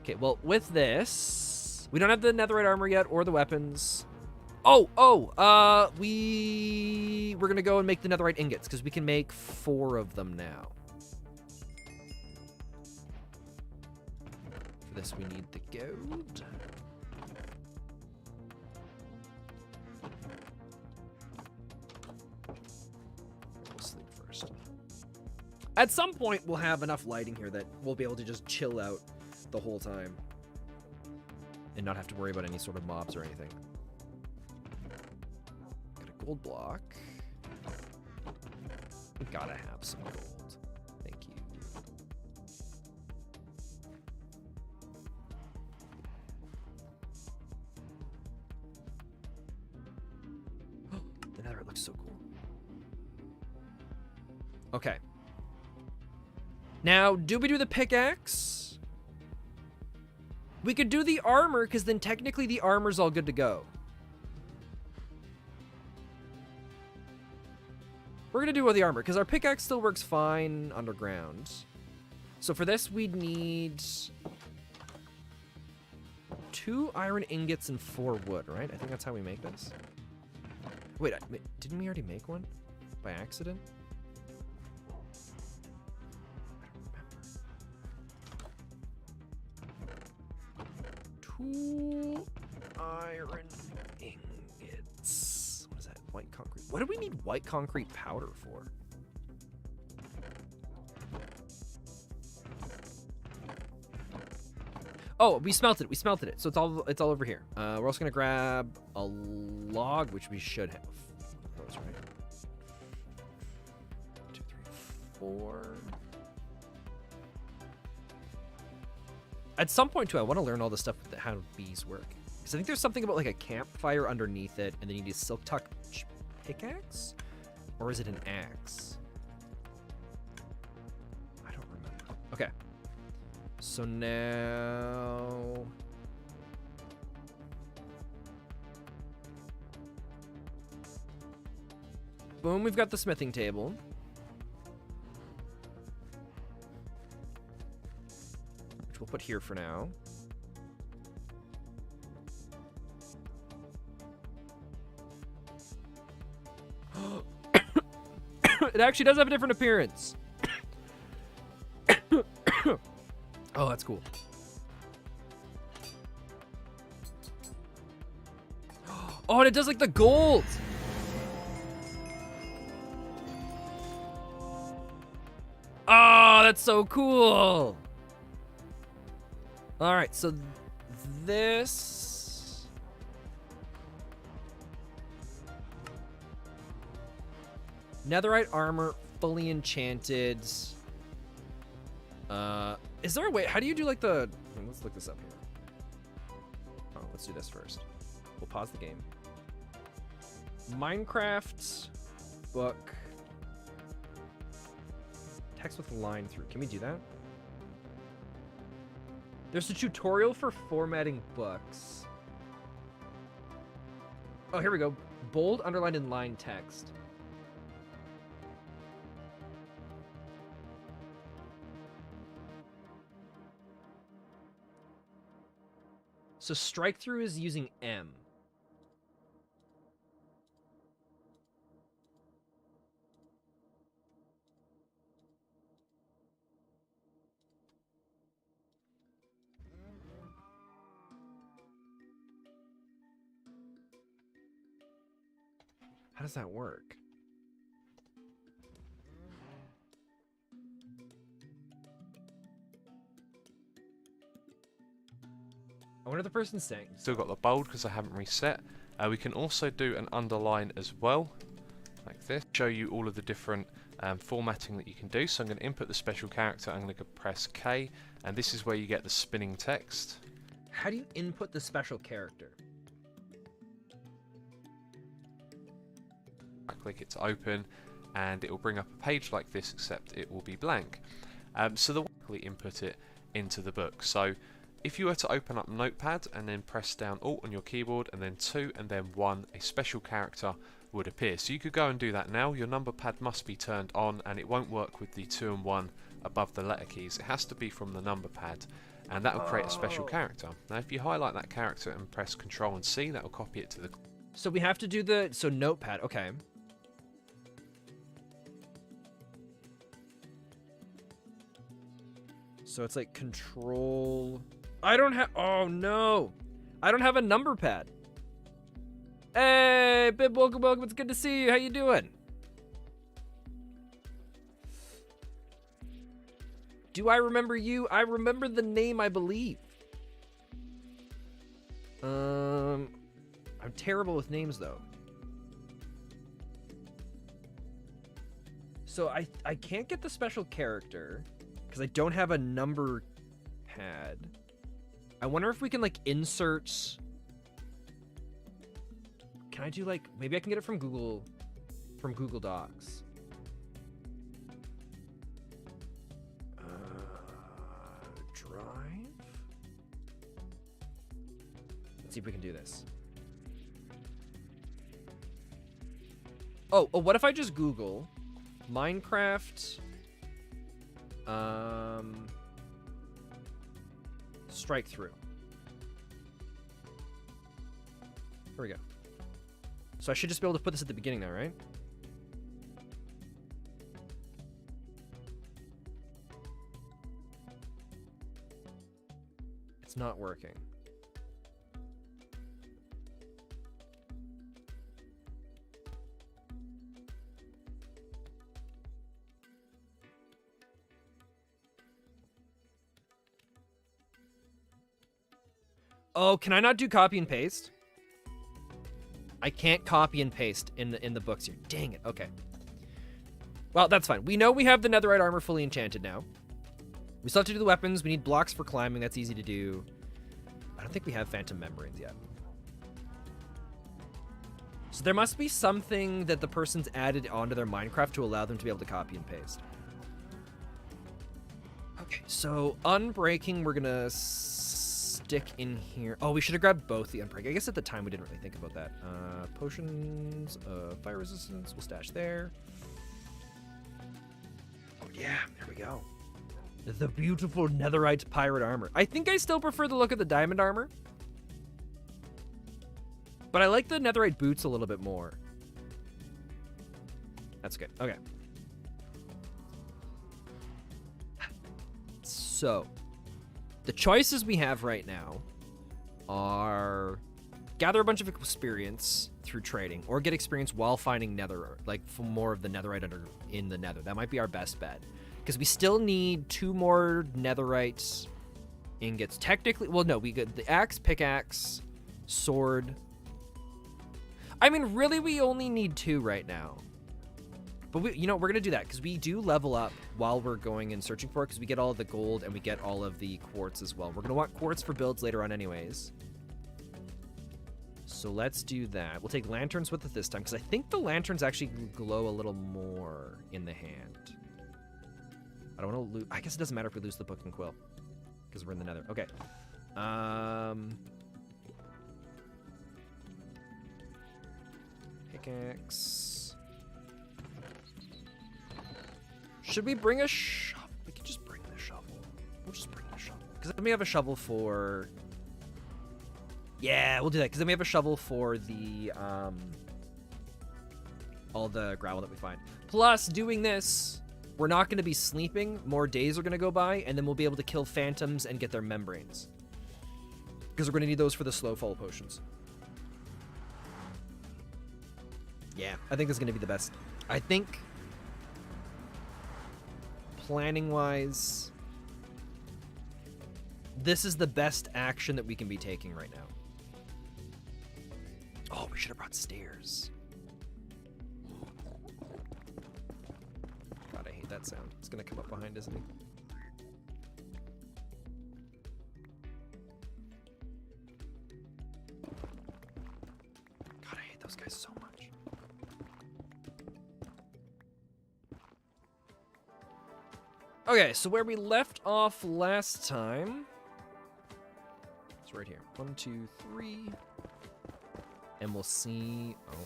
Speaker 1: Okay, well, with this, we don't have the netherite armor yet or the weapons. We're gonna go and make the netherite ingots because we can make 4 of them now. For this, we need the gold. We'll sleep first.
Speaker 3: At some point, we'll have enough lighting here that we'll be able to just chill out the whole time. And not have to worry about any sort of mobs or anything. Got a gold block. We gotta have some gold. Thank you. The netherite looks so cool. Okay. Now, do we do the pickaxe? We could do the armor, because then technically the armor's all good to go. We're going to do the armor, because our pickaxe still works fine underground. So for this, we'd need 2 iron ingots and 4 wood, right? I think that's how we make this. Wait, didn't we already make one? By accident? Two iron ingots. What is that? White concrete. What do we need white concrete powder for? Oh, we smelted it. We smelted it. So it's all over here. We're also gonna grab a log, which we should have. Those, right? 2, 3, 4. At some point, too, I want to learn all the stuff with how bees work. Because I think there's something about like a campfire underneath it, and then you need a silk touch pickaxe? Or is it an axe? I don't remember. Okay. So now... boom, we've got the smithing table. We'll put here for now. It actually does have a different appearance. Oh, that's cool. Oh, and it does like the gold. Oh, that's so cool. All right, so this... netherite armor, fully enchanted. Is there a way... how do you do like the... let's look this up here. Oh, let's do this first. We'll pause the game. Minecraft book. Text with a line through. Can we do that? There's a tutorial for formatting books. Oh, here we go. Bold, underlined, and line text. So strike through is using M. How does that work? I wonder what the person's saying.
Speaker 4: Still got the bold because I haven't reset. We can also do an underline as well, like this. Show you all of the different formatting that you can do. So I'm going to input the special character. I'm going to press K, and this is where you get the spinning text.
Speaker 3: How do you input the special character?
Speaker 4: Click it to open, and it will bring up a page like this, except it will be blank. So the way we input it into the book. So if you were to open up Notepad and then press down Alt on your keyboard and then 2 and then 1, a special character would appear. So you could go and do that now. Your number pad must be turned on, and it won't work with the 2 and 1 above the letter keys. It has to be from the number pad, and that will create a special character. Now if you highlight that character and press Ctrl and C, that will copy it to the...
Speaker 3: So we have to do the... so Notepad, okay. So it's like Control... I don't have... oh, no. I don't have a number pad. Hey, Bib, welcome. It's good to see you. How you doing? Do I remember you? I remember the name, I believe. I'm terrible with names, though. So I can't get the special character because I don't have a number pad. I wonder if we can, like, insert... Can I do, like... Maybe I can get it from Google Docs. Drive? Let's see if we can do this. Oh, what if I just Google Minecraft strike through? Here we go. So I should just be able to put this at the beginning now, right? It's not working. Oh, can I not do copy and paste? I can't copy and paste in the books here. Dang it. Okay. Well, that's fine. We know we have the netherite armor fully enchanted now. We still have to do the weapons. We need blocks for climbing. That's easy to do. I don't think we have phantom membranes yet. So there must be something that the person's added onto their Minecraft to allow them to be able to copy and paste. Okay, so unbreaking, we're gonna stick in here. Oh, we should have grabbed both the unbreak. I guess at the time we didn't really think about that. Potions, fire resistance, we'll stash there. Oh yeah, there we go. The beautiful netherite pirate armor. I think I still prefer the look of the diamond armor. But I like the netherite boots a little bit more. That's good. Okay. So, the choices we have right now are gather a bunch of experience through trading, or get experience while finding nether, like for more of the netherite in the nether. That might be our best bet, because we still need 2 more netherite ingots. Technically, well, no, we got the axe, pickaxe, sword. I mean, really, we only need 2 right now. But we, we're gonna do that because we do level up while we're going and searching for it, because we get all of the gold and we get all of the quartz as well. We're gonna want quartz for builds later on anyways. So let's do that. We'll take lanterns with it this time, because I think the lanterns actually glow a little more in the hand. I don't want to lose. I guess it doesn't matter if we lose the book and quill, because we're in the nether. Okay. Pickaxe. Should we bring a shovel? We could just bring the shovel. We'll just bring the shovel. Because then we have a shovel for... Yeah, we'll do that. Because then we have a shovel for the, all the gravel that we find. Plus, doing this, we're not going to be sleeping. More days are going to go by, and then we'll be able to kill phantoms and get their membranes. Because we're going to need those for the slow fall potions. Yeah, I think this is going to be the best. I think... planning-wise, this is the best action that we can be taking right now. Oh, we should have brought stairs. God, I hate that sound. It's gonna come up behind, isn't he? God, I hate those guys so much. Okay, so where we left off last time, it's right here. 1, 2, 3, and we'll see. Oh,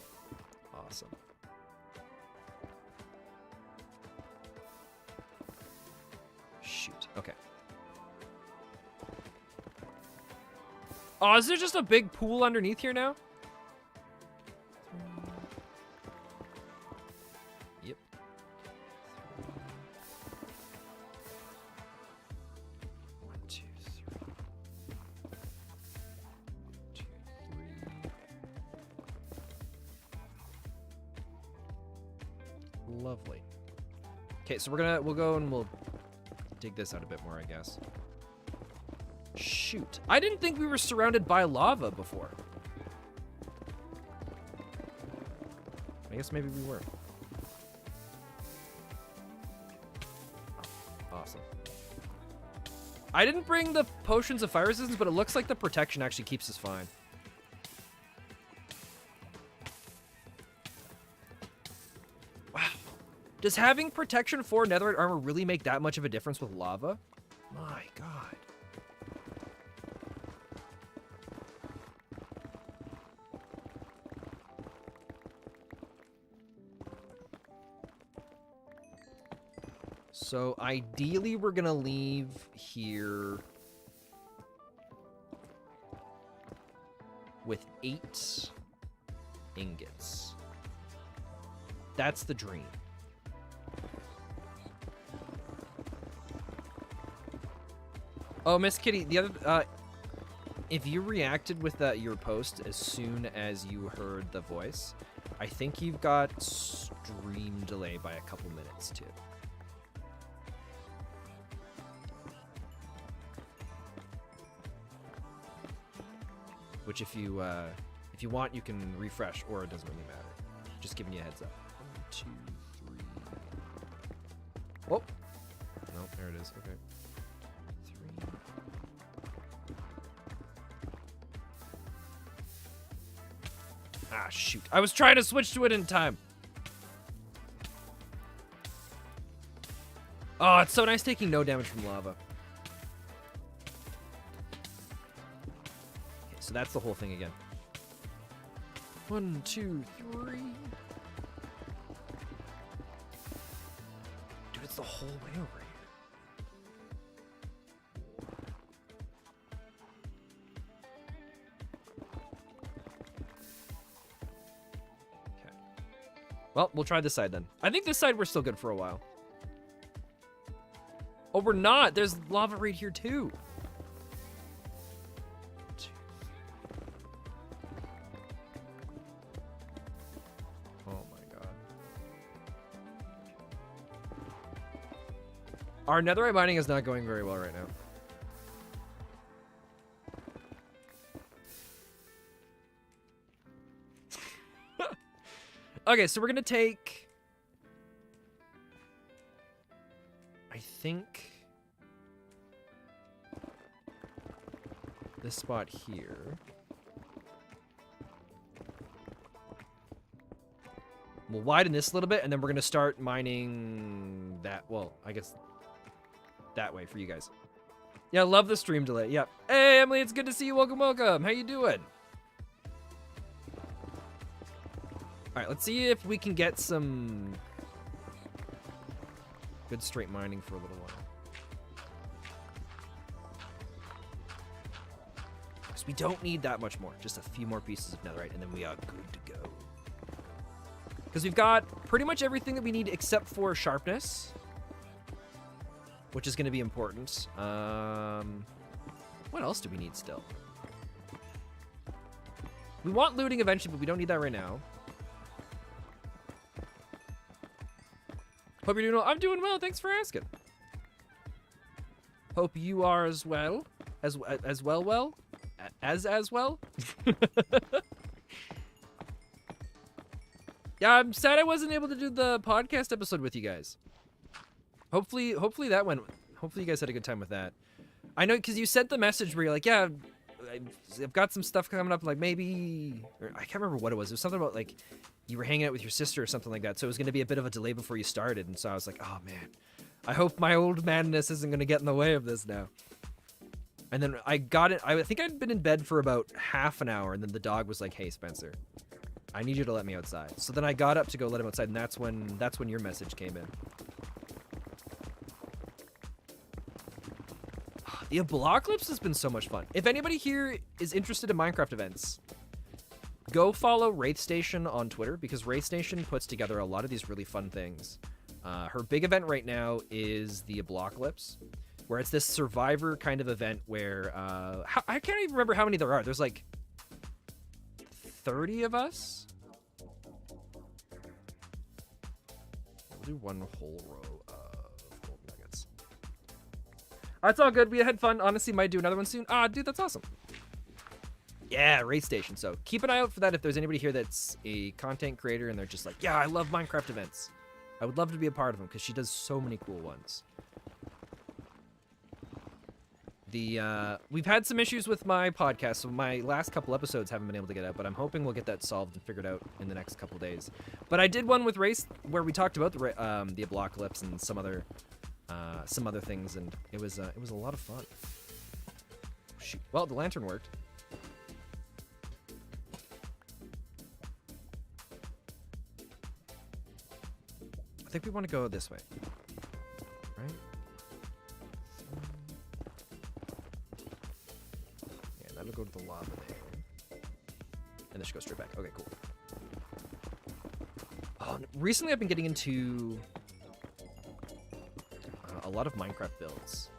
Speaker 3: awesome. Shoot. Okay. Oh, is there just a big pool underneath here now? Yep. 1, 2, 3. 2, 3. Lovely. Okay, so we'll go and we'll dig this out a bit more, I guess. Shoot. I didn't think we were surrounded by lava before. I guess maybe we were. Oh, awesome. I didn't bring the potions of fire resistance, but it looks like the protection actually keeps us fine. Wow. Does having protection 4 netherite armor really make that much of a difference with lava? My god. So ideally we're gonna leave here with 8 ingots. That's the dream. Oh, Miss Kitty, the other, if you reacted with your post as soon as you heard the voice, I think you've got stream delay by a couple minutes too. Which if you want, you can refresh, or it doesn't really matter. Just giving you a heads up. 1, 2, 3. Oh, no, there it is. Okay. 3. Ah, shoot! I was trying to switch to it in time. Oh, it's so nice taking no damage from lava. So that's the whole thing again. 1, 2, 3. Dude, it's the whole way over here. Okay. Well, we'll try this side then. I think this side we're still good for a while. Oh, we're not. There's lava right here too. Our netherite mining is not going very well right now. Okay, so we're gonna take, I think, this spot here. We'll widen this a little bit, and then we're gonna start mining that. Well, I guess that way for you guys. Yeah, love the stream delay. Yep. Hey, Emily, it's good to see you. Welcome, welcome. How you doing? All right, let's see if we can get some good straight mining for a little while. Because we don't need that much more. Just a few more pieces of netherite, and then we are good to go. Because we've got pretty much everything that we need except for sharpness, which is going to be important. What else do we need still? We want looting eventually, but we don't need that right now. Hope you're doing well. I'm doing well. Thanks for asking. Hope you are as well. As well. Yeah, I'm sad I wasn't able to do the podcast episode with you guys. Hopefully that went. Hopefully you guys had a good time with that. I know, because you sent the message where you're like, yeah, I've got some stuff coming up, like maybe, or I can't remember what it was. It was something about like you were hanging out with your sister or something like that. So it was going to be a bit of a delay before you started. And so I was like, oh man, I hope my old madness isn't going to get in the way of this now. And then I got it. I think I'd been in bed for about half an hour, and then the dog was like, hey, Spencer, I need you to let me outside. So then I got up to go let him outside, and that's when your message came in. The Apocalypse has been so much fun. If anybody here is interested in Minecraft events, go follow Wraith Station on Twitter, because Wraith Station puts together a lot of these really fun things. Her big event right now is the Apocalypse, where it's this survivor kind of event where I can't even remember how many there are. There's like 30 of us. We'll do one whole row of gold nuggets. That's all good. We had fun. Honestly, might do another one soon. Ah, dude, that's awesome. Yeah, raid station. So keep an eye out for that if there's anybody here that's a content creator and they're just like, yeah, I love Minecraft events. I would love to be a part of them because she does so many cool ones. We've had some issues with my podcast, so my last couple episodes haven't been able to get out, but I'm hoping we'll get that solved and figured out in the next couple days. But I did one with Race where we talked about the apocalypse and some other things, and it was a lot of fun. Shoot. Well, the lantern worked. I think we want to go this way, right? Yeah, that'll go to the lava there. And this should go straight back. Okay, cool. Recently I've been getting into a lot of Minecraft builds.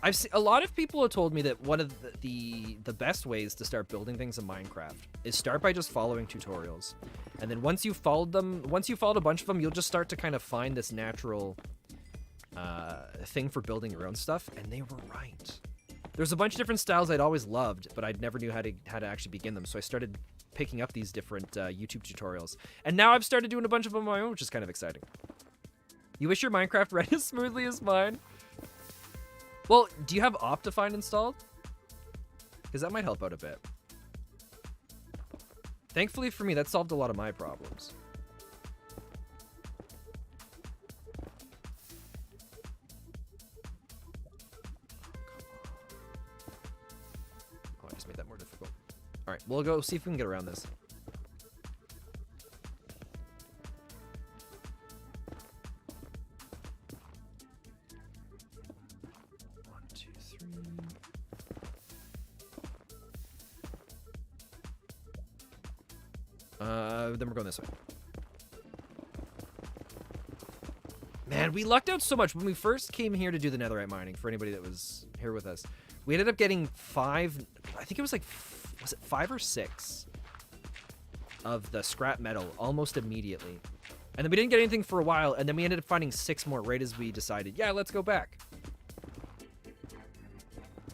Speaker 3: I've seen a lot of people have told me that one of the best ways to start building things in Minecraft is start by just following tutorials. And then once you've followed a bunch of them, you'll just start to kind of find this natural thing for building your own stuff. And they were right. There's a bunch of different styles I'd always loved, but I'd never knew how to actually begin them. So I started picking up these different YouTube tutorials. And now I've started doing a bunch of them on my own, which is kind of exciting. You wish your Minecraft ran as smoothly as mine? Well, do you have Optifine installed? Because that might help out a bit. Thankfully for me, that solved a lot of my problems. Oh, I just made that more difficult. All right, we'll go see if we can get around this. Then we're going this way. Man, we lucked out so much. When we first came here to do the netherite mining, for anybody that was here with us, we ended up getting 5, I think it was like, was it 5 or 6 of the scrap metal almost immediately. And then we didn't get anything for a while, and then we ended up finding 6 more right as we decided, yeah, let's go back.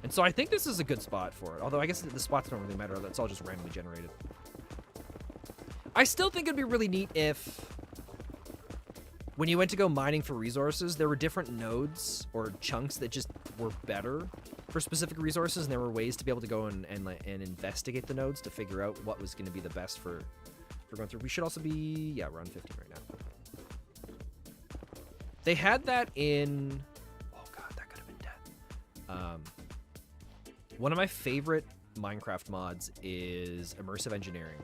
Speaker 3: And so I think this is a good spot for it. Although I guess the spots don't really matter. That's all just randomly generated. I still think it'd be really neat if, when you went to go mining for resources, there were different nodes or chunks that just were better for specific resources, and there were ways to be able to go and investigate the nodes to figure out what was going to be the best for going through. We should also be, yeah, we're on 15 right now. They had that in, oh god, that could have been death. One of my favorite Minecraft mods is immersive engineering.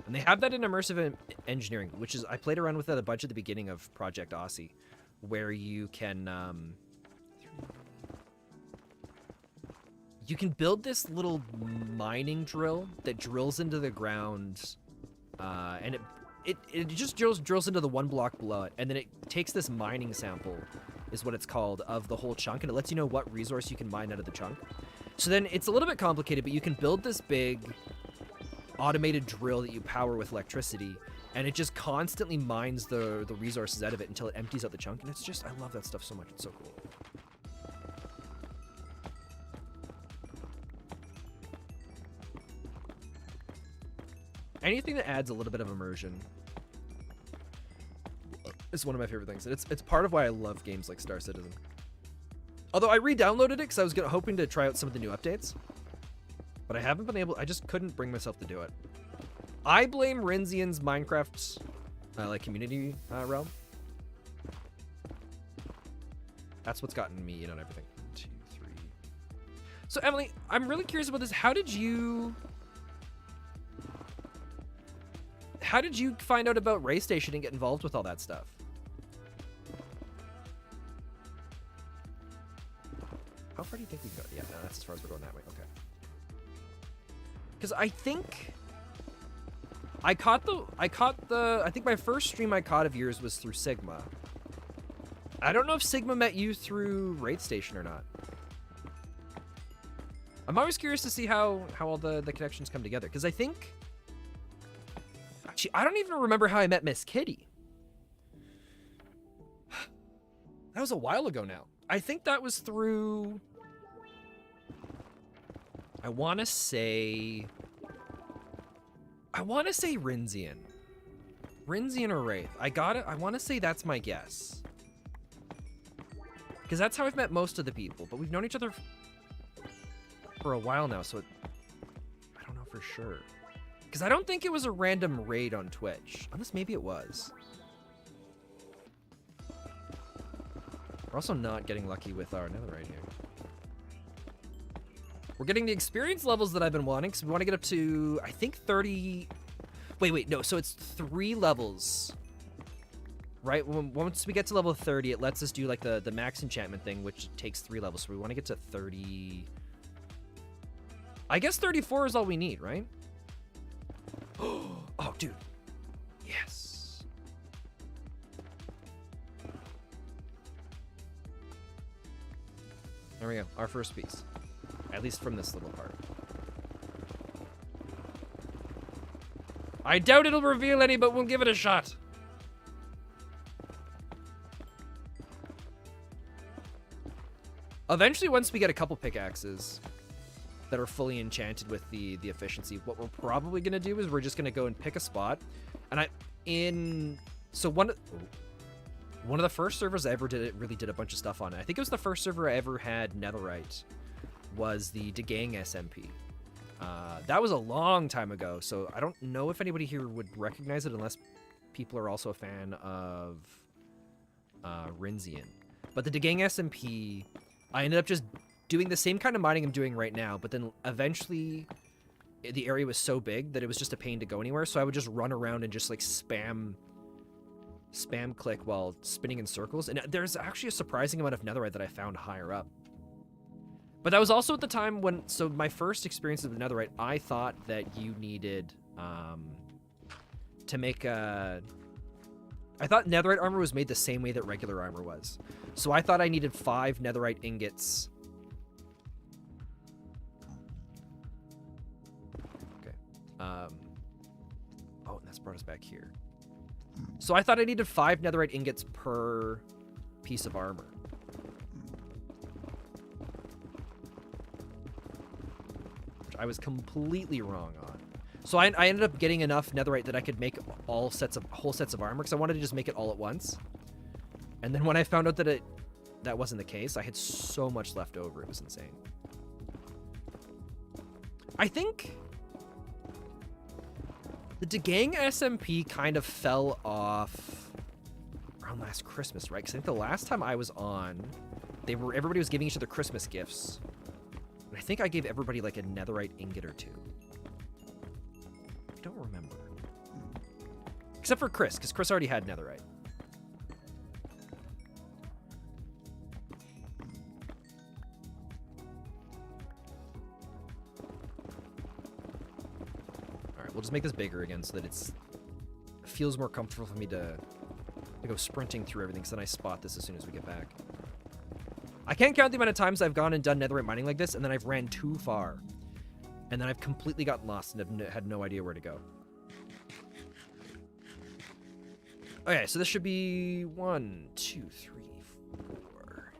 Speaker 3: And they have that in immersive engineering, which is, I played around with that a bunch at the beginning of Project Aussie, where you can build this little mining drill that drills into the ground, and it just drills into the 1 block below it, and then it takes this mining sample, is what it's called, of the whole chunk, and it lets you know what resource you can mine out of the chunk. So then it's a little bit complicated, but you can build this big automated drill that you power with electricity, and it just constantly mines the resources out of it until it empties out the chunk, and it's just, I love that stuff so much. It's so cool. Anything that adds a little bit of immersion is one of my favorite things, and it's part of why I love games like Star Citizen. Although I re-downloaded it because I was hoping to try out some of the new updates. But I haven't been able, I just couldn't bring myself to do it. I blame Renzian's Minecraft, community realm. That's what's gotten me in on everything. 1, 2, 3. So Emily, I'm really curious about this. How did you find out about Ray Station and get involved with all that stuff? How far do you think we can go? Yeah, no, that's as far as we're going that way. Okay. Because I think I think my first stream I caught of yours was through Sigma. I don't know if Sigma met you through Raid Station or not. I'm always curious to see how all the connections come together, because I think, actually, I don't even remember how I met Miss Kitty. That was a while ago now. I think that was through... I want to say Rinzian. Rinzian or Wraith. I got it. I want to say that's my guess. Because that's how I've met most of the people. But we've known each other for a while now, so I don't know for sure. Because I don't think it was a random raid on Twitch. Unless maybe it was. We're also not getting lucky with our netherite here. We're getting the experience levels that I've been wanting, because we want to get up to, I think, 30... Wait, no, so it's 3 levels. Right? Once we get to level 30, it lets us do, like, the max enchantment thing, which takes 3 levels, so we want to get to 30... I guess 34 is all we need, right? Oh, dude. Yes. There we go, our first piece. At least from this little part. I doubt it'll reveal any, but we'll give it a shot. Eventually, once we get a couple pickaxes that are fully enchanted with the efficiency, what we're probably going to do is we're just going to go and pick a spot. And so one of the first servers I ever really did a bunch of stuff on. I think it was the first server I ever had netherite. Was the Degang SMP. That was a long time ago, so I don't know if anybody here would recognize it unless people are also a fan of Rinzian. But the Degang SMP, I ended up just doing the same kind of mining I'm doing right now, but then eventually the area was so big that it was just a pain to go anywhere, so I would just run around and just like spam click while spinning in circles. And there's actually a surprising amount of netherite that I found higher up. But that was also at the time when, so my first experience with netherite, I thought that you needed to make a... I thought netherite armor was made the same way that regular armor was. So I thought I needed 5 netherite ingots. Okay. Oh, and that's brought us back here. So I thought I needed 5 netherite ingots per piece of armor. I was completely wrong on. So I ended up getting enough netherite that I could make whole sets of armor, because I wanted to just make it all at once. And then when I found out that that wasn't the case, I had so much left over. It was insane. I think the Degang SMP kind of fell off around last Christmas, right? Because I think the last time I was on, everybody was giving each other Christmas gifts. I think I gave everybody like a netherite ingot or 2. I don't remember. Except for Chris, because Chris already had netherite. Alright, we'll just make this bigger again so that it feels more comfortable for me to go sprinting through everything, because then I spot this as soon as we get back. I can't count the amount of times I've gone and done netherite mining like this, and then I've ran too far. And then I've completely gotten lost and have had no idea where to go. Okay, so this should be 1, 2, 3, 4.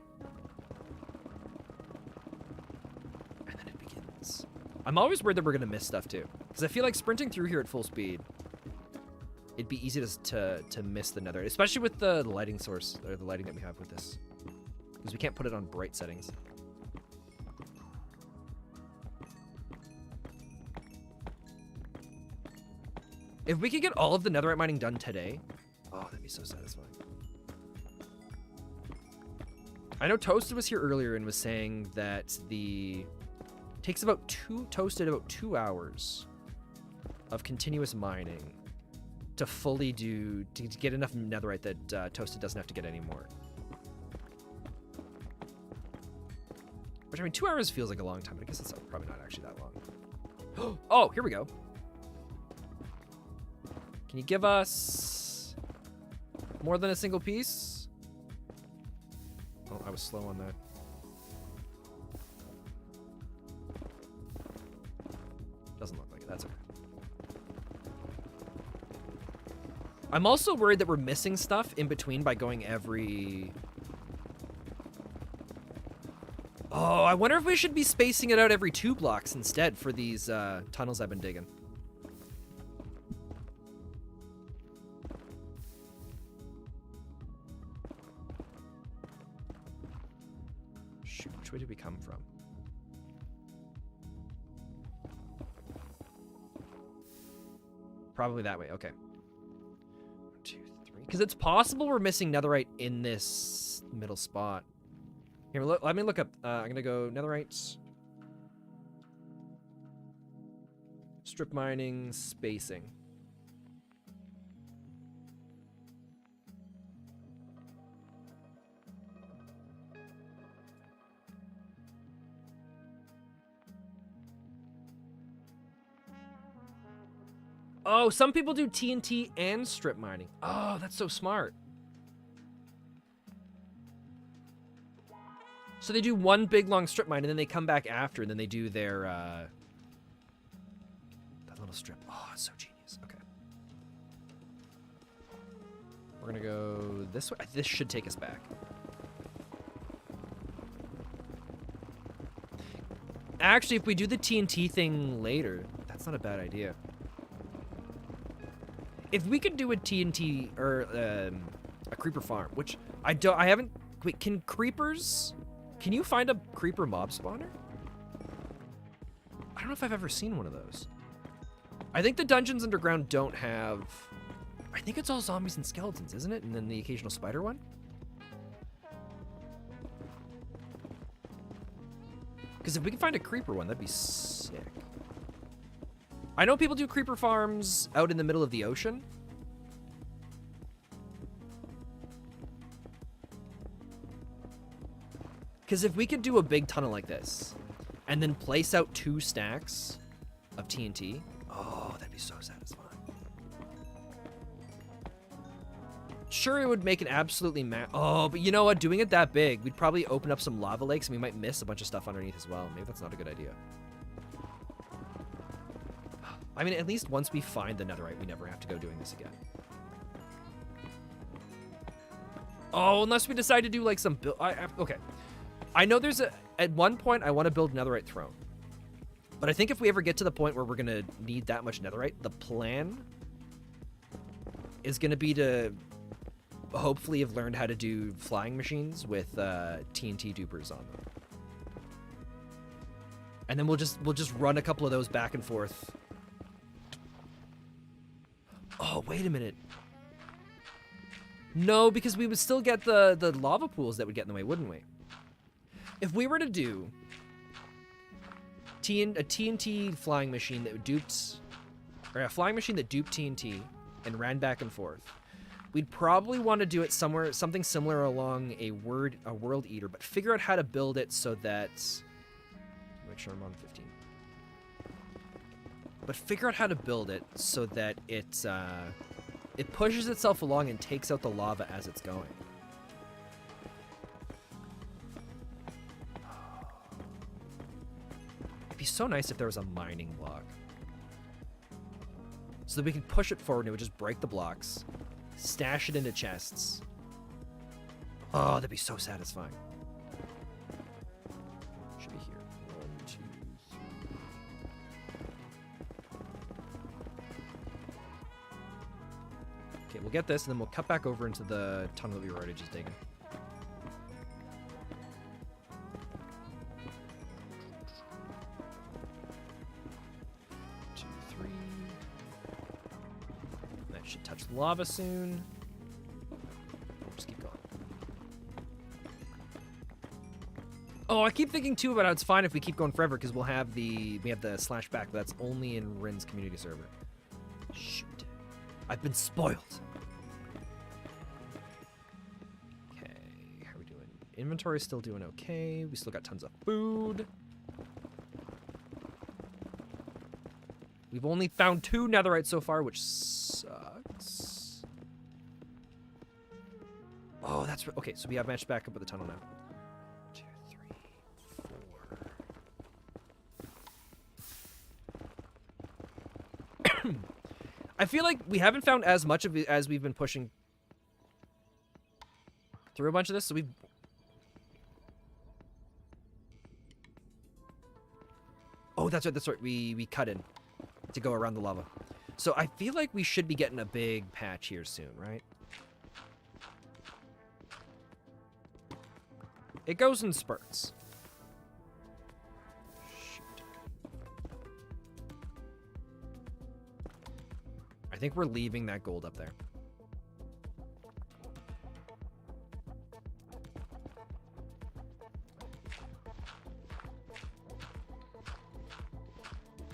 Speaker 3: And then it begins. I'm always worried that we're going to miss stuff, too. Because I feel like sprinting through here at full speed, it'd be easy to miss the netherite. Especially with the lighting source, or the lighting that we have with this. Because we can't put it on bright settings. If we could get all of the netherite mining done today, oh, that'd be so satisfying. I know Toasted was here earlier and was saying that takes about 2 hours of continuous mining to fully to get enough netherite that Toasted doesn't have to get any more. Which, I mean, 2 hours feels like a long time, but I guess it's probably not actually that long. Oh, here we go. Can you give us more than a single piece? Oh, I was slow on that. Doesn't look like it. That's okay. I'm also worried that we're missing stuff in between by going every Oh, I wonder if we should be spacing it out every 2 blocks instead for these tunnels I've been digging. Shoot, which way did we come from? Probably that way, okay. 1, 2, 3. Because it's possible we're missing netherite in this middle spot. Here, let me look up. I'm going to go netherite. Strip mining, spacing. Oh, some people do TNT and strip mining. Oh, that's so smart. So they do one big long strip mine and then they come back after and then they do their that little strip. Oh, it's so genius. Okay. We're gonna go this way. This should take us back. Actually, if we do the TNT thing later, that's not a bad idea. If we could do a TNT or a creeper farm, which I haven't. Wait, can creepers? Can you find a creeper mob spawner? I don't know if I've ever seen one of those. I think the dungeons underground don't have. I think it's all zombies and skeletons, isn't it? And then the occasional spider one. Because if we can find a creeper one, that'd be sick. I know people do creeper farms out in the middle of the ocean. Because if we could do a big tunnel like this, and then place out 2 stacks of TNT, oh, that'd be so satisfying. Sure, it would make it absolutely oh, but you know what? Doing it that big, we'd probably open up some lava lakes, and we might miss a bunch of stuff underneath as well. Maybe that's not a good idea. I mean, at least once we find the netherite, we never have to go doing this again. Oh, unless we decide to do like some build. Okay. I know there's at one point I want to build netherite throne. But I think if we ever get to the point where we're going to need that much netherite, the plan is going to be to hopefully have learned how to do flying machines with TNT dupers on them. And then we'll just run a couple of those back and forth. Oh, wait a minute. No, because we would still get the lava pools that would get in the way, wouldn't we? If we were to do a TNT flying machine that duped, or a flying machine that duped TNT and ran back and forth, we'd probably want to do it somewhere, something similar along a world eater, but figure out how to build it so that. Make sure I'm on 15. But figure out how to build it so that it pushes itself along and takes out the lava as it's going. It'd be so nice if there was a mining block. So that we can push it forward and it would just break the blocks, stash it into chests. Oh, that'd be so satisfying. Should be here. 1, 2, 3. Okay, we'll get this and then we'll cut back over into the tunnel that we were already just digging. Should touch lava soon. Just keep going. Oh, I keep thinking too about how it's fine if we keep going forever because we have the slash back, but that's only in Rin's community server. Shoot. I've been spoiled. Okay, how are we doing? Inventory's still doing okay. We still got tons of food. We've only found 2 netherite so far, which sucks. Oh, that's okay. So we have matched back up with the tunnel now. 2, 3, 4. I feel like we haven't found as much of it as we've been pushing through a bunch of this. So we've. Oh, that's right. That's right. We cut in to go around the lava. So I feel like we should be getting a big patch here soon, right? It goes in spurts. Shoot. I think we're leaving that gold up there.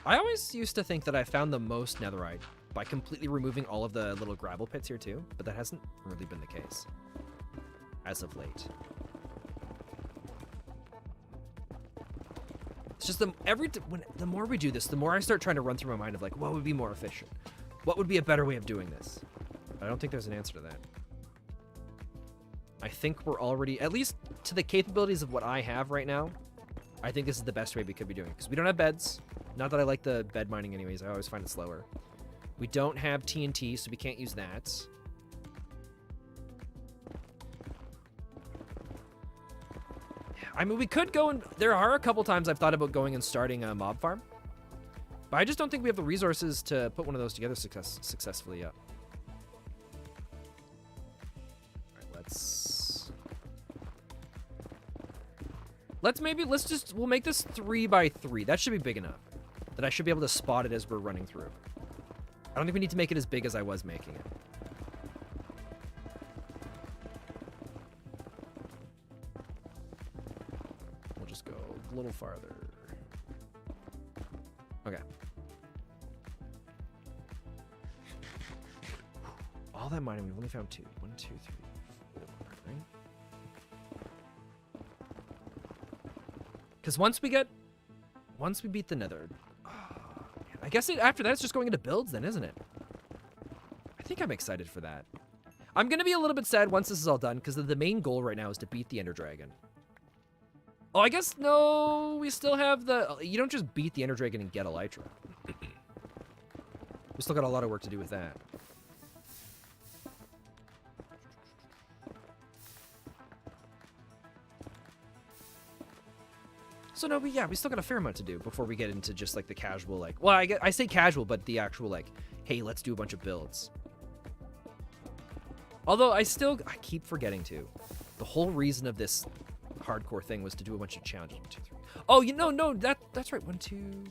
Speaker 3: I always used to think that I found the most netherite by completely removing all of the little gravel pits here too, but that hasn't really been the case as of late. It's just the more we do this, the more I start trying to run through my mind of like, what would be more efficient? What would be a better way of doing this? But I don't think there's an answer to that. I think we're already, at least to the capabilities of what I have right now, I think this is the best way we could be doing it. Because we don't have beds. Not that I like the bed mining anyways. I always find it slower. We don't have TNT, so we can't use that. I mean, we could go and... There are a couple times I've thought about going and starting a mob farm. But I just don't think we have the resources to put one of those together successfully yet. Alright, we'll make this 3 by 3. That should be big enough that I should be able to spot it as we're running through. I don't think we need to make it as big as I was making it. We'll just go a little farther. Okay. All that mining, we've only found 2. 1, 2, 3, 4, right? Because once we beat the nether, I guess after that it's just going into builds then, isn't it? I think I'm excited for that. I'm going to be a little bit sad once this is all done, because the main goal right now is to beat the Ender Dragon. Oh, I guess, no, we still have the... You don't just beat the Ender Dragon and get Elytra. We still got a lot of work to do with that. So no, but yeah, we still got a fair amount to do before we get into just like the casual, like, well, I say casual, but the actual like, hey, let's do a bunch of builds. Although I keep forgetting to. The whole reason of this hardcore thing was to do a bunch of challenges. 1, 2, 3. Oh, no, that's right. 1, 2,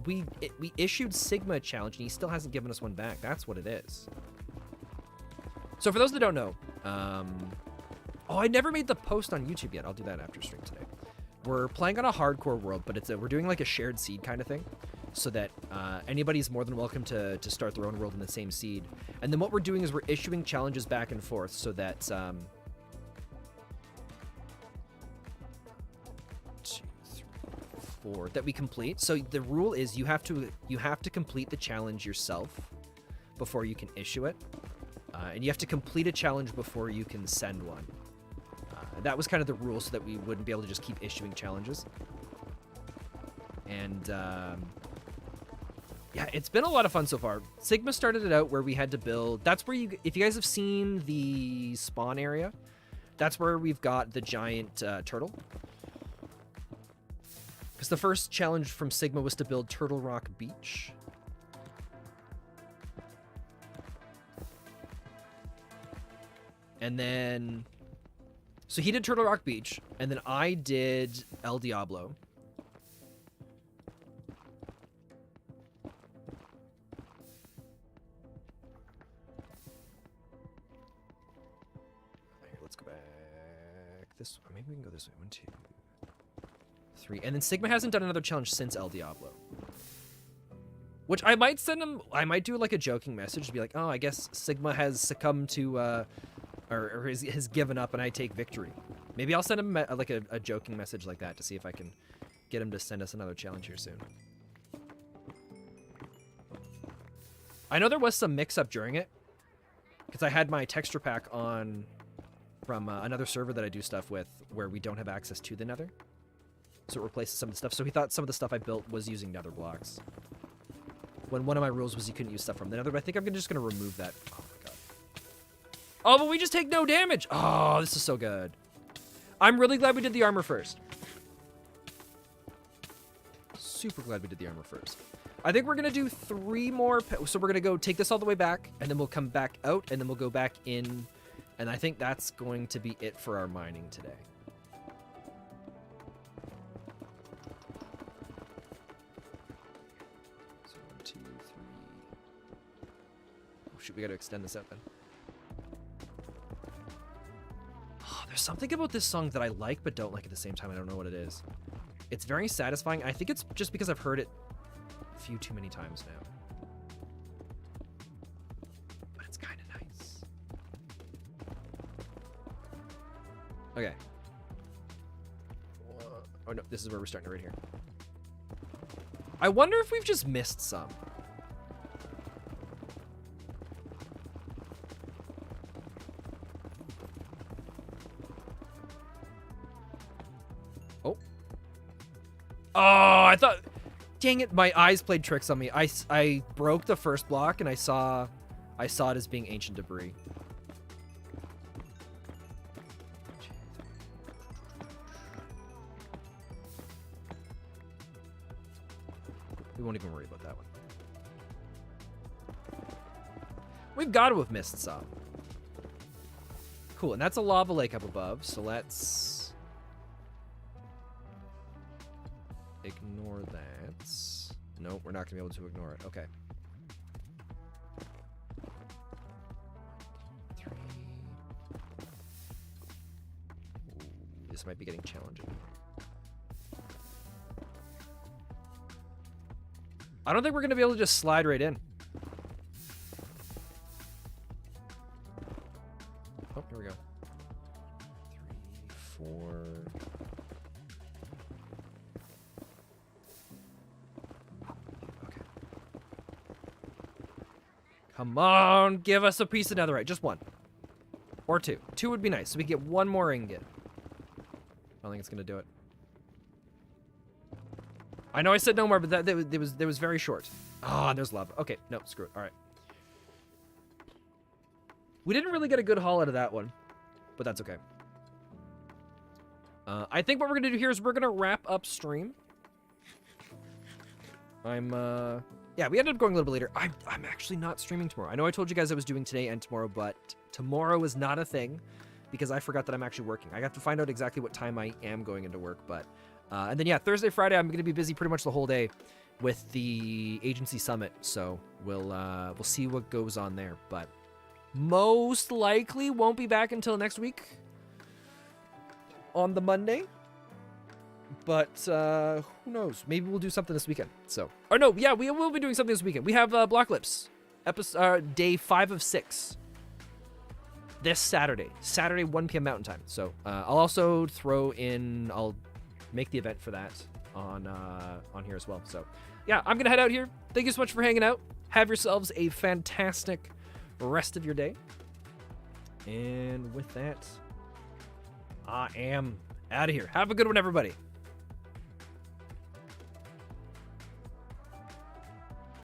Speaker 3: 3. We issued Sigma a challenge and he still hasn't given us one back. That's what it is. So for those that don't know, oh, I never made the post on YouTube yet. I'll do that after stream today. We're playing on a hardcore world, but we're doing like a shared seed kind of thing, so that anybody's more than welcome to start their own world in the same seed. And then what we're doing is we're issuing challenges back and forth, so that 2, 3, 4 that we complete. So the rule is you have to complete the challenge yourself before you can issue it, and you have to complete a challenge before you can send one. That was kind of the rule, so that we wouldn't be able to just keep issuing challenges. And yeah, it's been a lot of fun so far. Sigma started it out where we had to build. That's where if you guys have seen the spawn area, that's where we've got the giant turtle. Because the first challenge from Sigma was to build Turtle Rock Beach. And then... So he did Turtle Rock Beach, and then I did El Diablo. Here, let's go back this way. Maybe we can go this way. 1, 2, 3. And then Sigma hasn't done another challenge since El Diablo. Which I might send him... I might do like a joking message to be like, oh, I guess Sigma has succumbed to... Or has given up and I take victory. Maybe I'll send him like a joking message like that to see if I can get him to send us another challenge here soon. I know there was some mix-up during it, because I had my texture pack on from another server that I do stuff with where we don't have access to the nether. So it replaces some of the stuff. So he thought some of the stuff I built was using nether blocks, when one of my rules was you couldn't use stuff from the nether, but I think I'm just going to remove that. Oh my god. Oh, but we just take no damage. Oh, this is so good. I'm really glad we did the armor first. super glad we did the armor first. I think we're going to do 3 more. So we're going to go take this all the way back, and then we'll come back out, and then we'll go back in. And I think that's going to be it for our mining today. So 1, 2, 3. Oh, shoot, we got to extend this out then. Oh, there's something about this song that I like but don't like at the same time. I don't know what it is. It's very satisfying. I think it's just because I've heard it a few too many times now. But it's kind of nice. Okay. Oh no, this is where we're starting right here. I wonder if we've just missed some. Oh. Oh, I thought... Dang it, my eyes played tricks on me. I broke the first block and I saw it as being ancient debris. We won't even worry about that one. We've got to have missed some. Cool, and that's a lava lake up above, so let's ignore that. Nope, we're not going to be able to ignore it. Okay. 3. Ooh, this might be getting challenging. I don't think we're going to be able to just slide right in. Oh, here we go. 3, 4. Okay. Come on, give us a piece of netherite. Just 1. Or 2. 2 would be nice, so we get 1 more ingot. I don't think it's going to do it. I know I said no more, but that was very short. Ah, there's lava. Okay, no, screw it. All right. We didn't really get a good haul out of that one, but that's okay. I think what we're gonna do here is we're gonna wrap up stream. Yeah, we ended up going a little bit later. I'm actually not streaming tomorrow. I know I told you guys I was doing today and tomorrow, but tomorrow is not a thing because I forgot that I'm actually working. I got to find out exactly what time I am going into work, but. And then, yeah, Thursday, Friday, I'm going to be busy pretty much the whole day with the agency summit. So we'll see what goes on there. But most likely won't be back until next week on the Monday. But who knows? Maybe we'll do something this weekend. So, or no, yeah, we will be doing something this weekend. We have Blocklips, day 5 of 6. This Saturday, 1 p.m. Mountain Time. So I'll also throw in. I'll make the event for that on here as well. So yeah, I'm gonna head out here. Thank you so much for hanging out. Have yourselves a fantastic rest of your day. And with that, I am out of here. Have a good one, everybody.